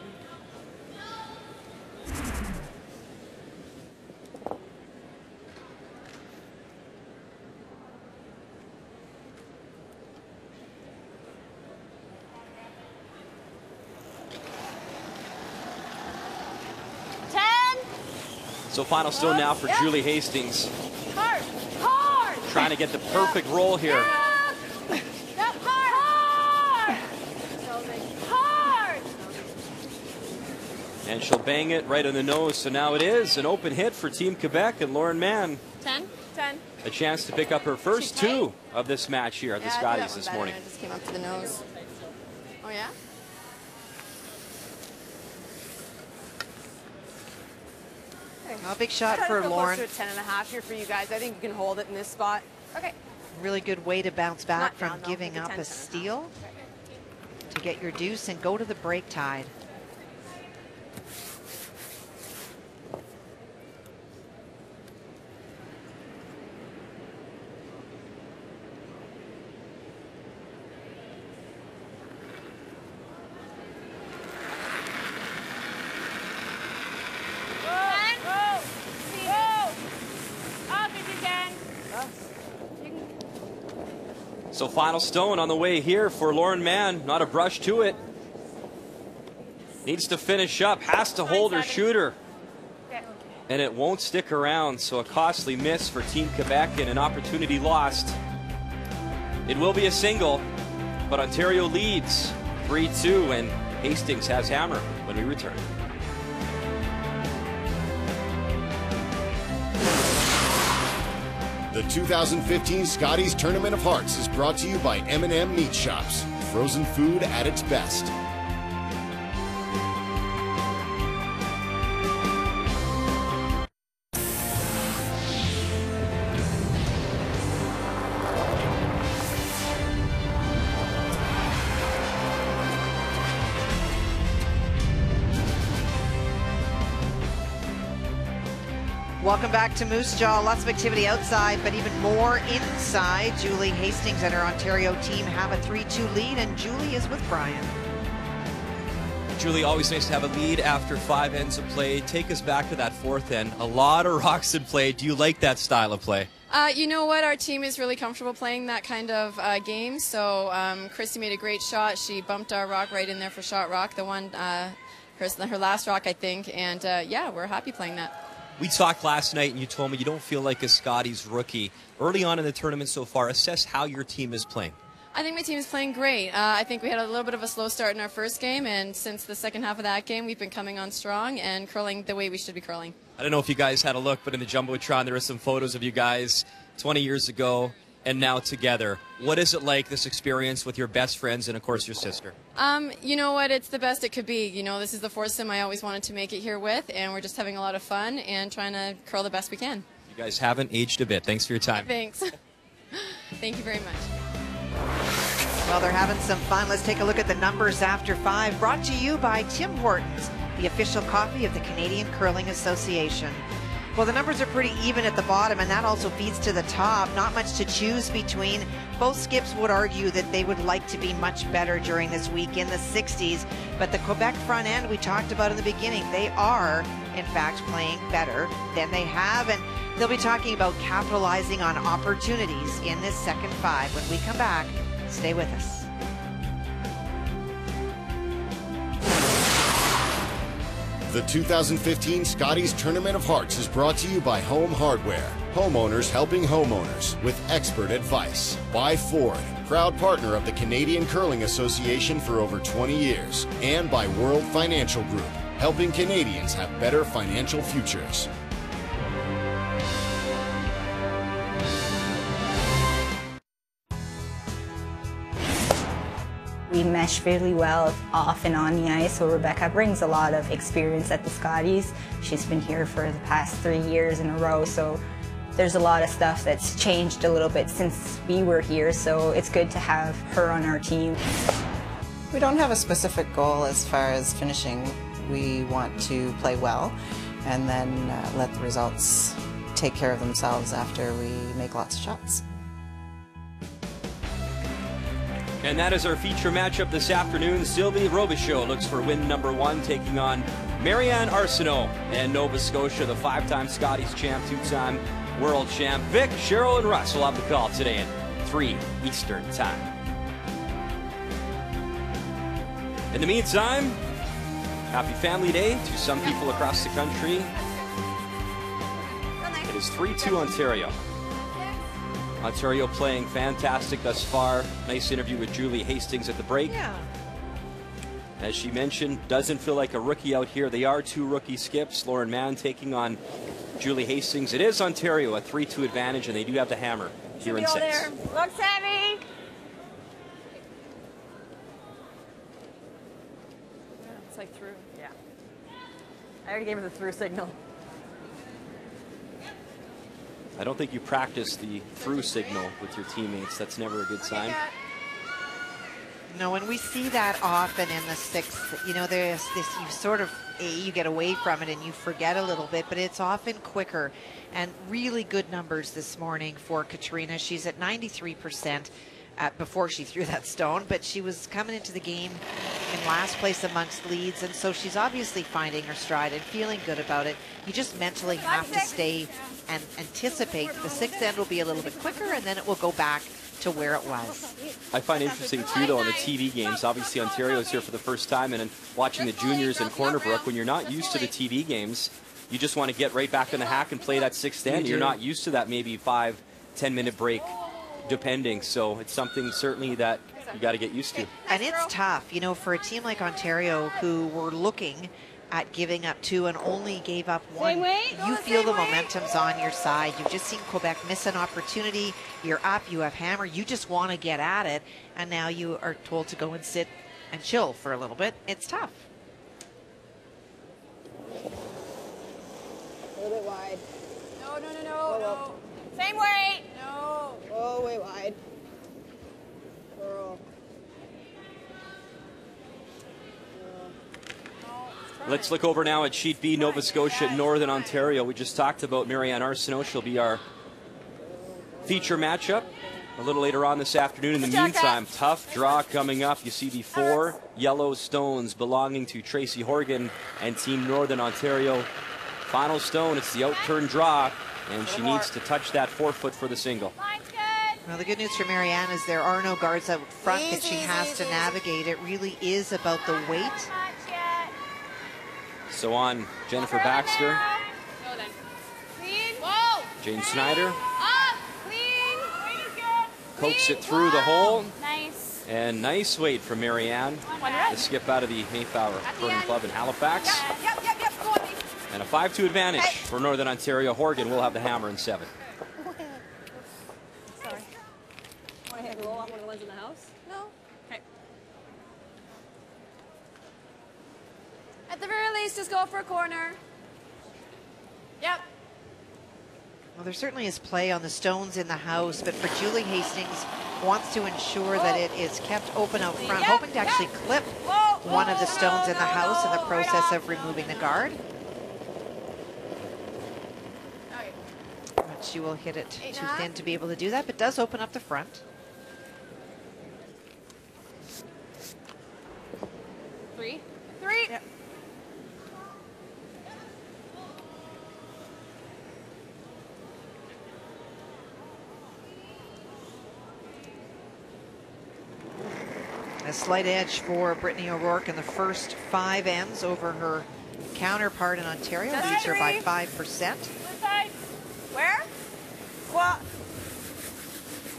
So final stone now for Julie Hastings. Hard. Hard. Trying to get the perfect roll here. Yep. Yep. Hard. Hard. And she'll bang it right on the nose. So now it is an open hit for Team Quebec and Lauren Mann. 10. A chance to pick up her first 2 of this match here at the Scotties this morning. It just came up to the nose. Oh, yeah? A big shot Try to for feel Lauren. closer to 10.5 here for you guys. I think you can hold it in this spot. Okay. Really good way to bounce back Not from down, though. giving With the up 10, a 10.5. steal to get your deuce and go to the break tide. So final stone on the way here for Lauren Mann. Not a brush to it. Needs to finish up. Has to hold her shooter. And it won't stick around. So a costly miss for Team Quebec and an opportunity lost. It will be a single. But Ontario leads 3-2. And Hastings has hammer when we return. The 2015 Scotties Tournament of Hearts is brought to you by M&M Meat Shops. Frozen food at its best. Welcome back to Moose Jaw. Lots of activity outside, but even more inside. Julie Hastings and her Ontario team have a 3-2 lead, and Julie is with Brian. Julie, always nice to have a lead after 5 ends of play. Take us back to that 4th end. A lot of rocks in play. Do you like that style of play? You know what? Our team is really comfortable playing that kind of game. So Christy made a great shot. She bumped our rock right in there for shot rock. The one her last rock, I think, and yeah, we're happy playing that. We talked last night, and you told me you don't feel like a Scotties rookie. Early on in the tournament so far, assess how your team is playing. I think my team is playing great. I think we had a little bit of a slow start in our first game, and since the second half of that game, we've been coming on strong and curling the way we should be curling. I don't know if you guys had a look, but in the Jumbotron, there are some photos of you guys 20 years ago and now together. What is it like, this experience with your best friends and, of course, your sister? You know what? It's the best it could be. You know, this is the foursome I always wanted to make it here with, and we're just having a lot of fun and trying to curl the best we can. You guys haven't aged a bit. Thanks for your time. Thanks. Thank you very much. Well, they're having some fun. Let's take a look at the numbers after 5. Brought to you by Tim Hortons, the official coffee of the Canadian Curling Association. Well, the numbers are pretty even at the bottom, and that also feeds to the top. Not much to choose between. Both skips would argue that they would like to be much better during this week in the 60s. But the Quebec front end we talked about in the beginning, they are, in fact, playing better than they have. And they'll be talking about capitalizing on opportunities in this second 5. When we come back, stay with us. The 2015 Scotties Tournament of Hearts is brought to you by Home Hardware. Homeowners helping homeowners with expert advice. By Ford, proud partner of the Canadian Curling Association for over 20 years. And by World Financial Group, helping Canadians have better financial futures. We mesh really well off and on the ice, so Rebecca brings a lot of experience at the Scotties. She's been here for the past 3 years in a row, so there's a lot of stuff that's changed a little bit since we were here, so it's good to have her on our team. We don't have a specific goal as far as finishing. We want to play well and then let the results take care of themselves after we make lots of shots. And that is our feature matchup this afternoon. Sylvie Robichaud looks for win number 1, taking on Marianne Arsenault and Nova Scotia, the 5-time Scotties champ, 2-time world champ. Vic, Cheryl, and Russ will have the call today at 3 Eastern time. In the meantime, happy Family Day to some people across the country. It is 3-2 Ontario. Ontario playing fantastic thus far. Nice interview with Julie Hastings at the break. Yeah. As she mentioned, doesn't feel like a rookie out here. They are 2 rookie skips. Lauren Mann taking on Julie Hastings. It is Ontario, a 3-2 advantage, and they do have the hammer here in 6. There. Looks heavy. Yeah, it's like through. Yeah. I already gave her the through signal. I don't think you practice the through signal with your teammates. That's never a good sign. No, when we see that often in the 6th, you know, there's this, you sort of, you get away from it and you forget a little bit, but it's often quicker. And really good numbers this morning for Katrina. She's at 93% before she threw that stone, but she was coming into the game in last place amongst leads, and so she's obviously finding her stride and feeling good about it. You just mentally have to stay and anticipate the 6th end will be a little bit quicker, and then it will go back to where it was. I find interesting too, though, in the TV games, obviously Ontario's here for the first time, and then watching the juniors in Corner Brook, when you're not used to the TV games, you just want to get right back in the hack and play that 6th end. You're not used to that maybe 5-10 minute break, depending. So it's something certainly that you got to get used to. And it's tough, you know, for a team like Ontario, who were looking at giving up 2 and only gave up 1. You feel the momentum's on your side. You've just seen Quebec miss an opportunity. You're up, you have hammer, you just want to get at it, and now you are told to go and sit and chill for a little bit. It's tough. A little bit wide. No, no, no, no, no. Same weight. No. Oh, way wide. Girl. Let's look over now at Sheet B, Nova Scotia, Northern Ontario. We just talked about Marianne Arsenault. She'll be our feature matchup a little later on this afternoon. In the meantime, tough draw coming up. You see the 4 yellow stones belonging to Tracy Horgan and Team Northern Ontario. Final stone, it's the outturn draw, and she needs to touch that 4-foot for the single. Well, the good news for Marianne is there are no guards out front that she has to navigate. It really is about the weight So on Jennifer Baxter, Go then. Clean. Whoa. Jane Snyder Up. Clean. pokes it through the hole. Nice. And nice weight from Marianne, the skip out of the Mayflower Curling Club in Halifax. Yep. Go on, Lee. And a 5-2 advantage for Northern Ontario. Horgan will have the hammer in 7. Sorry. Want to hit roll off one of the ones in the house? No. Okay. At the very least, just go for a corner. Yep. Well, there certainly is play on the stones in the house, but for Julie Hastings, wants to ensure that it is kept open out front, hoping to actually clip one of the stones in the house in the process of removing the guard. But she will hit it too thin to be able to do that, but does open up the front. 3. Yep. A slight edge for Brittany O'Rourke in the first 5 ends over her counterpart in Ontario. Leads her by 5%. Where? What?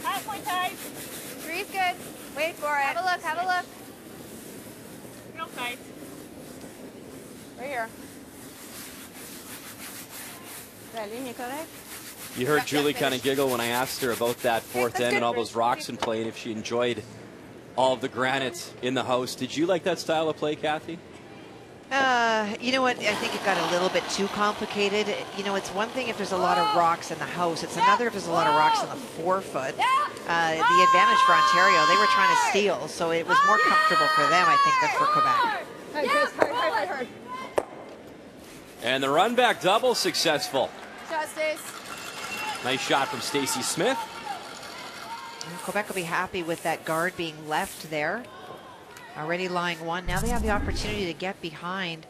Halfway tight. 3's good. Wait for it. Have a look. Real tight. Right here. You heard Julie kind of giggle when I asked her about that 4th end and all those rocks in play and if she enjoyed all of the granite in the house. Did you like that style of play, Kathy? You know what? I think it got a little bit too complicated. You know, it's one thing if there's a lot of rocks in the house. It's another if there's a lot of rocks in the 4-foot. The advantage for Ontario, they were trying to steal, so it was more comfortable for them, I think, than for Quebec. Hard. And the run back double successful. Shot, Stace. Nice shot from Stacey Smith. And Quebec will be happy with that guard being left there. Already lying 1. Now they have the opportunity to get behind.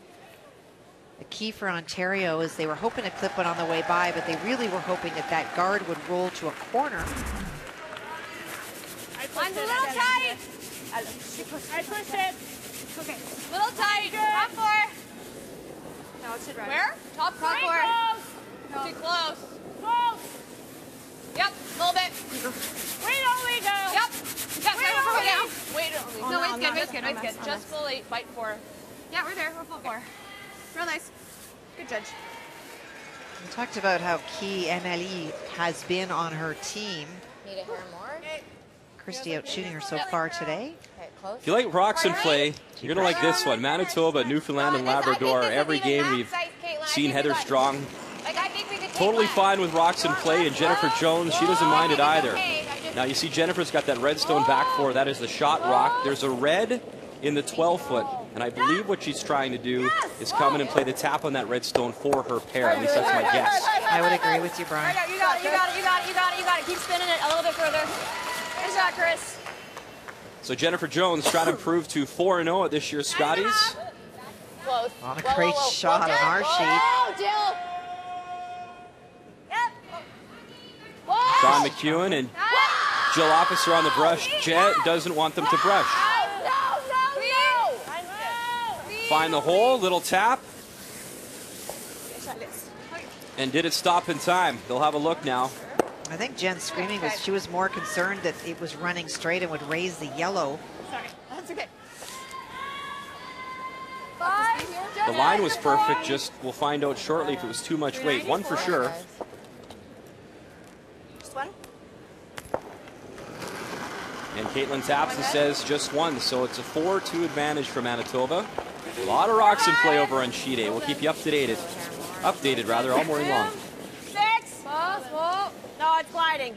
The key for Ontario is they were hoping to clip one on the way by, but they really were hoping that that guard would roll to a corner. Mine's a little tight. I push it. Okay. Little tight. Top 4. No, it should run. Where? Top 4. No. Too close. Yep, a little bit. Wait, only go. Yep. Wait, only. No, it's good. Just full 8, bite 4. Yeah, we're there. We're full 4. Real nice. Good judge. We talked about how key Emily has been on her team. Need a hair more? Christy out shooting her so far today. If you like rocks in play, you're going to like this one. Manitoba, Newfoundland, and Labrador. Every game we've seen Heather Strong totally fine with rocks in play, and Jennifer Jones, she doesn't mind it either. Now you see Jennifer's got that redstone back 4. That is the shot rock. There's a red in the 12-foot, and I believe what she's trying to do is come in and play the tap on that redstone for her pair. At least that's my guess. I would agree with you, Brian. You got it. Keep spinning it a little bit further. Good shot, Chris. So Jennifer Jones trying to improve to 4-0 at this year's Scotties. Close. On a great shot on our sheet. Jill. Don McEwen and Jill Officer on the brush. Jet doesn't want them to brush. No. Find the hole, little tap. And did it stop in time? They'll have a look now. I think Jen's screaming was she was more concerned that it was running straight and would raise the yellow. Sorry, that's okay. The line was perfect, just we'll find out shortly if it was too much weight. 1 for sure. Just 1? And Caitlin taps and says just 1, so it's a 4-2 advantage for Manitoba. A lot of rocks in play over on sheet A. We'll keep you updated all morning long. 6. No, it's gliding.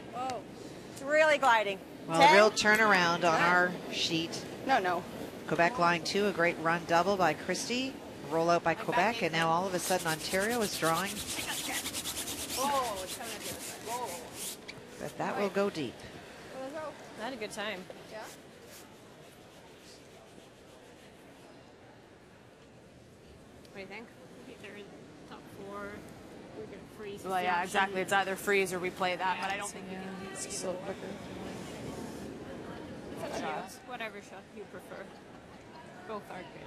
It's really gliding. Well, a real turnaround on our sheet. No. Quebec line 2, a great run double by Christie. Roll out by Quebec, and now all of a sudden Ontario is drawing. But that will go deep. I had a good time. Yeah. What do you think? They're in top 4. We're going to freeze. Well, yeah, exactly. It's either freeze or we play that, but I don't think we can. It's so quicker. Whatever shot you prefer. Both are good.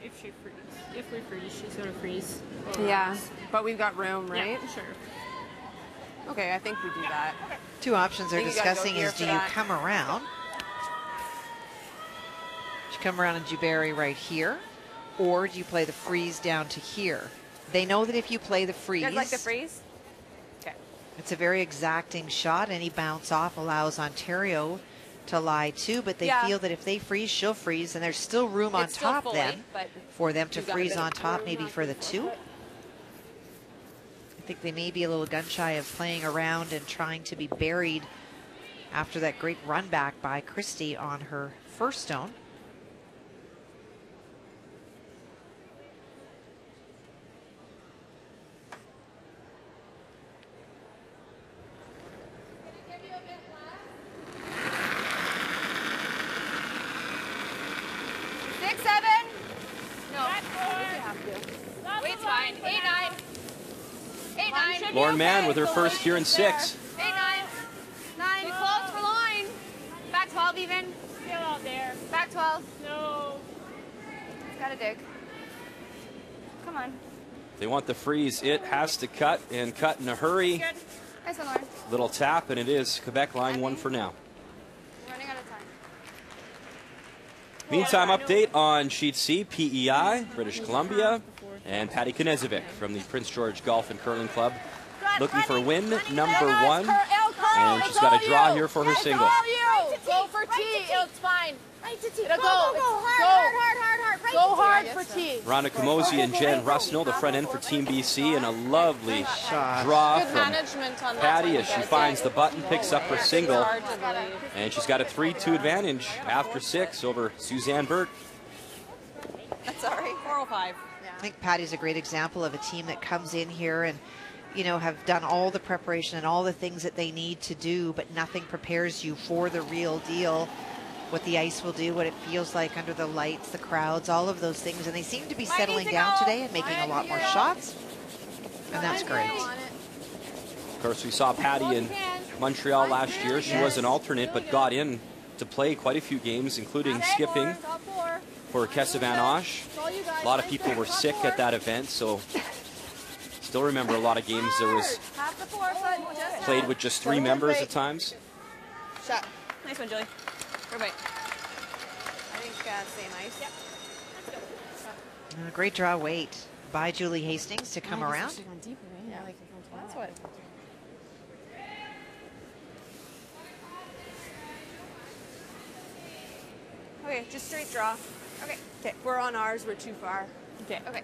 if she freeze. If we freeze, she's gonna freeze. Yeah, but we've got room, right? Yeah, sure. Okay, I think we do that. Two options they're I think you gotta go discussing here is, for do you that. come around? Do you come around and do you bury right here? Or do you play the freeze down to here? They know that if you play the freeze... You guys like the freeze? Okay. It's a very exacting shot. Any bounce off allows Ontario to lie too, but they feel that if they freeze, she'll freeze, and there's still room on It's still top fully, then but for them to you've got a freeze bit of on top, room maybe on for the two. I think they may be a little gun shy of playing around and trying to be buried after that great run back by Christie on her first stone. Weight's fine. 8-9. 8-9. Lauren Mann with her first here in 6. 8-9. 9. Get close for line. Back 12 even. Still out there. Back 12. No. Gotta dig. Come on. They want the freeze. It has to cut, and cut in a hurry. Nice one, Lauren. Little tap, and it is Quebec line 1 for now. Running out of time. Meantime, update on Sheet C, PEI, British Columbia, and Patty Knezevic from the Prince George Golf and Curling Club, looking for win number 1, and she's got a draw here for her single. Go for T. It's fine. Right to T. Go, go. Hard. Right Go to hard T. for T. Rhonda Kamosi and Jen Rusnell, the front end for Team BC, and a lovely draw Good from management on that Patty one, as she guys. finds the button, picks up her single, Hard to believe. and she's got a 3-2 advantage after 6 over Suzanne Burt. Sorry. 405. I think Patty's a great example of a team that comes in here and, you know, have done all the preparation and all the things that they need to do, but nothing prepares you for the real deal. What the ice will do, what it feels like under the lights, the crowds, all of those things. And they seem to be settling down today and making a lot more shots. And that's great. Of course, we saw Patty in Montreal last year. She was an alternate, but got in to play quite a few games, including skipping for Kessa Van Osh. A lot of people were sick at that event, so still remember a lot of games that was played with just 3 members at times. Shot. Nice one, Julie. Right. I think same ice. Yep. Great draw weight by Julie Hastings to come around. Yeah, that's what. Okay, just straight draw. Okay. Okay, we're on ours. We're too far. Okay. Okay.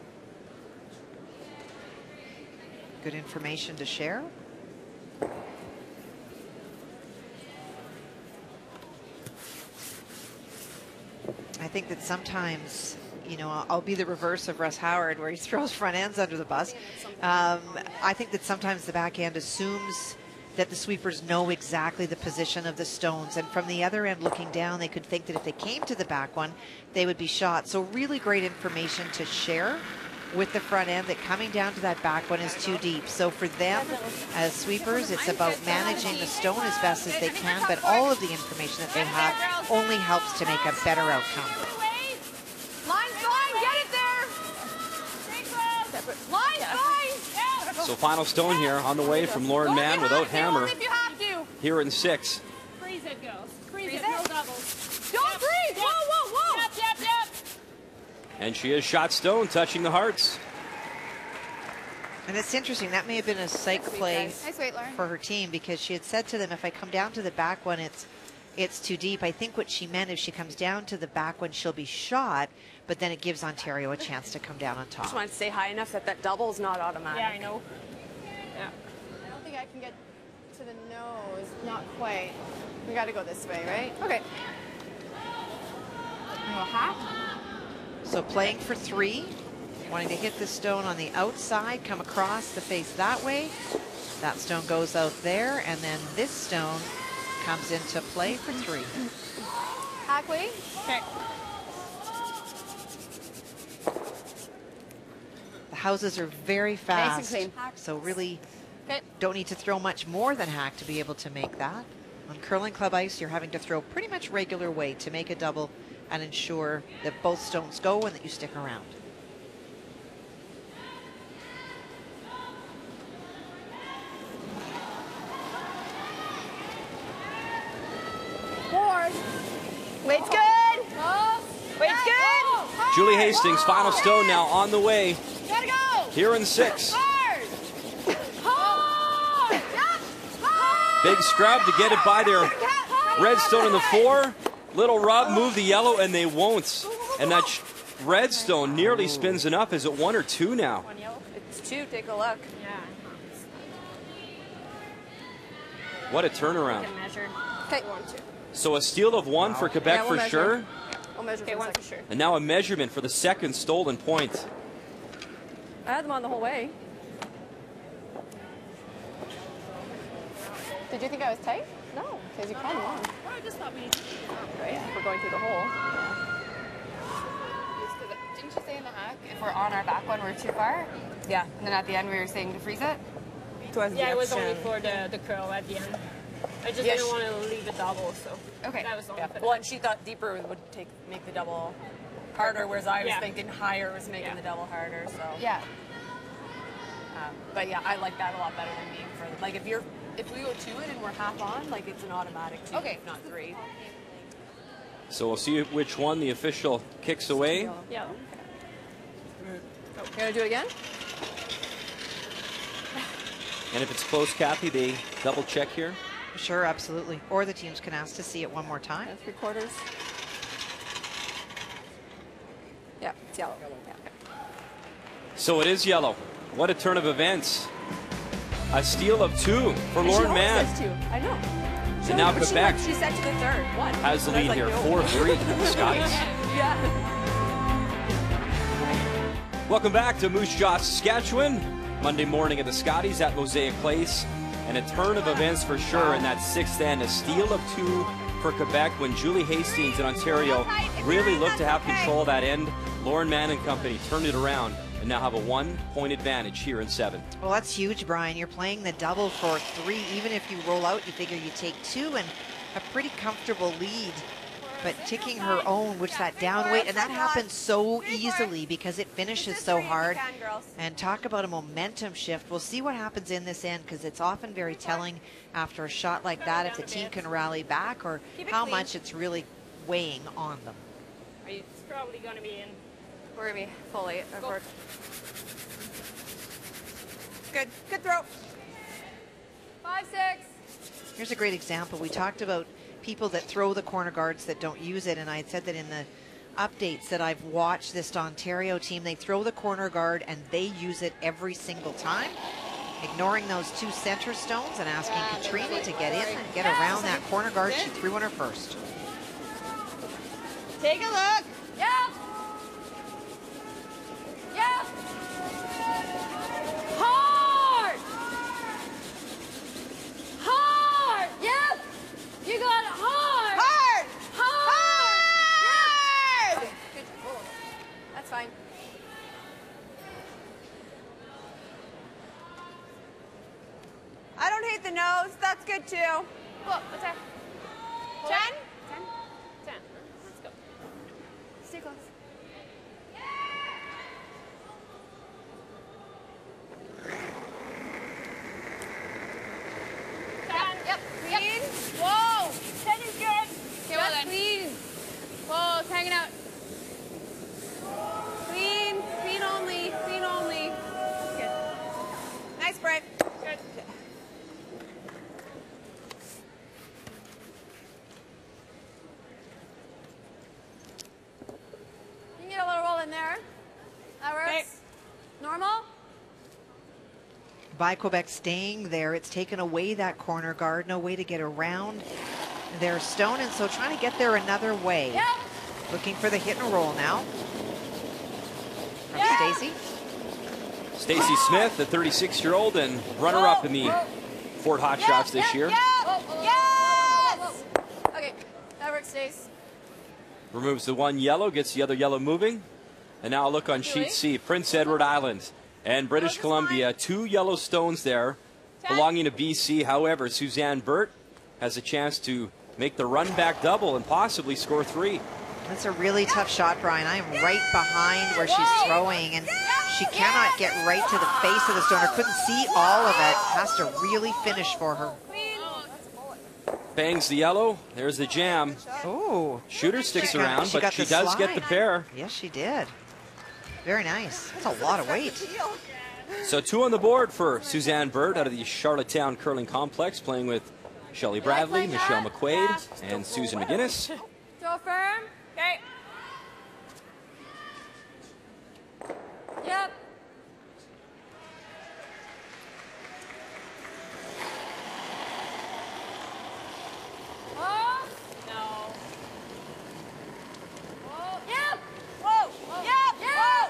Good information to share. I think that sometimes, you know, I'll be the reverse of Russ Howard where he throws front ends under the bus. I think that sometimes the backhand assumes that the sweepers know exactly the position of the stones, and from the other end looking down, they could think that if they came to the back one, they would be shot. So really great information to share with the front end, that coming down to that back one is too deep. So for them as sweepers, it's about managing the stone as best as they can, but all of the information that they have only helps to make a better outcome. Line's fine. Get it there. Line's fine. So final stone here on the way from Lauren Mann without hammer If you have to. here in 6. Freeze it, girls. Freeze Freeze it. it. No doubles. Don't freeze. Whoa. Yep. And she is shot stone, touching the hearts. And it's interesting, that may have been a psych play Nice weight, Lauren. for her team, because she had said to them, if I come down to the back one, it's too deep. I think what she meant, if she comes down to the back one, she'll be shot, but then it gives Ontario a chance to come down on top. Just want to stay high enough that that double's not automatic. Yeah, I know. Yeah. I don't think I can get to the nose. Not quite. We got to go this way, right? Okay. Go half. So playing for 3, wanting to hit the stone on the outside, come across the face that way. That stone goes out there, and then this stone comes into play for 3. Halfway. Okay. The houses are very fast, Nice and clean. so really Okay. don't need to throw much more than hack to be able to make that. On curling club ice, you're having to throw pretty much regular weight to make a double and ensure that both stones go and that you stick around. Weight's good. Weight's good. Julie Hastings, final stone now on the way. Gotta go. Here in 6. Hard. Hard. Big scrub to get it by their red stone in the 4. Little rub, move the yellow, and they won't. And that red stone nearly spins enough. Is it 1 or 2 now? It's 2. Take a look. Yeah. What a turnaround. Okay. So a steal of 1 for Quebec for sure. Yeah, we'll measure for 1 for sure. And now a measurement for the second stolen point. I had them on the whole way. Did you think I was tight? No, because you called them on. Well, I just thought we needed to Right, we're going through the hole. Didn't you say in the hack, if we're on our back one, we're too far? Yeah. And then at the end, we were saying to freeze it? Yeah, it was only for the curl at the end. I just didn't want to leave it double, so that was the only Well, and she thought deeper would make the double harder, whereas I was thinking higher was making the double harder. So yeah. But yeah, I like that a lot better than being further. Like if we go 2 it and we're half on, like it's an automatic 2, if not 3. So we'll see which one the official kicks away. Yeah. You gonna do it again? And if it's close, Kathy, they double check here. Sure, absolutely. Or the teams can ask to see it one more time. 3/4. Yeah, it's yellow. Yeah. So it is yellow. What a turn of events. A steal of 2 for Lauren Mann. I know. And now Quebec She said to the 3rd. 1. has the lead here, 4-3 for the Scotties. Yeah. Welcome back to Moose Jaw, Saskatchewan. Monday morning at the Scotties at Mosaic Place. And a turn of events for sure in that 6th end. A steal of 2 for Quebec when Julie Hastings in Ontario really looked to have control of that end. Lauren Mann and company turned it around and now have a 1-point advantage here in 7. Well, that's huge, Brian. You're playing the double for 3. Even if you roll out, you figure you take 2 and a pretty comfortable lead. But ticking her own, which that down weight, and that happens so easily because it finishes so hard. And talk about a momentum shift. We'll see what happens in this end because it's often very telling after a shot like that if the team can rally back or how much it's really weighing on them. It's probably going to be in. We're going to be fully. Good. Good throw. 5, 6. Here's a great example. We talked about people that throw the corner guards that don't use it, and I had said that in the updates that I've watched this Ontario team, they throw the corner guard and they use it every single time, ignoring those 2 center stones and asking Katrina to get in and get around that corner guard. She threw on her first. Take a look. Yeah. Yeah. Hard. Hard. Yep. You got it hard. Hard. Hard. Yep. Good. Oh, that's fine. I don't hate the nose. That's good too. Whoa, what's that? 10? 10. Let's go. Stay close. Yep. Clean. Whoa. 10 is good. Okay, well then. Clean. Whoa, it's hanging out. Clean. Clean only. Clean only. Good. Nice break. Good. You can get a little roll in there. That works. Okay. Normal. By Quebec staying there, it's taken away that corner guard, no way to get around their stone, and so trying to get there another way. Yep. Looking for the hit and roll now from Stacey. Stacey Smith, the 36-year-old and runner-up in the Fort Hot Shots this year. Yes! Okay, that works, Stace. Removes the 1 yellow, gets the other yellow moving. And now a look on sheet C, Prince Edward Island and British Columbia. 2 yellow stones there belonging to BC. However, Suzanne Burt has a chance to make the run back double and possibly score 3. That's a really tough shot, Brian. I am right behind where she's throwing, and she cannot get right to the face of the stone, or couldn't see all of it. Has to really finish for her. Bangs the yellow. There's the jam. Oh. Shooter sticks around, but she does get the pair. Yes, she did. Very nice. That's a lot of weight. So 2 on the board for Suzanne Bird out of the Charlottetown Curling Complex, playing with Shelley Bradley, Michelle McQuaid, and Susan McGinnis. Throw firm. Okay. Yep. Oh. No. Whoa. Yep. Whoa. Yep. Yep.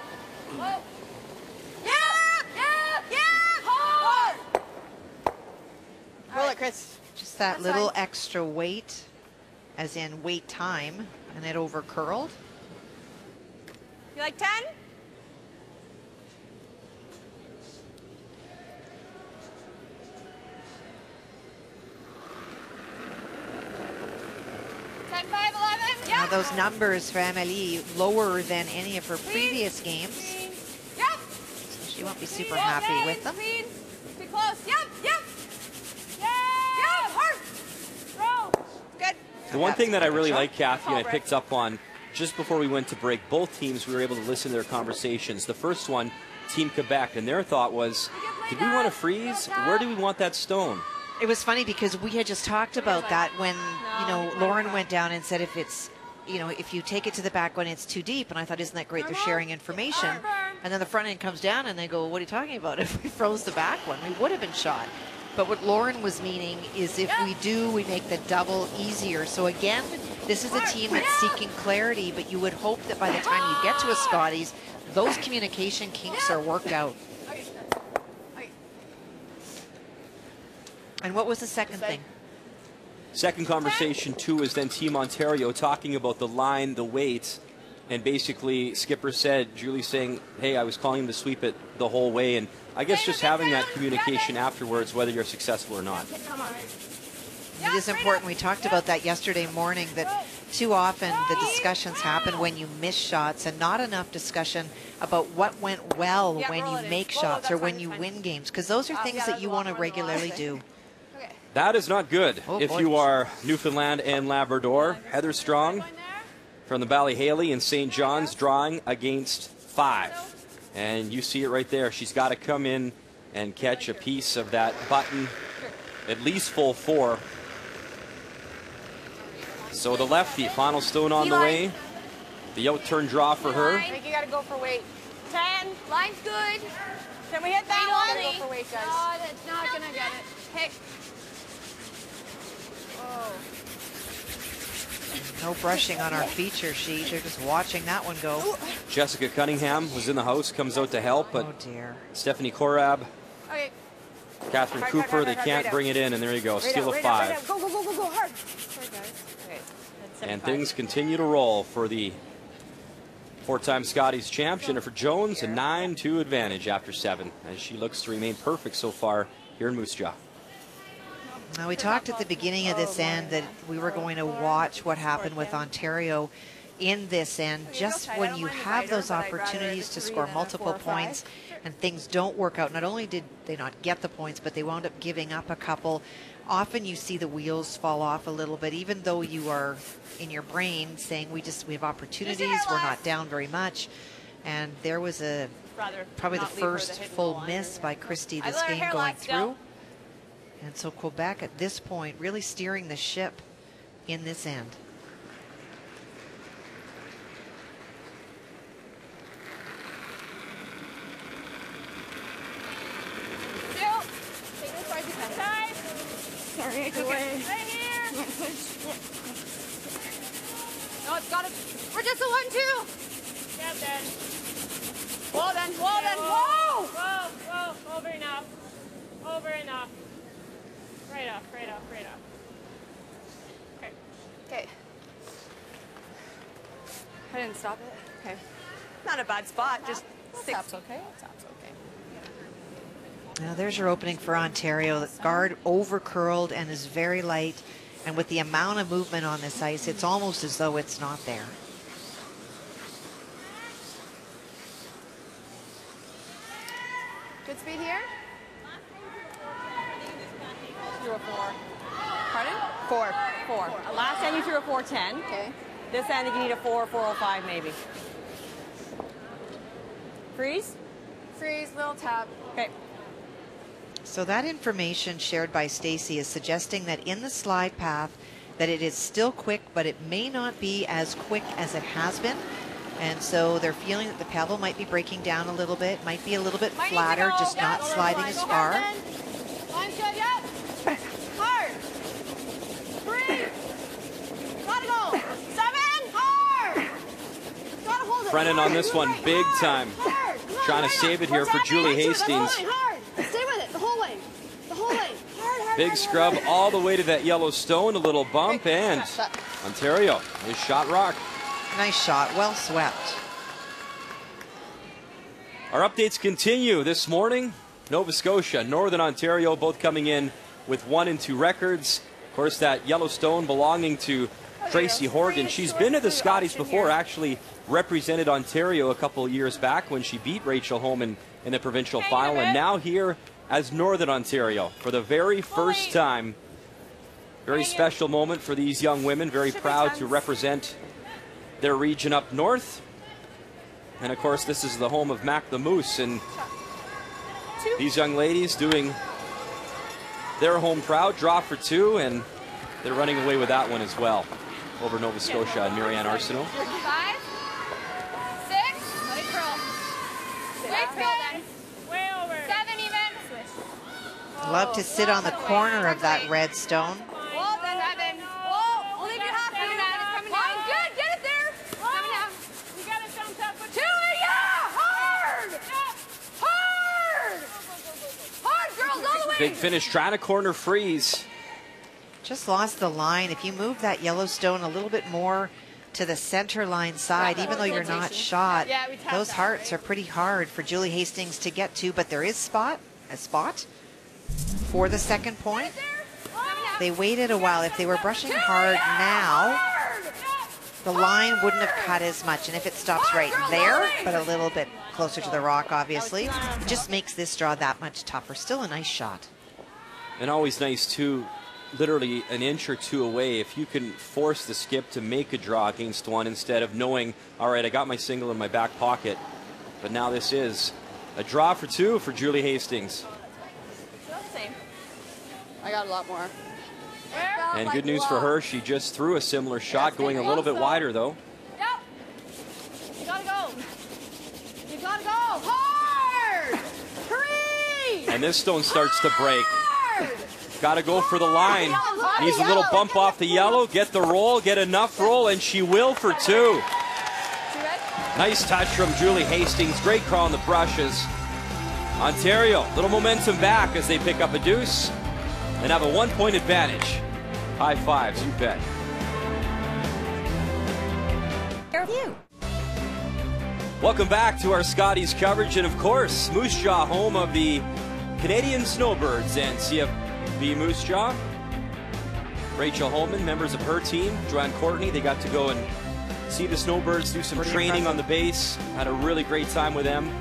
Whoa. Yep. Yep. Yep. Hard. Roll it, Chris. Just that little extra weight, as in wait time, and it over curled. You like 10? Now those numbers for Amélie lower than any of her previous games. Yep. So she won't be super happy with them. Too close. Yep. Yep. Yep. Hard. Throw. Good. The one thing that I really like, Kathy, and I picked up on just before we went to break, both teams, we were able to listen to their conversations. The first one, Team Quebec, and their thought was, did we want to freeze? Where do we want that stone? It was funny because we had just talked about that when, you know, Lauren went down and said if it's, you know, if you take it to the back when it's too deep, and I thought, isn't that great? They're sharing information. And then the front end comes down and they go, what are you talking about? If we froze the back one, we would have been shot. But what Lauren was meaning is if we do, we make the double easier. So again, this is a team that's seeking clarity, but you would hope that by the time you get to a Scotties, those communication kinks are worked out. And what was the second thing? Second conversation, too, is then Team Ontario talking about the line, the weight, and basically Skipper said, Julie saying, hey, I was calling him to sweep it the whole way, and I guess just having that communication afterwards, whether you're successful or not. It is important. We talked about that yesterday morning, that too often the discussions happen when you miss shots and not enough discussion about what went well when you make shots or when you win games, because those are things that you want to regularly do. That is not good if you are Newfoundland and Labrador. Heather Strong from the Ballyhaley and St. John's drawing against 5. And you see it right there. She's got to come in and catch a piece of that button, at least full 4. So the lefty, final stone on the way. The out-turn draw for her. I think you got to go for weight. 10. Line's good. Can we hit that one? Go for weight, guys. Oh, that's not going to get it. Pick. No brushing on our feature sheet. They're just watching that one go. Jessica Cunningham was in the house, comes out to help, but Stephanie Korab, Catherine Cooper, they can't bring it in, and there you go, steal a 5. Go, hard. Sorry, guys. Okay. And things continue to roll for the 4-time Scotties champ, Jennifer Jones, a 9-2 advantage after 7, as she looks to remain perfect so far here in Moose Jaw. Now, we talked at the beginning of this end that we were going to watch what happened with Ontario in this end. Just when you have those opportunities to score multiple points and things don't work out, not only did they not get the points, but they wound up giving up a couple. Often you see the wheels fall off a little bit, even though you are in your brain saying we have opportunities, we're not down very much. And there was probably the first full miss by Christie this game going through. And so Quebec at this point really steering the ship in this end. Sorry, it's okay. Right here. No, it's got it. We're just a 1-2. Yeah, then. Well then, whoa! Whoa, over enough. Over enough. Right off. Okay. I didn't stop it. Okay. Not a bad spot, just 6. That's okay. That's okay. Now there's your opening for Ontario. The guard over curled and is very light. And with the amount of movement on this ice, it's almost as though it's not there. Good speed here. 4. Pardon? 4. Last time you threw a 4.10. Okay. This time I think you need a 4.05 maybe. Freeze? Freeze, little tap. Okay. So that information shared by Stacy is suggesting that in the slide path that it is still quick, but it may not be as quick as it has been. And so they're feeling that the pebble might be breaking down a little bit, might be a little bit flatter, just not sliding as far. Line's good, yep. Hard. 3. Gotta go. 7. Hard. Gotta hold it. Brennan on this one, big time. Trying to save it here for Julie Hastings. Hard. Stay with it the whole way. The whole way. Hard. Big scrub all the way to that yellow stone, a little bump, and Ontario is shot rock. Nice shot, well swept. Our updates continue this morning. Nova Scotia, Northern Ontario, both coming in with 1 and 2 records. Of course, that yellow stone belonging to Tracy Horgan. She's been to the Scotties before, actually represented Ontario a couple years back when she beat Rachel Homan in the provincial final, and now here as Northern Ontario for the very first time. Very special moment for these young women, very proud to represent their region up north. And of course, this is the home of Mac the Moose, and these young ladies doing their home proud. Draw for 2, and they're running away with that one as well over Nova Scotia and Marianne Arsenault. 5. 6. Let it curl. Weight's good. Way over. 7 even. Switch. Love to sit on the corner of that red stone. Whoa, 7. Whoa, only do half. Coming down. It's coming down. Good. Get it there. Coming down. You got it jumped up. 2. Yeah. Hard. Hard. Hard, girls, all the way. Big finish, trying to corner freeze. Just lost the line. If you move that yellow stone a little bit more to the center line side, even though you're not shot, those hearts are pretty hard for Julie Hastings to get to, but there is a spot for the second point. They waited a while. If they were brushing hard now, the line wouldn't have cut as much. And if it stops right there, but a little bit closer to the rock, obviously, it just makes this draw that much tougher. Still a nice shot. And always nice, too, literally an inch or 2 away, if you can force the skip to make a draw against one instead of knowing, all right, I got my single in my back pocket. But now this is a draw for 2 for Julie Hastings. Same. I got a lot more. And good news for her, she just threw a similar shot, going a little bit wider, though. Yep. You gotta go. You gotta go. Hard. 3. And this stone starts to break. Got to go for the line. Needs a little bump off the yellow. Get the roll, get enough roll, and she will for 2. Nice touch from Julie Hastings. Great crawl on the brushes. Ontario, little momentum back as they pick up a deuce and have a 1-point advantage. High fives, you bet. Welcome back to our Scotties coverage, and of course, Moose Jaw, home of the Canadian Snowbirds and CFB Moose Jaw. Rachel Holman, members of her team, Joanne Courtney, they got to go and see the Snowbirds do some training on the base. Had a really great time with them.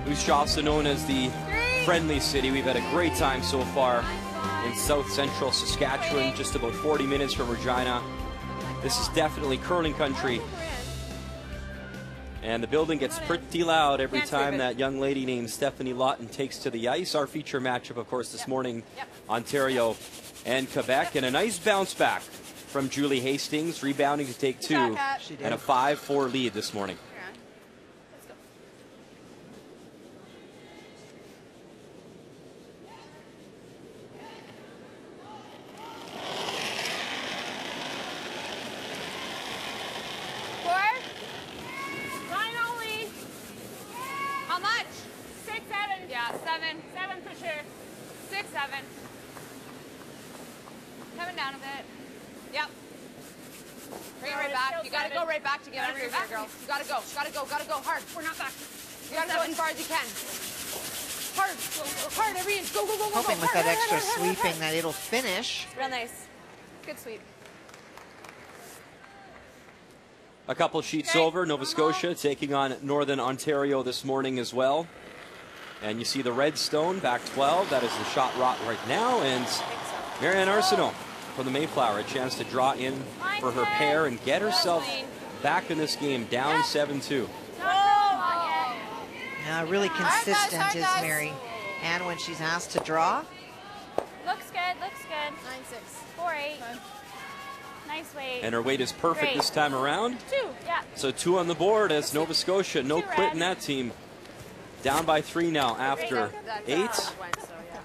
Moose Jaw, also known as the Friendly City. We've had a great time so far in south central Saskatchewan, just about 40 minutes from Regina. This is definitely curling country. And the building gets pretty loud every time that young lady named Stephanie Lawton takes to the ice. Our feature matchup, of course, this morning, Ontario and Quebec. And a nice bounce back from Julie Hastings, rebounding to take 2 and a 5-4 lead this morning. Gotta go hard. We're not back. You gotta go as far as you can. Hard, every inch. Go. Hoping with that extra sweeping that it'll finish. Real nice. Good sweep. A couple sheets over, Nova Scotia taking on Northern Ontario this morning as well. And you see the red stone, back 12. That is the shot right now. And Marianne Arsenault from the Mayflower, a chance to draw in for her pair and get herself back in this game, down 7-2. Now, really consistent is Mary Ann when she's asked to draw. Looks good, looks good. 9-6. 4-8. Nice weight. And her weight is perfect this time around. 2, yeah. So 2 on the board as Nova Scotia, no quit in that team. Down by 3 now after 8.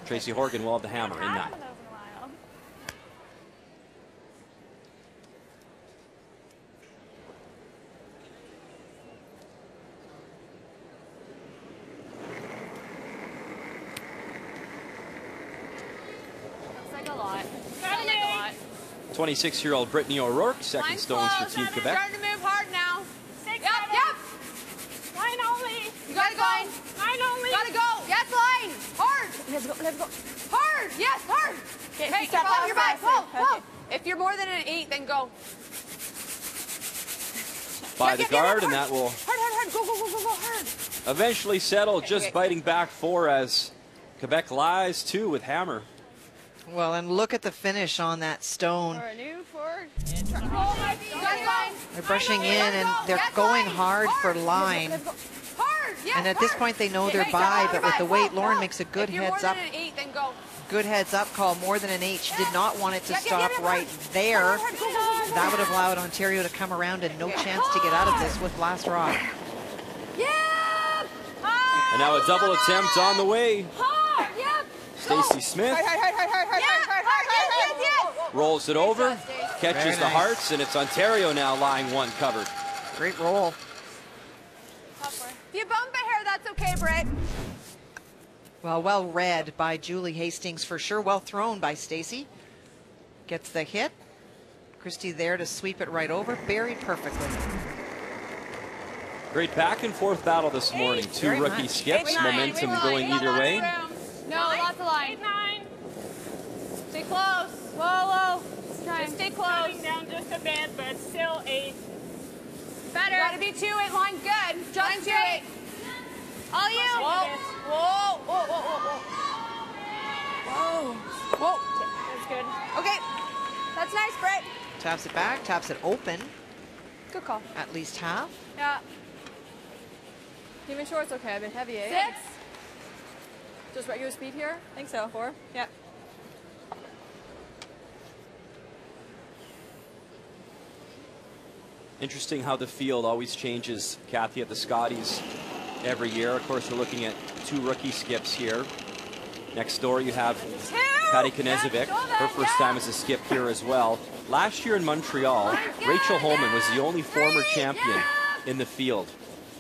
Tracy Horgan will have the hammer in that. Looks like a lot. 26-year-old Brittany O'Rourke, second stones for Team Quebec. Starting to move hard now. 6, yep. Line only. You gotta go. Line only. Gotta go. Yes, line. Hard. Let's go. Let's go. Hard. Yes, hard. Okay, step on your back. Whoa. If you're more than an 8, then go. By the guard, and that will hard. Go, hard. eventually settle, just biting back 4 as Quebec lies 2 with hammer. Well, and look at the finish on that stone. For a new forward. They're brushing in and they're going hard for line. And at this point they know they're by, but with the weight, Lauren makes a good heads up. Good heads up call, more than an 8. She did not want it to stop right there. That would have allowed Ontario to come around and no chance to get out of this with last rock. And now a double attempt on the way. Stacey Smith rolls it over, catches the Hearts, and it's Ontario now lying 1 covered. Great roll. If you bump a hair, that's okay, Britt. Well read by Julie Hastings for sure. Well thrown by Stacey. Gets the hit. Christie there to sweep it right over. Buried perfectly. Great back and forth battle this morning. 2 rookie skips, momentum going either way. No, lots of line. 8-9. Stay close. Whoa. Just stay close. Coming down just a bit, but still 8. Better. Gotta be 2-8 line. Good. Just 2-8. All you. Whoa. That's good. Okay. That's nice, Britt. Taps it back, taps it open. Good call. At least half. Yeah. Even short's okay. I've been heavy, 6. Just regular speed here? I think so. 4? Yeah. Interesting how the field always changes, Kathy, at the Scotties every year. Of course, we're looking at 2 rookie skips here. Next door, you have Patty Knezevic, her first time as a skip here as well. Last year in Montreal, Rachel Holman was the only former champion in the field.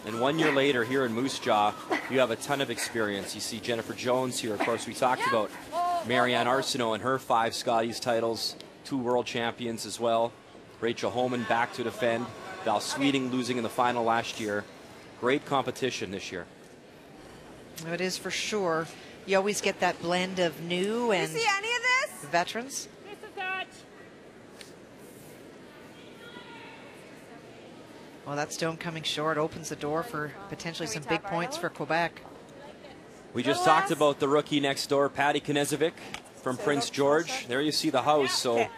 And 1 year later, here in Moose Jaw, you have a ton of experience. You see Jennifer Jones here. Of course, we talked about Marianne Arsenault and her 5 Scotties titles, 2 world champions as well. Rachel Holman back to defend. Val Sweeting losing in the final last year. Great competition this year. It is for sure. You always get that blend of new and you see any of this? Veterans. Just a touch. Well, that stone coming short opens the door for potentially some big points for Quebec. We just talked about the rookie next door, Patty Knezevic from Prince George. There you see the house. So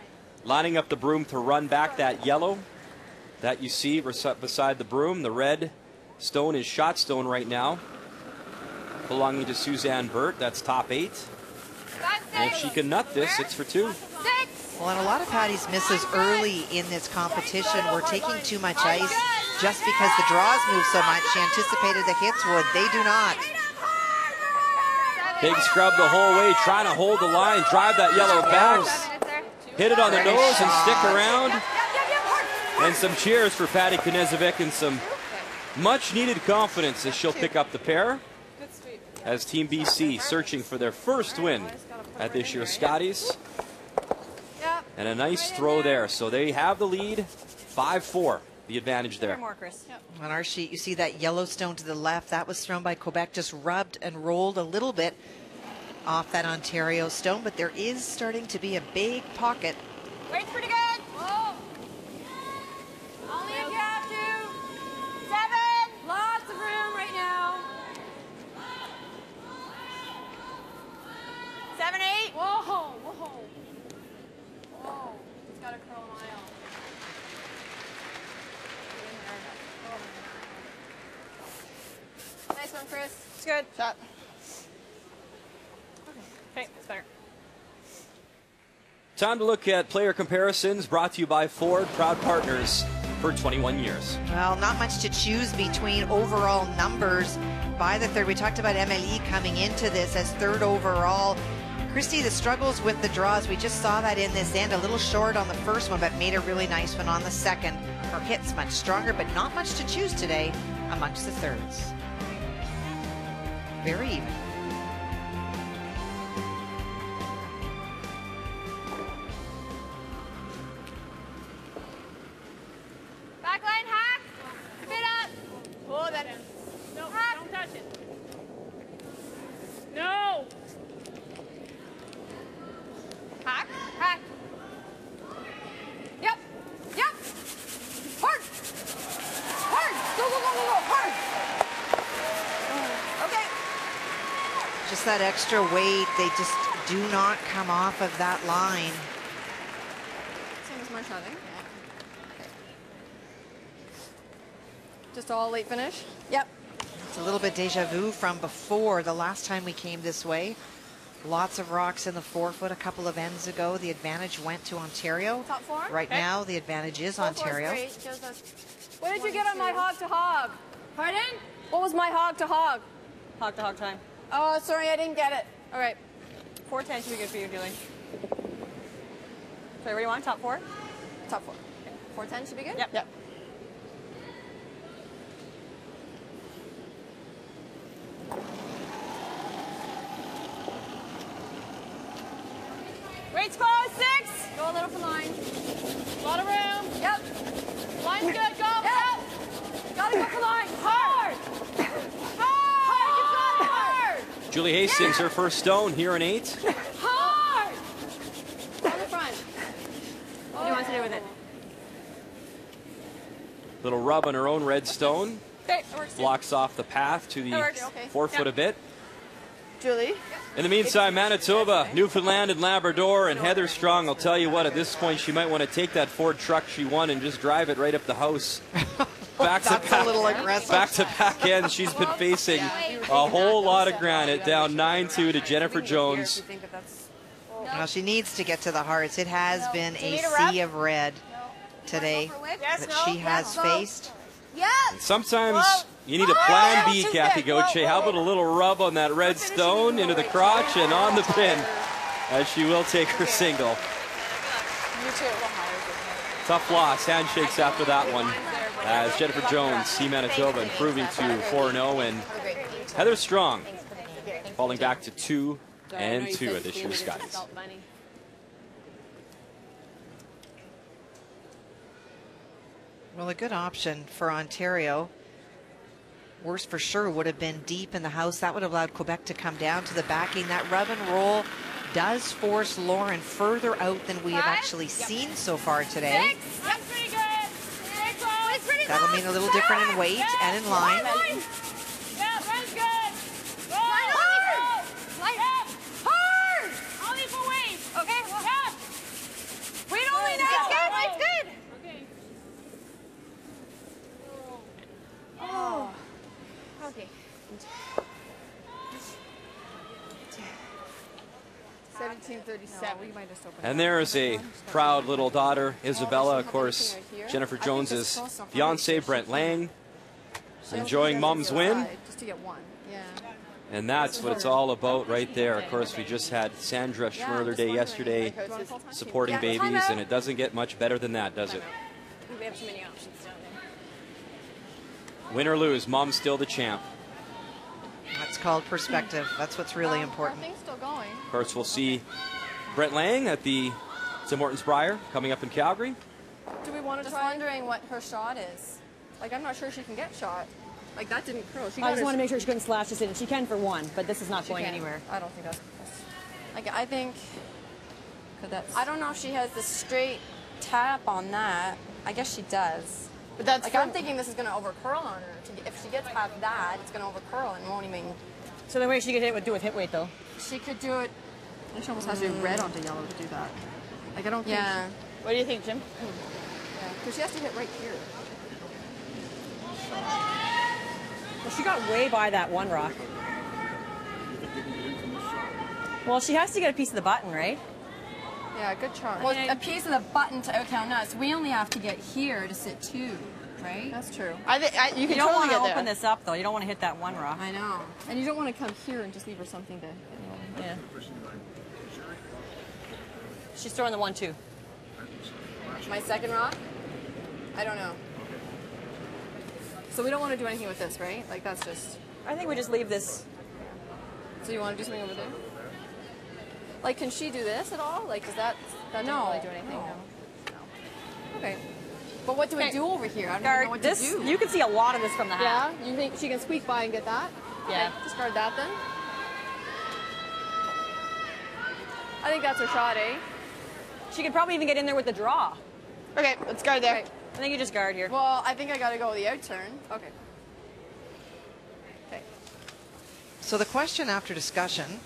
lining up the broom to run back that yellow that you see beside the broom. The red stone is shot stone right now, belonging to Suzanne Burt. That's top 8. And if she can nut this, it's for 2. Well, and a lot of Patty's misses early in this competition were taking too much ice just because the draws moved so much. She anticipated the hits would. They do not. Big scrub the whole way, trying to hold the line, drive that yellow back. Hit it on the nose and stick around. And some cheers for Patty Knezevic and some much-needed confidence as she'll pick up the pair. As Team BC searching for their first win at this year's Scotties. And a nice throw there. So they have the lead, 5-4, the advantage there. On our sheet, you see that yellow stone to the left. That was thrown by Quebec, just rubbed and rolled a little bit off that Ontario stone, but there is starting to be a big pocket. Weight's pretty good. Whoa. Only if you have to. 7. Lots of room right now. gotta curl a mile. Nice one, Chris. It's good. Shot. Okay, it's better. Time to look at player comparisons brought to you by Ford, proud partners for 21 years. Well, not much to choose between overall numbers by the third. We talked about Emily coming into this as third overall. Christy, the struggles with the draws, we just saw that in this end. A little short on the first one, but made a really nice one on the second. Her hit's much stronger, but not much to choose today amongst the thirds. Very even. Backline hack. Spin up. Pull that in. No, Hack. don't touch it. No. Hack. Hack. Yep. Yep. Hard. Hard. Go, go, go, go, go. Hard. Okay. Just that extra weight, they just do not come off of that line. Same as my shotting. Yeah. Okay. Just all late finish? Yep. It's a little bit deja vu from before, the last time we came this way. Lots of rocks in the 4-foot a couple of ends ago. The advantage went to Ontario. Top four? Right Okay. now, the advantage is Ontario. What did you get on my hog to hog? Pardon? What was my hog to hog? Hog to hog time. Oh, sorry, I didn't get it. All right. 410 should be good for you, Julie. So what do you want? Top four? Top four. Okay. 410 should be good? Yep. Yep. Weight's close, 6. Go a little for line. A lot of room. Yep. Line's good, go. Yep. Gotta go for line. Hard. Hard, you got it hard. Julie Hastings, her first stone here in 8. Hard. On the front. What do you want to do with it? Little rub on her own red stone. Okay, that works. Blocks off the path to the That works. Okay. 4-foot a bit. Julie? In the meantime, Manitoba, Newfoundland, and Labrador, and Heather Strong, I'll tell you what, at this point, she might want to take that Ford truck she won and just drive it right up the house. That's a little aggressive. Back to back end, she's been facing a whole lot of granite, down 9-2 to Jennifer Jones. Well, she needs to get to the hearts. It has been a sea of red today that she has faced. And sometimes you need a plan B, Kathy Gauthier. How about a little rub on that red stone into the crotch and on the pin, as she will take her single. Tough loss, handshakes after that one, as Jennifer Jones, see Manitoba improving to 4-0, and Heather Strong falling back to 2-2 at this year's Scotties. Well, a good option for Ontario. Worst for sure would have been deep in the house. That would have allowed Quebec to come down to the backing. That rub and roll does force Lauren further out than we have actually seen so far today. 6. That's pretty good. That'll mean a little different in weight and in line. Yeah, run's good. Go. Hard. Hard. Only for weight. Okay. Yeah. Weight only now. It's good. It's good. Okay. Oh. Okay. 1737. You might just open And there's a proud little daughter, Isabella, of course, Jennifer Jones's fiance, Brent Lang, enjoying mom's win. Just to get one. Yeah. And that's what it's all about right there. Of course, we just had Sandra Schmerler Day yesterday supporting babies, and it doesn't get much better than that, does it? We have too many options down there. Win or lose, mom's still the champ. That's called perspective. That's what's really important. Things still going. Of course, we'll see Brent Lang at the Tim Hortons Briar coming up in Calgary. Do we want to try? Just wondering what her shot is. Like, I'm not sure she can get shot. Like, that didn't curl. I just want to make sure she couldn't slash this in. She can for one, but this is not going can. anywhere. I don't think that's like, I think. I don't know if she has the straight tap on that. I guess she does. But that's like, I'm thinking this is going to overcurl on her. If she gets past that, it's going to overcurl and won't even. So the way she could hit it would do with hit weight, though. She could do it. She almost has to be red onto yellow to do that. Like, I don't think. Yeah. What do you think, Jim? Yeah, because she has to hit right here. Well, she got way by that one rock. Well, she has to get a piece of the button, right? Yeah, good try. Well, a piece of the button to outkount us. We only have to get here to sit 2, right? That's true. You don't want to open this up, though. You don't want to hit that one rock. I know. And you don't want to come here and just leave her something to... Yeah. She's throwing the 1-2. My second rock? I don't know. So we don't want to do anything with this, right? Like, that's just... I think we just leave this. So you want to do something over there? Like, can she do this at all? Like, does that doesn't really do anything? No. Okay. But what do we do over here? I don't even know what to do. You can see a lot of this from the half. Yeah? You think she can squeak by and get that? Yeah. Okay, just guard that then. I think that's her shot, eh? She could probably even get in there with the draw. Okay, let's guard there. Okay. I think you just guard here. Well, I think I got to go with the out turn. Okay. Okay. So the question after discussion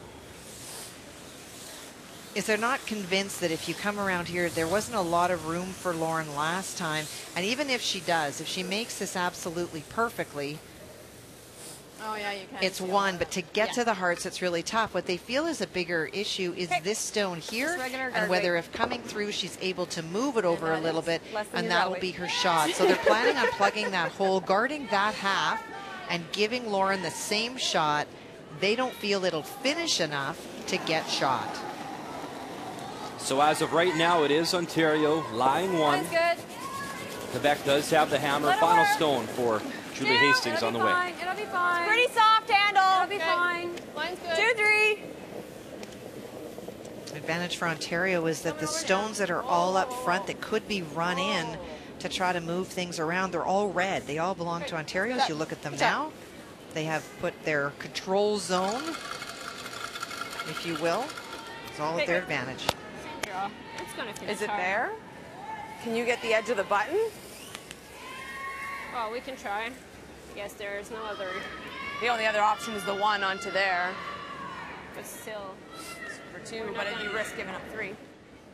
is they're not convinced that if you come around here, there wasn't a lot of room for Lauren last time. And even if she does, if she makes this absolutely perfectly, oh, yeah, you can. It's one, but to get to the hearts, it's really tough. What they feel is a bigger issue is this stone here, and whether if coming through, she's able to move it over a little bit, and that will be her shot. So they're planning on plugging that hole, guarding that half, and giving Lauren the same shot. They don't feel it'll finish enough to get shot. So as of right now, it is Ontario lying 1. That's good. Quebec does have the hammer. Final stone for Julie Hastings on the way. It'll be fine. It's pretty soft handle. It'll be fine. Line's good. 2-3. Advantage for Ontario is that the stones that are all up front that could be run in to try to move things around, they're all red. They all belong to Ontario. As you look at them now, they have put their control zone, if you will. It's all at their advantage. It's gonna finish Is it hard. there? Can you get the edge of the button? Oh, we can try. I guess there's no other. The only other option is the 1 onto there. But still. For 2, but you risk giving up 3.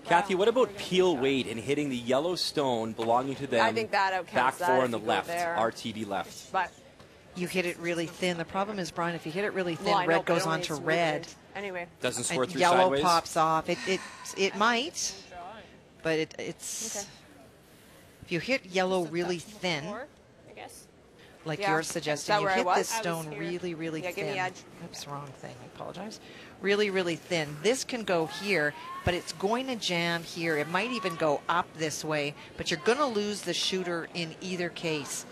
Kathy, what about peel weight and hitting the yellow stone belonging to them? I think that outcounts back that 4 if on the you go left, there. RTD left. But you hit it really thin. The problem is, Brian, if you hit it really thin, Well, I know, red but goes only on to it's red. movement. Anyway. Doesn't score And through yellow sideways? pops off. It might, but it's... Okay. If you hit yellow really thin, I guess. like Yeah. you're Is suggesting, that you where I hit was? this I was stone here. really, really Yeah, thin. give me edge. Oops, wrong thing. I apologize. Really, really thin. This can go here, but it's going to jam here. It might even go up this way, but you're going to lose the shooter in either case.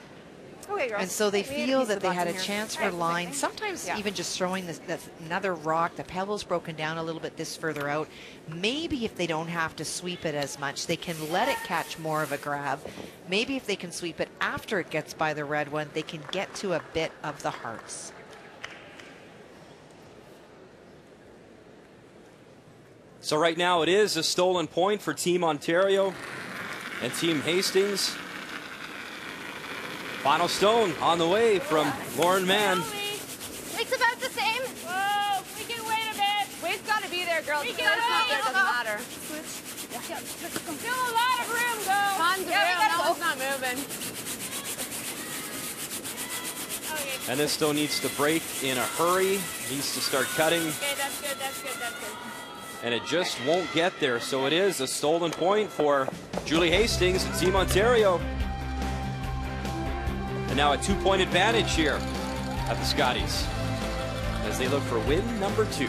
Okay, girls. And so they We need a feel piece that of they the had a button here. chance for line. Sometimes even just throwing this another rock, the pebble's broken down a little bit this further out. Maybe if they don't have to sweep it as much, they can let it catch more of a grab. Maybe if they can sweep it after it gets by the red one, they can get to a bit of the hearts. So right now it is a stolen point for Team Ontario and Team Hastings. Final stone on the way from Lauren Mann. It's about the same. Whoa, we can wait a bit. We've got to be there, girls. We If can it's not there, wait. it doesn't matter. Still a lot of room, though. Tons of room. That one's not moving. And this stone needs to break in a hurry. Needs to start cutting. Okay, that's good, that's good, that's good. And it just won't get there. So it is a stolen point for Julie Hastings and Team Ontario. And now a 2-point advantage here at the Scotties as they look for win number 2.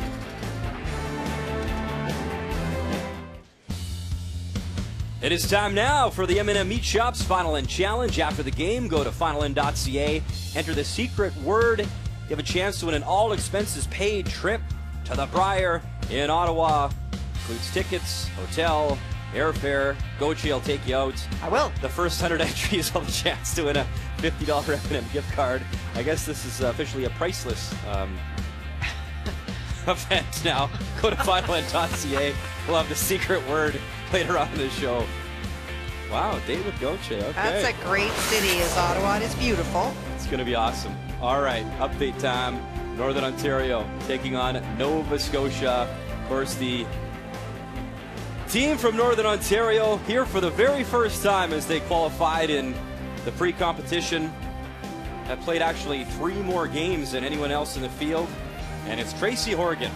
It is time now for the M&M Meat Shop's Final End Challenge. After the game, go to finalend.ca, enter the secret word. You have a chance to win an all-expenses-paid trip to the Briar in Ottawa. Includes tickets, hotel, airfare. Gochi will take you out. I will. The first 100 entries have a chance to win a $50 M&M gift card. I guess this is officially a priceless event now. Go to finalend.ca. We'll have the secret word later on in the show. Wow, date with Goche. Okay. That's a great city, is Ottawa. It is beautiful. It's going to be awesome. All right, update time. Northern Ontario taking on Nova Scotia. Of course, the team from Northern Ontario here for the very first time as they qualified in the pre-competition. Have played actually 3 more games than anyone else in the field. And it's Tracy Horgan.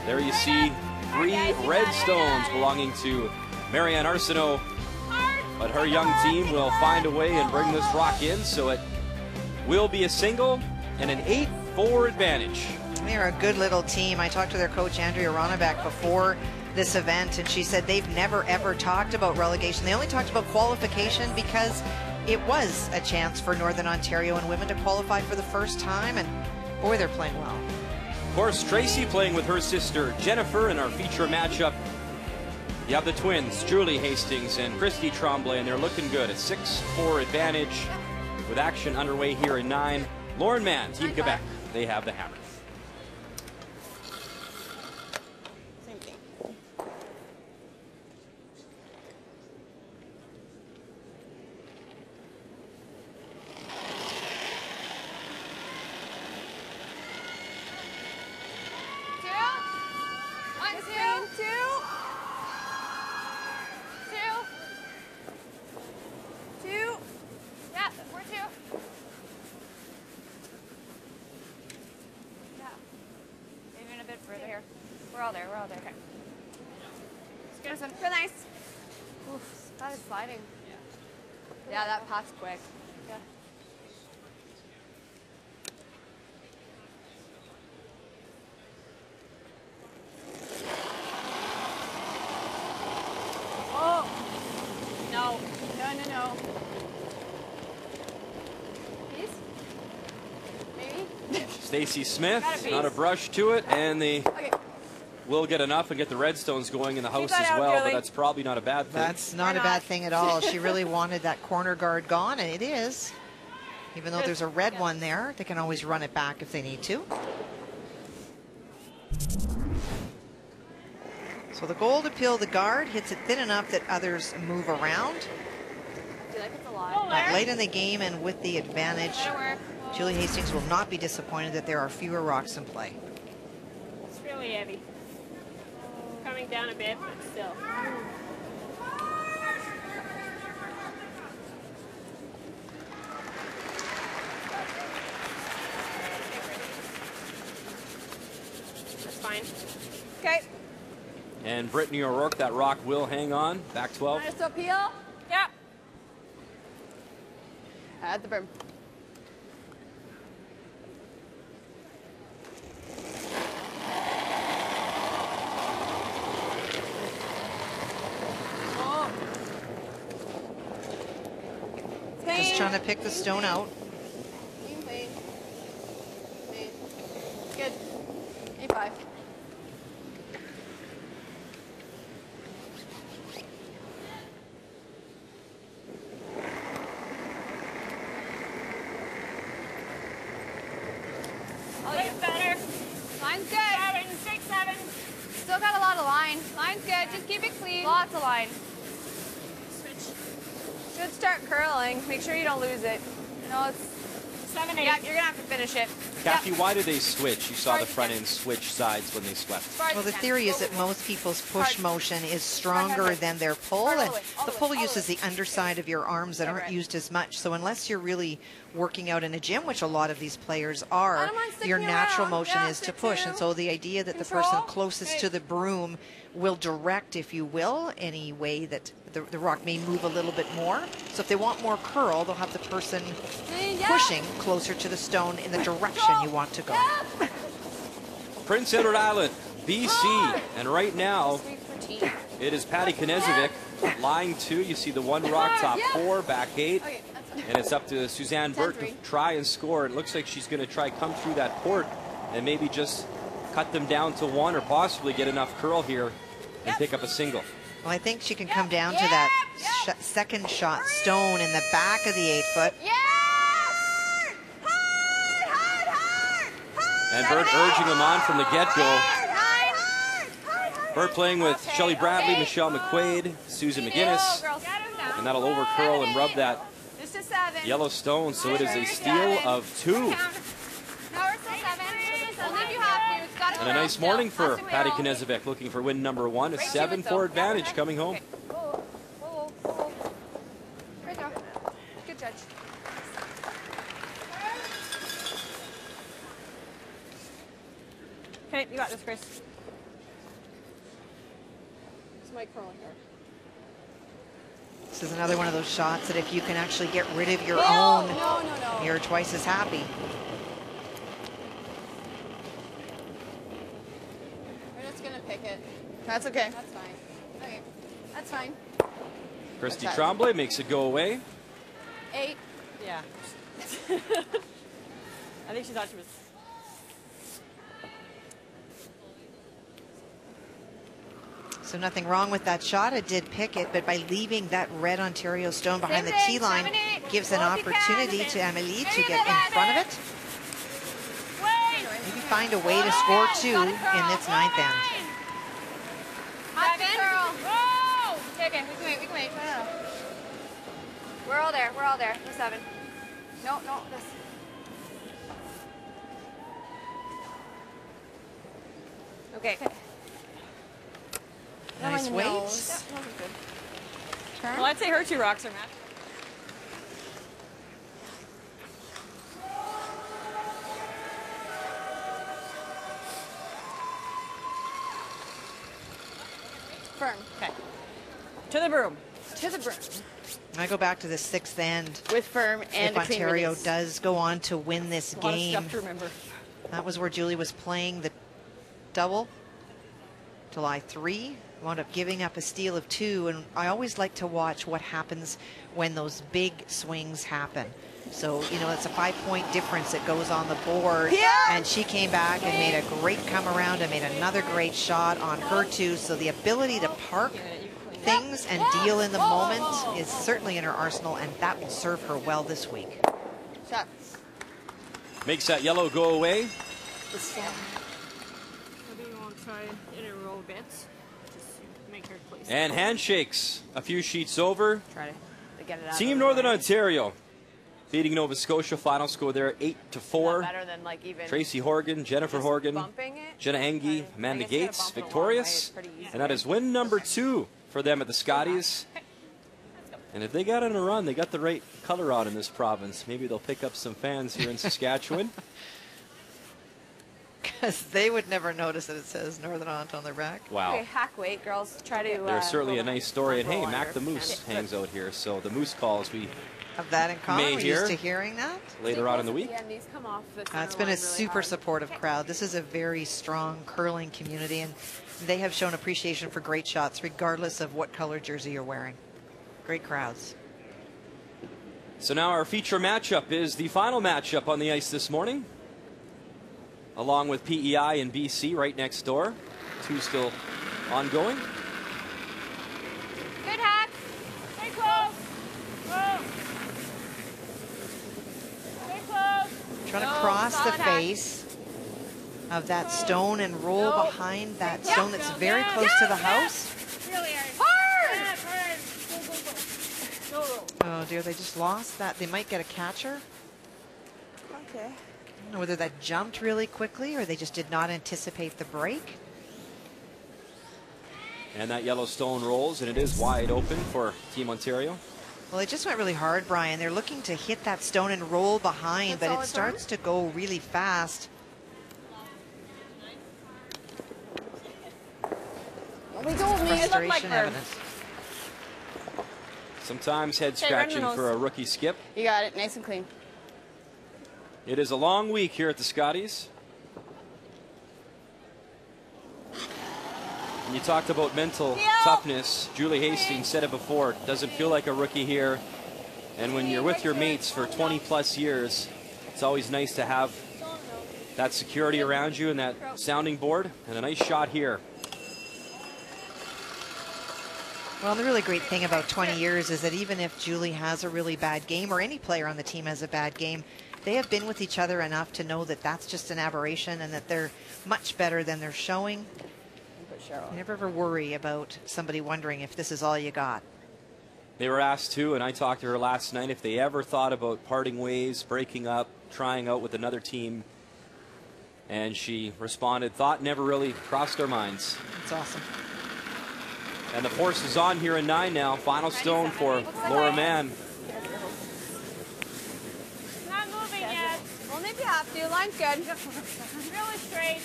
There you see 3 red stones belonging to Marianne Arsenault. But her young team will find a way and bring this rock in, so it will be a single and an 8-4 advantage. They're a good little team. I talked to their coach, Andrea Ronnebeck, before this event, and she said they've never ever talked about relegation. They only talked about qualification because it was a chance for Northern Ontario and women to qualify for the first time, and boy, they're playing well. Of course, Tracy playing with her sister Jennifer in our feature matchup. You have the twins, Julie Hastings and Christy Tremblay, and they're looking good. A 6-4 advantage with action underway here in 9. Lauren Mann, Team Quebec, they have the hammer. Same thing. We're all there. Okay. Let's get us in. Real nice. Oof, that is sliding. Yeah, that passed quick. Yeah. Oh! No. No. Piece? Maybe? Stacey Smith, not a brush to it, and they will get enough and get the Redstones going in the house as well, but that's probably not a bad thing. That's not a bad thing at all. She really wanted that corner guard gone, and it is. Even though there's a red one there, they can always run it back if they need to. So the goal to peel the guard, hits it thin enough that others move around. But late in the game and with the advantage, Julie Hastings will not be disappointed that there are fewer rocks in play. It's really heavy. Coming down a bit, but still. That's fine. Okay. And Brittany O'Rourke, that rock will hang on. Back 12. Want us to peel? Yeah. At the brim. Just trying to pick the stone out. Good. 8-5. Better. Line's good. 7, 6, 7. Still got a lot of line. Line's good. Just keep it clean. Lots of line. Switch. Should start curling. Make sure you don't lose it. No, it's 7, 8. Yeah, you're gonna have to finish it. Kathy, why did they switch? You saw the front end switch sides when they swept. Well, the theory is that most people's push motion is stronger than their pull, and the pull uses the underside of your arms that aren't used as much. So unless you're really working out in a gym, which a lot of these players are, your natural motion is to push. And so the idea that the person closest to the broom will direct, if you will, any way that the rock may move a little bit more. So if they want more curl, they'll have the person pushing closer to the stone in the direction you want to go. Prince Edward Island, BC, and right now it is Patty Knezevic, line 2. You see the one rock, top 4, back 8, and it's up to Suzanne Burt to try and score. It looks like she's going to try come through that port and maybe just cut them down to 1 or possibly get enough curl here and pick up a single. Well, I think she can come down to that second shot stone in the back of the 8-foot. And Burt urging them on from the get-go. Burt playing with Shelley Bradley, Michelle McQuaid, Susan McGinnis, and that'll over curl and rub that yellow stone, so it is a steal of 2. Now we're still 7. Only if you have to. And a nice morning for Patty Knezevic, looking for win number 1, a 7-4 advantage coming home. Great job. Good judge. Okay, you got this, Chris. It's my curling here. This is another one of those shots that if you can actually get rid of your own, you're twice as happy. We're just gonna pick it. That's okay. That's fine. Okay, that's fine. Christy Tremblay makes it go away. 8. Yeah. I think she thought she was. So nothing wrong with that shot. It did pick it, but by leaving that red Ontario stone behind the tee line gives an opportunity to Amélie to get in front of it. Maybe find a way to score 2 in its 9th end. Hot girl. Okay, we can wait. We're all there. We're 7. No, this. Okay. Nice weight. Well, I'd say her 2 rocks are matched. Firm. Okay. To the broom. To the broom. I go back to the 6th end. With firm and if Ontario does go on to win this a lot of game. stuff to remember. That was where Julie was playing the double. July 3, wound up giving up a steal of 2, and I always like to watch what happens when those big swings happen. So, you know, it's a 5-point difference that goes on the board, and she came back and made a great come around and made another great shot on her 2. So the ability to park things and deal in the moment is certainly in her arsenal, and that will serve her well this week. Shot. Makes that yellow go away. And handshakes a few sheets over. Try to get it out. Team Northern Ontario beating Nova Scotia. Final score there 8-4. Better than like even Tracy Horgan, Jennifer Horgan, Jenna Engie, Amanda Gates victorious. And that is win number 2 for them at the Scotties. And if they got on a run, they got the right color on in this province. Maybe they'll pick up some fans here in Saskatchewan. Because they would never notice that it says Northern Ont on their back. Wow. Okay, hack weight, girls. Try to. There's certainly a nice story. And hey, Mac the Moose hangs out here. So the Moose calls we have that in common. We're may used to hear hearing that. later on in the week. These come off the It's been a super supportive crowd. This is a very strong curling community, and they have shown appreciation for great shots, regardless of what color jersey you're wearing. Great crowds. So now our feature matchup is the final matchup on the ice this morning, along with PEI and BC right next door. 2 still ongoing. Good hack. Stay close. Go. Stay close. Trying to cross the face of that stone and roll behind that stone that's very close to the house. Oh dear, they just lost that. They might get a catcher. Okay. I don't know whether that jumped really quickly or they just did not anticipate the break. And that yellow stone rolls, and it is wide open for Team Ontario. Well, it just went really hard, Brian. They're looking to hit that stone and roll behind, but it starts to go really fast. We told me it looked like her. Sometimes head scratching for a rookie skip. You got it, nice and clean. It is a long week here at the Scotties. And you talked about mental toughness. Julie Hastings said it before. It doesn't feel like a rookie here. And when you're with your mates for 20 plus years, it's always nice to have that security around you and that sounding board. And a nice shot here. Well, the really great thing about 20 years is that even if Julie has a really bad game, or any player on the team has a bad game, they have been with each other enough to know that that's just an aberration and that they're much better than they're showing. You never ever worry about somebody wondering if this is all you got. They were asked too, and I talked to her last night, if they ever thought about parting ways, breaking up, trying out with another team. And she responded, thought never really crossed our minds. That's awesome. And the force is on here in 9 now. Final stone for Laura Mann. Not moving yet. Only if you have to. Line's good. Really straight.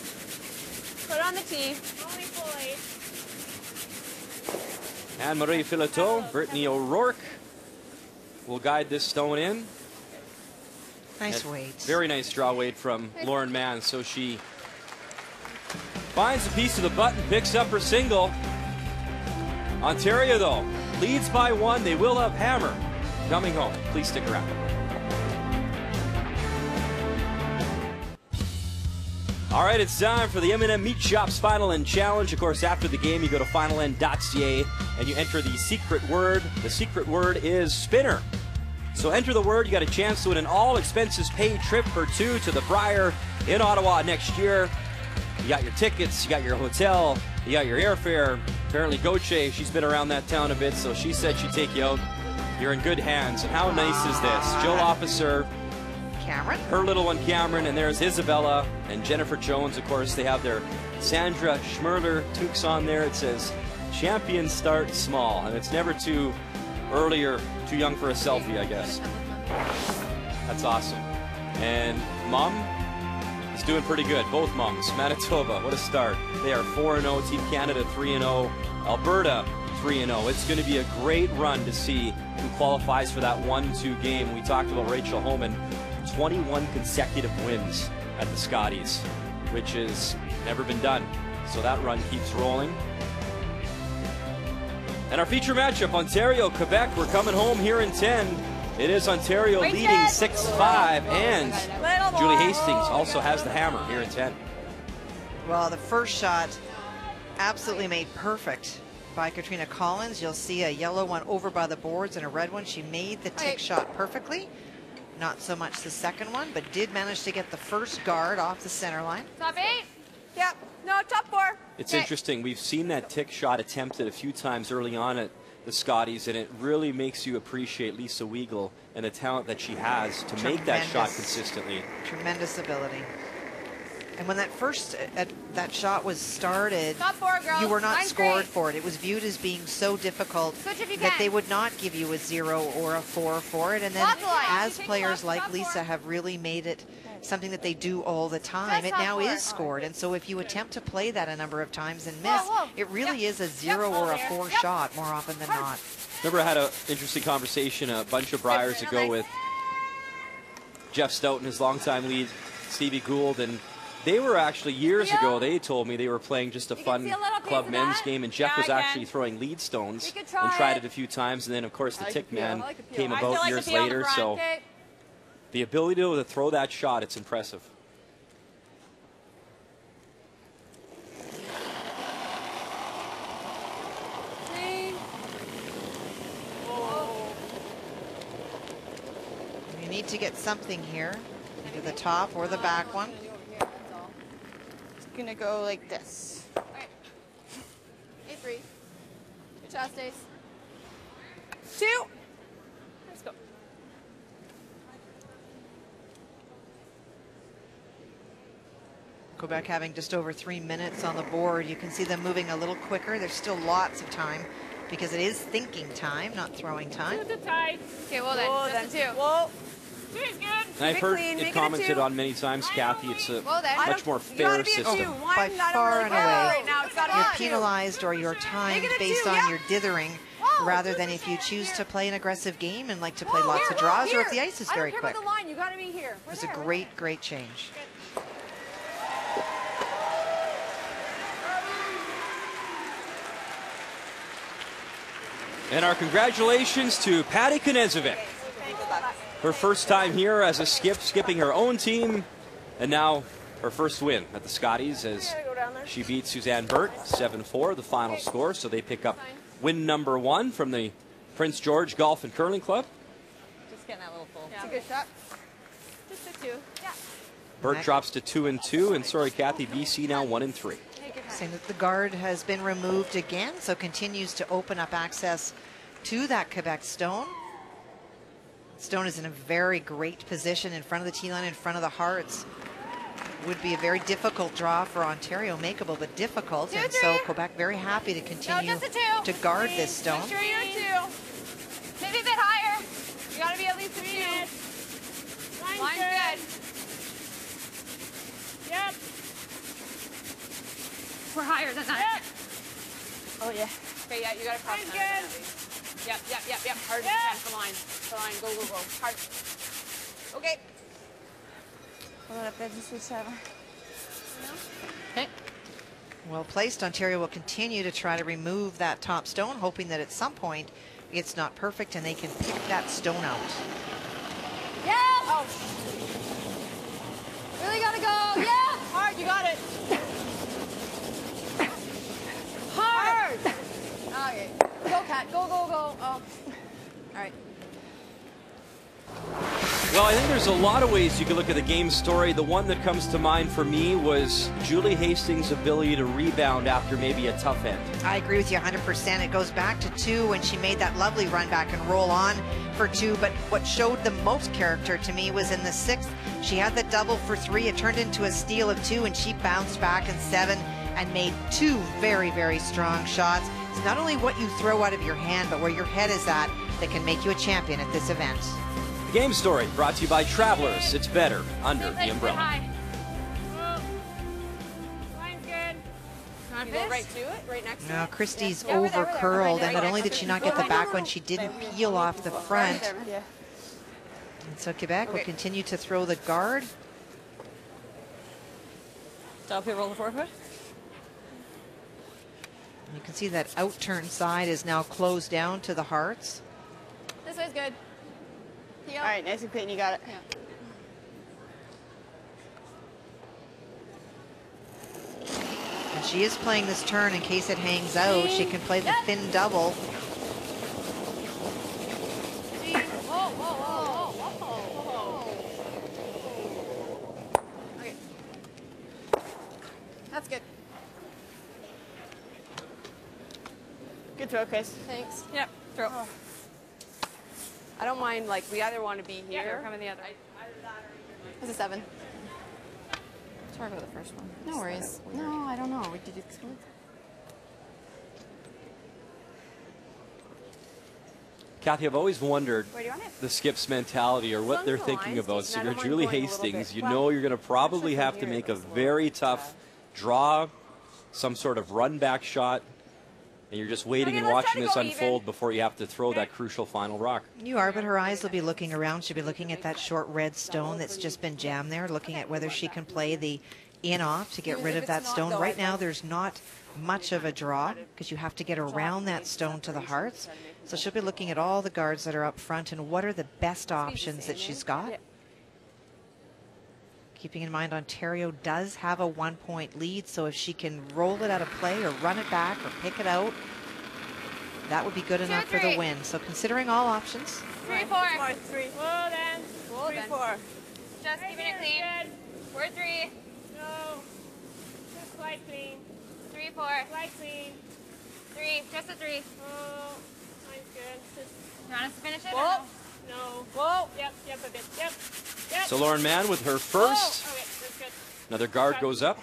Put it on the tee. Only full 8. Anne-Marie Fileteau, Brittany O'Rourke will guide this stone in. Nice And weight. Very nice draw weight from Lauren Mann. So she finds a piece of the button, picks up her single. Ontario, though, leads by 1. They will have hammer coming home. Please stick around. All right, it's time for the M&M Meat Shop's Final End Challenge. Of course, after the game, you go to finalend.ca and you enter the secret word. The secret word is spinner. So enter the word. You got a chance to win an all-expenses-paid trip for 2 to the Briar in Ottawa next year. You got your tickets, you got your hotel, you got your airfare. Apparently, Gauthier, she's been around that town a bit, so she said she'd take you out. You're in good hands. And how nice is this? Jill Officer, Cameron, her little one Cameron, and there's Isabella and Jennifer Jones. Of course, they have their Sandra Schmerler toques on there. It says, champions start small, and it's never too early or too young for a selfie, I guess. That's awesome. And Mom is doing pretty good. Both moms. Manitoba, what a start. They are 4-0. Team Canada 3-0. Alberta 3-0. It's going to be a great run to see who qualifies for that 1-2 game. We talked about Rachel Homan. 21 consecutive wins at the Scotties, which has never been done. So that run keeps rolling. And our feature matchup, Ontario, Quebec. We're coming home here in 10. It is Ontario leading 6-5, and Julie Hastings also has the hammer here in 10. Well, the first shot absolutely made perfect by Katrina Collins. You'll see a yellow one over by the boards and a red one. She made the tick shot perfectly. Not so much the second one, but did manage to get the first guard off the center line. Top 8? Yep. No, top 4. It's interesting. We've seen that tick shot attempted a few times early on at the Scotties, and it really makes you appreciate Lisa Weigel and the talent that she has to make that shot consistently. Tremendous ability. And when that first that shot was started, Top 4, girls. you were not Line's scored great. for it. It was viewed as being so difficult Switch if you that can. they would not give you a 0 or a 4 for it. And then Lots of line. as Take players lots, like top Lisa 4. have really made it something that they do all the time, it top now 4. is scored. And so if you attempt to play that a number of times and miss, Whoa. it really is a 0 or a 4 shot more often than not. Remember, I had an interesting conversation a bunch of Briars ago with Jeff Stout and his longtime lead, Stevie Gould, and they were actually, years ago, they told me they were playing just a fun club men's game, and Jeff was actually throwing lead stones and tried it a few times, and then, of course, the Tick Man came about years later, so the ability to throw that shot, it's impressive. You need to get something here, either the top or the back one. It's gonna go like this. All right. 8-3. Good shot, Stace. 2. Let's go. Quebec having just over 3 minutes on the board. You can see them moving a little quicker. There's still lots of time because it is thinking time, not throwing time. 2 to tie. Okay, well then. Whoa, That's then. a 2. Whoa. 2 is good. And I've heard clean, make it it a commented 2. on many times, Kathy, it's a Well then. much more You gotta fair be a 2. system. One, By I don't far really and care away, right now. It's gotta You're be a 2. penalized or you're timed Make it a based 2, on yeah. your dithering rather than if you choose to play an aggressive game and like to play lots of draws or if the ice is very quick. I don't care about the line. You gotta be here. We're It's a there, we're great, great change. And our congratulations to Patty Knezovic. Her first time here as a skipping her own team, and now her first win at the Scotties as she beats Suzanne Burt 7-4, the final score. So they pick up win number 1 from the Prince George Golf and Curling Club. Just getting that little full. It's a good shot. Just a 2. Yeah. Burt drops to 2-2, and sorry, Kathy, BC now 1-3. Saying that the guard has been removed again, so continues to open up access to that Quebec stone. Stone is in a very great position in front of the tee line, in front of the Hearts. would be a very difficult draw for Ontario, makeable but difficult, and so Quebec very happy to continue to guard this stone. Make sure you're 2. Maybe a bit higher. You gotta be at least a 2. Line's good. Yep. We're higher than that. Oh yeah. Okay, yeah, you gotta cross that at least. Yep. Hard as you can for line. For line, go. Hard. Okay. Okay. Well placed. Ontario will continue to try to remove that top stone, hoping that at some point it's not perfect and they can pick that stone out. Yeah. Oh. Really gotta go. Yeah. Hard, you got it. Hard. Okay. Go, Kat. Go. Oh. All right. Well, I think there's a lot of ways you could look at the game story. The one that comes to mind for me was Julie Hastings' ability to rebound after maybe a tough end. I agree with you 100%. It goes back to 2 when she made that lovely run back and roll on for 2. But what showed the most character to me was in the 6th. She had the double for 3. It turned into a steal of 2, and she bounced back in 7 and made 2 very, very strong shots. It's not only what you throw out of your hand, but where your head is at that can make you a champion at this event. The game story brought to you by Travelers. It's better under the umbrella. Line's good. You go right to it, right next to it. Now Christie's over curled, and not only did she not get the back one, she didn't peel off the front. And so Quebec will continue to throw the guard. Stop here, roll the forefoot. You can see that outturn side is now closed down to the Hearts. This way's good. All right, nice and clean, you got it. Yeah. And she is playing this turn in case it hangs out. She can play the thin double. Okay. That's good. Good throw, Chris. Thanks. Yep, throw. Oh. I don't mind, like, we either want to be here. Yeah, coming the other. That's a 7. Sorry about the first one. No worries. No, I don't know. Did you score? Kathy, I've always wondered the skips mentality or what they're thinking about. So you're Julie Hastings. You know you're going to probably have to make a very tough draw, some sort of run back shot. And you're just waiting and watching this unfold before you have to throw that crucial final rock. You are, but her eyes will be looking around. She'll be looking at that short red stone that's just been jammed there, looking at whether she can play the in-off to get rid of that stone. Right now, there's not much of a draw because you have to get around that stone to the Hearts. So she'll be looking at all the guards that are up front and what are the best options that she's got. Keeping in mind, Ontario does have a 1-point lead, so if she can roll it out of play or run it back or pick it out, that would be good enough for the win. So considering all options. 3, 4. 3. Whoa, then. 3, 4. Just keeping it clean. We're 3. No. Just quite clean. 3, 4. Quite clean. 3. Just a 3. Oh, mine's good. Just You want us to finish it? whoa. No. Whoa. Yep, a bit. Yep. So Lauren Mann with her first. Okay, that's good. Another guard goes up.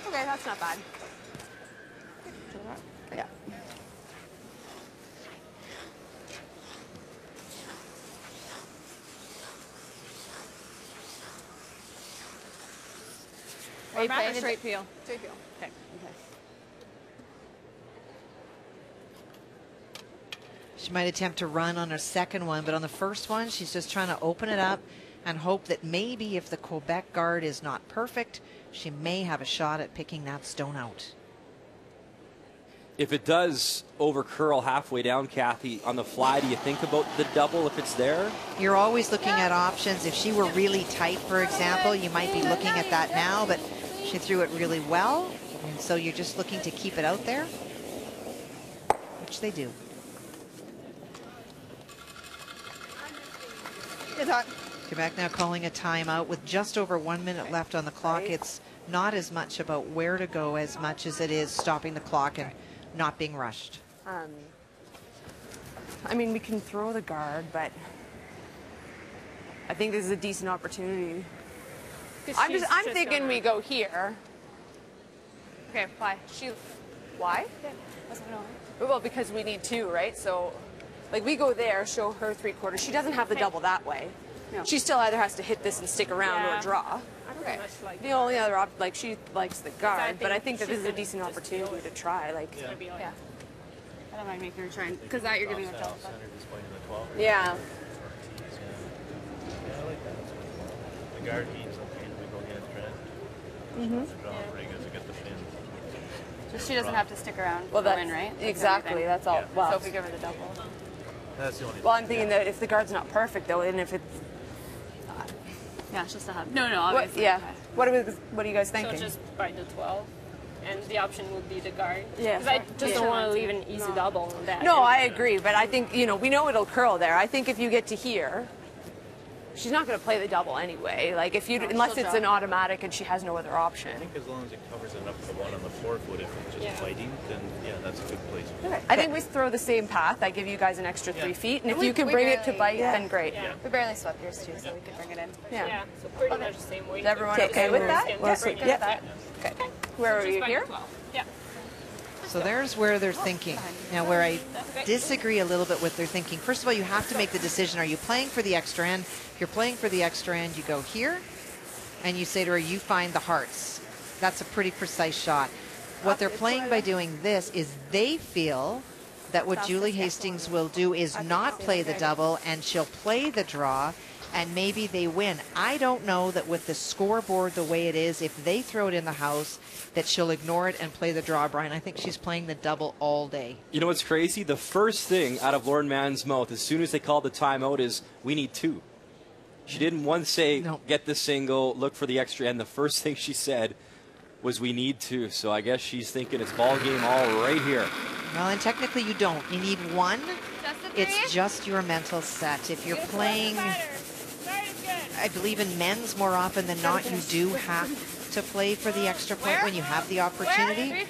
Okay, that's not bad. Yeah. Are you back playing or straight peel? Straight peel. Okay. She might attempt to run on her second one, but on the first one, she's just trying to open it up and hope that maybe if the Quebec guard is not perfect, she may have a shot at picking that stone out. If it does over curl halfway down, Kathy, on the fly, do you think about the double if it's there? You're always looking at options. If she were really tight, for example, you might be looking at that now, but she threw it really well, and so you're just looking to keep it out there, which they do. Quebec now calling a timeout with just over 1 minute left on the clock. It's not as much about where to go as much as it is stopping the clock and not being rushed. I mean, we can throw the guard, but I think this is a decent opportunity. I'm thinking we go here. Okay, why? Why? Well, because we need 2, right? So, like, we go there, show her 3/4. She doesn't have the double that way. No. She still either has to hit this and stick around or draw. Okay. Like the only other like she likes the guard, but I think that this is a decent opportunity to try. Like, yeah. I don't mind making her try, because that you're giving her double. Yeah. Yeah, I like that. The guard means okay, we go against trend. The draw pretty good to get the fin. So she doesn't have to stick around Well, for the that's win, right? exactly. That's all. Well, so if we give her the double. That's the only. Well, I'm thinking that if the guard's not perfect though, and if it's yeah, she'll still have. No, obviously. Yeah. What are you guys thinking? So just by the 12, and the option would be the guard. Yeah. Because I just don't want to leave an easy double on that. No, I agree, but I think, we know it'll curl there. I think if you get to here, she's not going to play the double anyway. Like, unless it's an automatic and she has no other option. I think as long as it covers enough for the one on the 4-foot, if it's just fighting, then that's a good place. Okay. I think we throw the same path. I give you guys an extra 3 feet, and if you can bring it to bite, then great. Yeah. We barely swept yours too, so we could bring it in. Yeah, so pretty much the same weight. Is everyone okay with that? Yeah. Okay. Where are you here? Yeah. So there's where they're thinking. Now, where I disagree a little bit with their thinking. First of all, you have to make the decision. Are you playing for the extra end? If you're playing for the extra end, you go here, and you say to her, you find the hearts. That's a pretty precise shot. What they're playing by doing this is they feel that what Julie Hastings will do is not play the double, and she'll play the draw, and maybe they win. I don't know that with the scoreboard the way it is, if they throw it in the house, that she'll ignore it and play the draw, Brian. I think she's playing the double all day. You know what's crazy? The first thing out of Lauren Mann's mouth as soon as they called the timeout is, we need 2. She didn't once say, get the single, look for the extra end. The first thing she said was, we need 2. So I guess she's thinking it's ball game all right here. Well, and technically you don't. You need 1. It's just your mental set. If you're playing, I believe in men's more often than not, you do have to play for the extra point when you have the opportunity.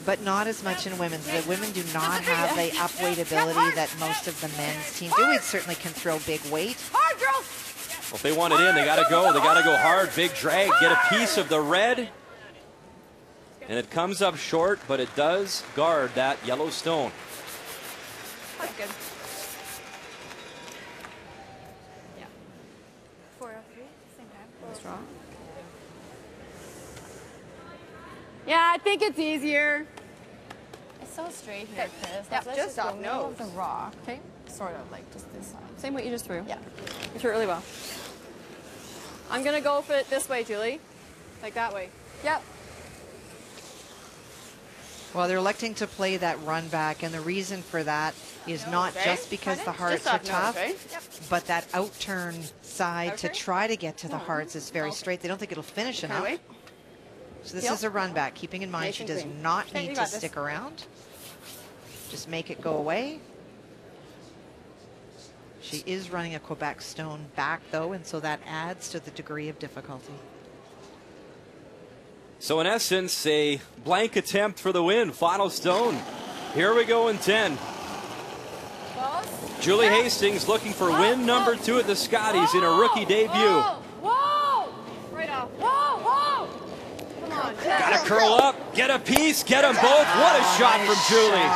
But not as much in women's. The women do not have the upweight ability that most of the men's team do. We certainly can throw big weight. Well, if they want it in, they got to go. They got to go hard. Big drag. Get a piece of the red. And it comes up short, but it does guard that yellow stone. That's good. Yeah. 403, same time. Let's draw. Yeah, I think it's easier. It's so straight here, Chris. Yeah, Let's just off go middle nose. of the rock. Okay. Sort of like just this side. Same way you just threw. Yeah. You threw it really well. I'm going to go for it this way, Julie. Like that way. Yep. Well, they're electing to play that run back, and the reason for that is not just because the hearts are tough, but that out-turn side to try to get to the hearts is very straight. They don't think it'll finish enough. So this is a run back, keeping in mind she does not need to stick around. Just make it go away. She is running a Quebec stone back, though, and so that adds to the degree of difficulty. So in essence, a blank attempt for the win. Final stone. Here we go in 10. Julie Hastings looking for win number 2 at the Scotties in a rookie debut. Whoa! Right off. Whoa! Come on. Got to curl up, get a piece, get them both. What a shot from Julie.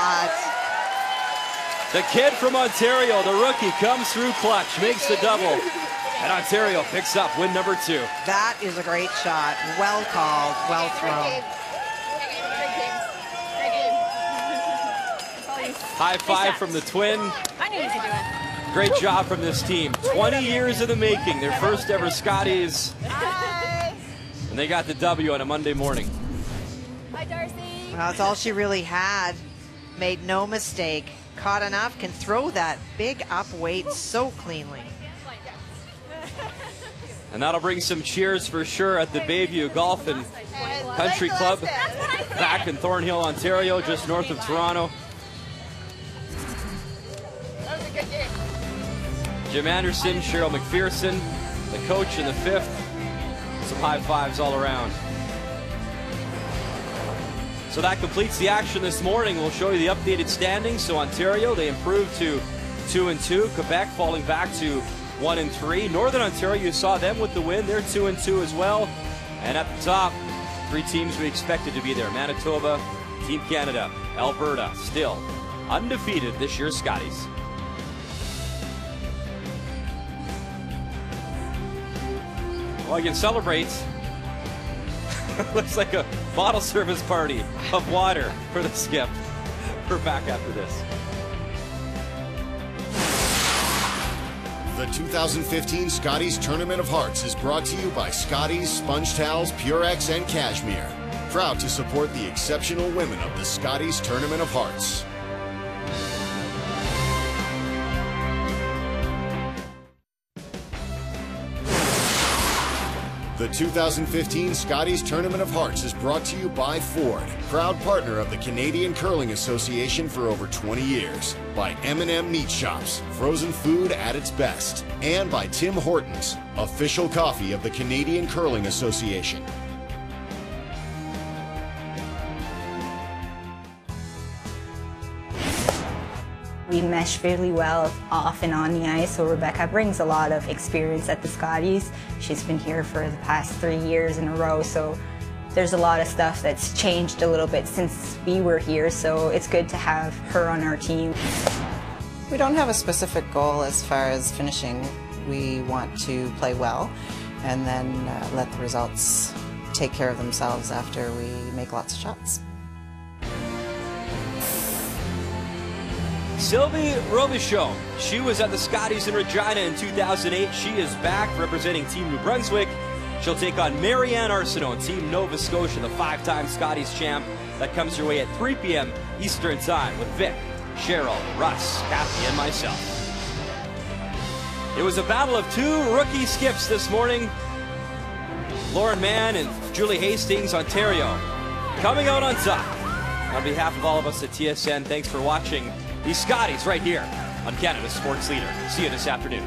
The kid from Ontario, the rookie, comes through clutch, makes the double. And Ontario picks up win number 2. That is a great shot. Well called, well thrown. High five from the twin. I knew you could do it. Great job from this team. 20 years in the making. Their first ever Scotties. And they got the W on a Monday morning. Hi, Darcy. Well, that's all she really had. Made no mistake. Caught enough, can throw that big up weight so cleanly. And that'll bring some cheers for sure at the Bayview Golf and Country Club back in Thornhill, Ontario, just north of Toronto. That was a good game. Jim Anderson, Cheryl McPherson, the coach in the 5th. Some high fives all around. So that completes the action this morning. We'll show you the updated standings. So Ontario, they improved to 2-2. Quebec falling back to 1-3. Northern Ontario, you saw them with the win. They're 2-2 as well. And at the top, 3 teams we expected to be there. Manitoba, Team Canada, Alberta, still undefeated this year, Scotties. Well, you can celebrate. Looks like a bottle service party of water for the skip. We're back after this. The 2015 Scotties Tournament of Hearts is brought to you by Scotties, Sponge Towels, Purex, and Cashmere. Proud to support the exceptional women of the Scotties Tournament of Hearts. The 2015 Scotties Tournament of Hearts is brought to you by Ford, proud partner of the Canadian Curling Association for over 20 years, by M&M Meat Shops, frozen food at its best, and by Tim Hortons, official coffee of the Canadian Curling Association. We mesh really well off and on the ice, so Rebecca brings a lot of experience at the Scotties. She's been here for the past 3 years in a row, so there's a lot of stuff that's changed a little bit since we were here, so it's good to have her on our team. We don't have a specific goal as far as finishing. We want to play well and then let the results take care of themselves after we make lots of shots. Sylvie Robichaud, she was at the Scotties in Regina in 2008. She is back representing Team New Brunswick. She'll take on Marianne Arsenault, Team Nova Scotia, the 5-time Scotties champ. That comes your way at 3 p.m. Eastern Time with Vic, Cheryl, Russ, Kathy, and myself. It was a battle of 2 rookie skips this morning. Lauren Mann and Julie Hastings, Ontario, coming out on top. On behalf of all of us at TSN, thanks for watching these Scotties right here on Canada's Sports Leader. See you this afternoon.